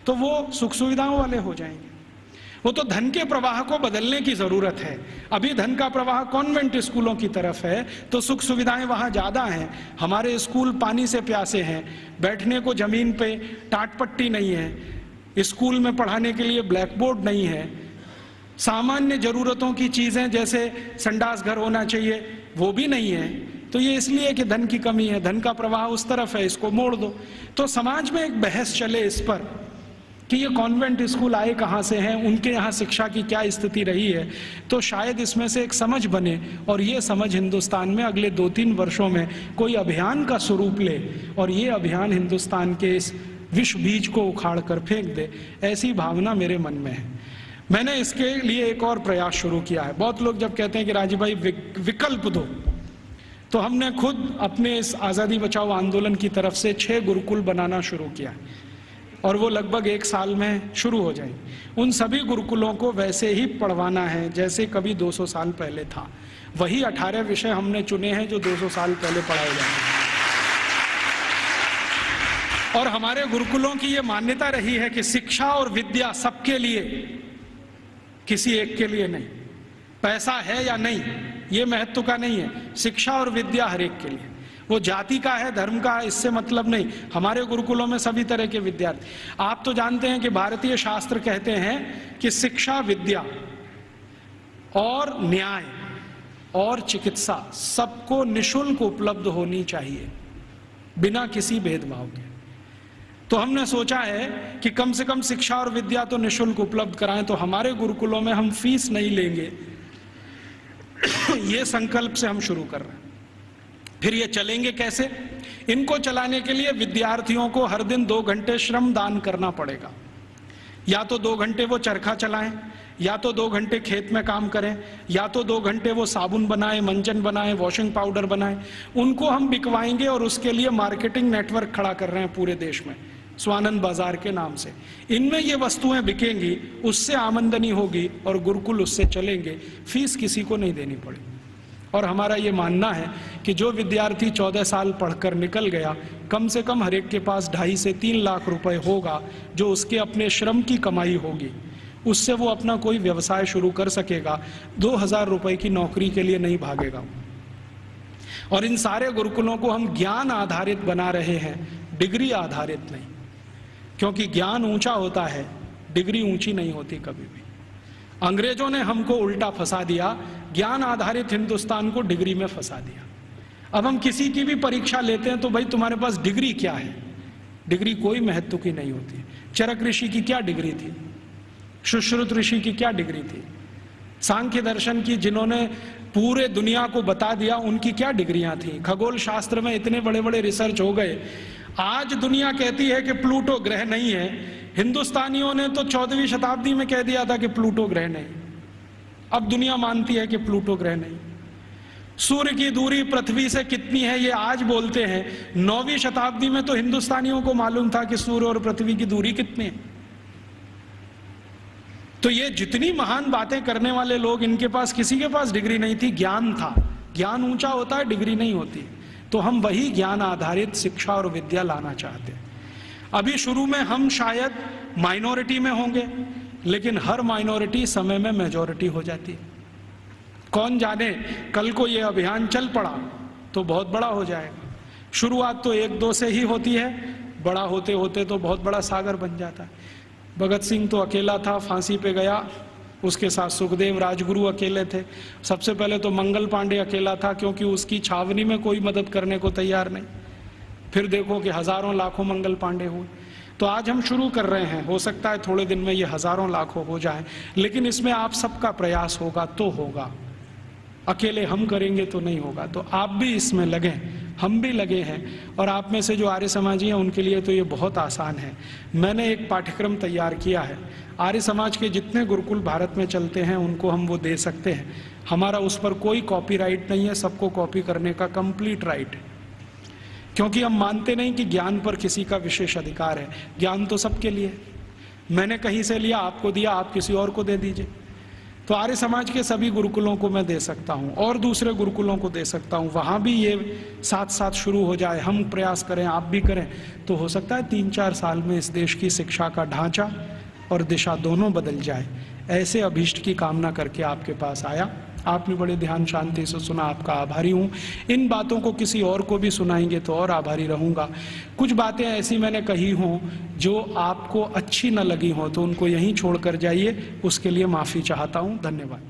तो वो सुख सुविधाओं वाले हो जाएंगे। वो तो धन के प्रवाह को बदलने की जरूरत है। अभी धन का प्रवाह कॉन्वेंट स्कूलों की तरफ है, तो सुख सुविधाएं वहां ज्यादा हैं। हमारे स्कूल पानी से प्यासे हैं, बैठने को जमीन पे टाटपट्टी नहीं है, स्कूल में पढ़ाने के लिए ब्लैक बोर्ड नहीं है, सामान्य जरूरतों की चीजें जैसे संडास घर होना चाहिए वो भी नहीं है। तो ये इसलिए कि धन की कमी है, धन का प्रवाह उस तरफ है, इसको मोड़ दो। तो समाज में एक बहस चले इस पर कि ये कॉन्वेंट स्कूल आए कहाँ से हैं, उनके यहाँ शिक्षा की क्या स्थिति रही है, तो शायद इसमें से एक समझ बने और ये समझ हिंदुस्तान में अगले 2-3 वर्षों में कोई अभियान का स्वरूप ले और ये अभियान हिंदुस्तान के इस विश्व बीज को उखाड़ कर फेंक दे, ऐसी भावना मेरे मन में है। मैंने इसके लिए एक और प्रयास शुरू किया है। बहुत लोग जब कहते हैं कि राजीव भाई विकल्प दो, तो हमने खुद अपने इस आज़ादी बचाओ आंदोलन की तरफ से 6 गुरुकुल बनाना शुरू किया और वो लगभग 1 साल में शुरू हो जाएंगे। उन सभी गुरुकुलों को वैसे ही पढ़वाना है जैसे कभी 200 साल पहले था। वही 18 विषय हमने चुने हैं जो 200 साल पहले पढ़ाए जाते। और हमारे गुरुकुलों की ये मान्यता रही है कि शिक्षा और विद्या सबके लिए, किसी एक के लिए नहीं। पैसा है या नहीं ये महत्व का नहीं है, शिक्षा और विद्या हर एक के लिए। वो जाति का है, धर्म का है, इससे मतलब नहीं। हमारे गुरुकुलों में सभी तरह के विद्यार्थी। आप तो जानते हैं कि भारतीय शास्त्र कहते हैं कि शिक्षा, विद्या और न्याय और चिकित्सा सबको निःशुल्क उपलब्ध होनी चाहिए, बिना किसी भेदभाव के। तो हमने सोचा है कि कम से कम शिक्षा और विद्या तो निःशुल्क उपलब्ध कराएं। तो हमारे गुरुकुलों में हम फीस नहीं लेंगे, ये संकल्प से हम शुरू कर रहे हैं। फिर ये चलेंगे कैसे? इनको चलाने के लिए विद्यार्थियों को हर दिन 2 घंटे श्रम दान करना पड़ेगा। या तो 2 घंटे वो चरखा चलाएं, या तो 2 घंटे खेत में काम करें, या तो 2 घंटे वो साबुन बनाएं, मंजन बनाएं, वॉशिंग पाउडर बनाएं। उनको हम बिकवाएंगे और उसके लिए मार्केटिंग नेटवर्क खड़ा कर रहे हैं पूरे देश में, स्वानंद बाजार के नाम से। इनमें ये वस्तुएं बिकेंगी, उससे आमदनी होगी और गुरुकुल उससे चलेंगे, फीस किसी को नहीं देनी पड़ेगी। और हमारा ये मानना है कि जो विद्यार्थी 14 साल पढ़कर निकल गया, कम से कम हर एक के पास 2.5 से 3 लाख रुपए होगा जो उसके अपने श्रम की कमाई होगी, उससे वो अपना कोई व्यवसाय शुरू कर सकेगा। 2,000 रुपए की नौकरी के लिए नहीं भागेगा। और इन सारे गुरुकुलों को हम ज्ञान आधारित बना रहे हैं, डिग्री आधारित नहीं, क्योंकि ज्ञान ऊंचा होता है, डिग्री ऊंची नहीं होती कभी भी। अंग्रेजों ने हमको उल्टा फंसा दिया, ज्ञान आधारित हिंदुस्तान को डिग्री में फंसा दिया। अब हम किसी की भी परीक्षा लेते हैं तो भाई तुम्हारे पास डिग्री क्या है? डिग्री कोई महत्व की नहीं होती। चरक ऋषि की क्या डिग्री थी? सुश्रुत ऋषि की क्या डिग्री थी? सांख्य दर्शन की जिन्होंने पूरे दुनिया को बता दिया, उनकी क्या डिग्रियां थी? खगोल शास्त्र में इतने बड़े बड़े रिसर्च हो गए। आज दुनिया कहती है कि प्लूटो ग्रह नहीं है, हिंदुस्तानियों ने तो 14वीं शताब्दी में कह दिया था कि प्लूटो ग्रह नहीं। अब दुनिया मानती है कि प्लूटो ग्रह नहीं। सूर्य की दूरी पृथ्वी से कितनी है ये आज बोलते हैं, 9वीं शताब्दी में तो हिंदुस्तानियों को मालूम था कि सूर्य और पृथ्वी की दूरी कितनी है। तो ये जितनी महान बातें करने वाले लोग, इनके पास किसी के पास डिग्री नहीं थी, ज्ञान था। ज्ञान ऊंचा होता है, डिग्री नहीं होती। तो हम वही ज्ञान आधारित शिक्षा और विद्या लाना चाहते हैं। अभी शुरू में हम शायद माइनॉरिटी में होंगे, लेकिन हर माइनॉरिटी समय में मेजॉरिटी हो जाती है। कौन जाने कल को ये अभियान चल पड़ा तो बहुत बड़ा हो जाएगा। शुरुआत तो 1-2 से ही होती है, बड़ा होते होते तो बहुत बड़ा सागर बन जाता है। भगत सिंह तो अकेला था, फांसी पे गया, उसके साथ सुखदेव राजगुरु अकेले थे। सबसे पहले तो मंगल पांडे अकेला था, क्योंकि उसकी छावनी में कोई मदद करने को तैयार नहीं। फिर देखो कि हजारों लाखों मंगल पांडे हुए। तो आज हम शुरू कर रहे हैं, हो सकता है थोड़े दिन में ये हजारों लाखों हो जाए, लेकिन इसमें आप सबका प्रयास होगा तो होगा। अकेले हम करेंगे तो नहीं होगा। तो आप भी इसमें लगें, हम भी लगे हैं। और आप में से जो आर्य समाजी हैं उनके लिए तो ये बहुत आसान है। मैंने एक पाठ्यक्रम तैयार किया है, आर्य समाज के जितने गुरुकुल भारत में चलते हैं उनको हम वो दे सकते हैं। हमारा उस पर कोई कॉपीराइट नहीं है, सबको कॉपी करने का कंप्लीट राइट है, क्योंकि हम मानते नहीं कि ज्ञान पर किसी का विशेष अधिकार है। ज्ञान तो सबके लिए। मैंने कहीं से लिया, आपको दिया, आप किसी और को दे दीजिए। तो आर्य समाज के सभी गुरुकुलों को मैं दे सकता हूं और दूसरे गुरुकुलों को दे सकता हूं। वहां भी ये साथ साथ शुरू हो जाए, हम प्रयास करें, आप भी करें, तो हो सकता है 3-4 साल में इस देश की शिक्षा का ढांचा और दिशा दोनों बदल जाए। ऐसे अभीष्ट की कामना करके आपके पास आया। आपने बड़े ध्यान शांति से सुना, आपका आभारी हूँ। इन बातों को किसी और को भी सुनाएंगे तो और आभारी रहूँगा। कुछ बातें ऐसी मैंने कही हों जो आपको अच्छी न लगी हों तो उनको यहीं छोड़ कर जाइए, उसके लिए माफ़ी चाहता हूँ। धन्यवाद।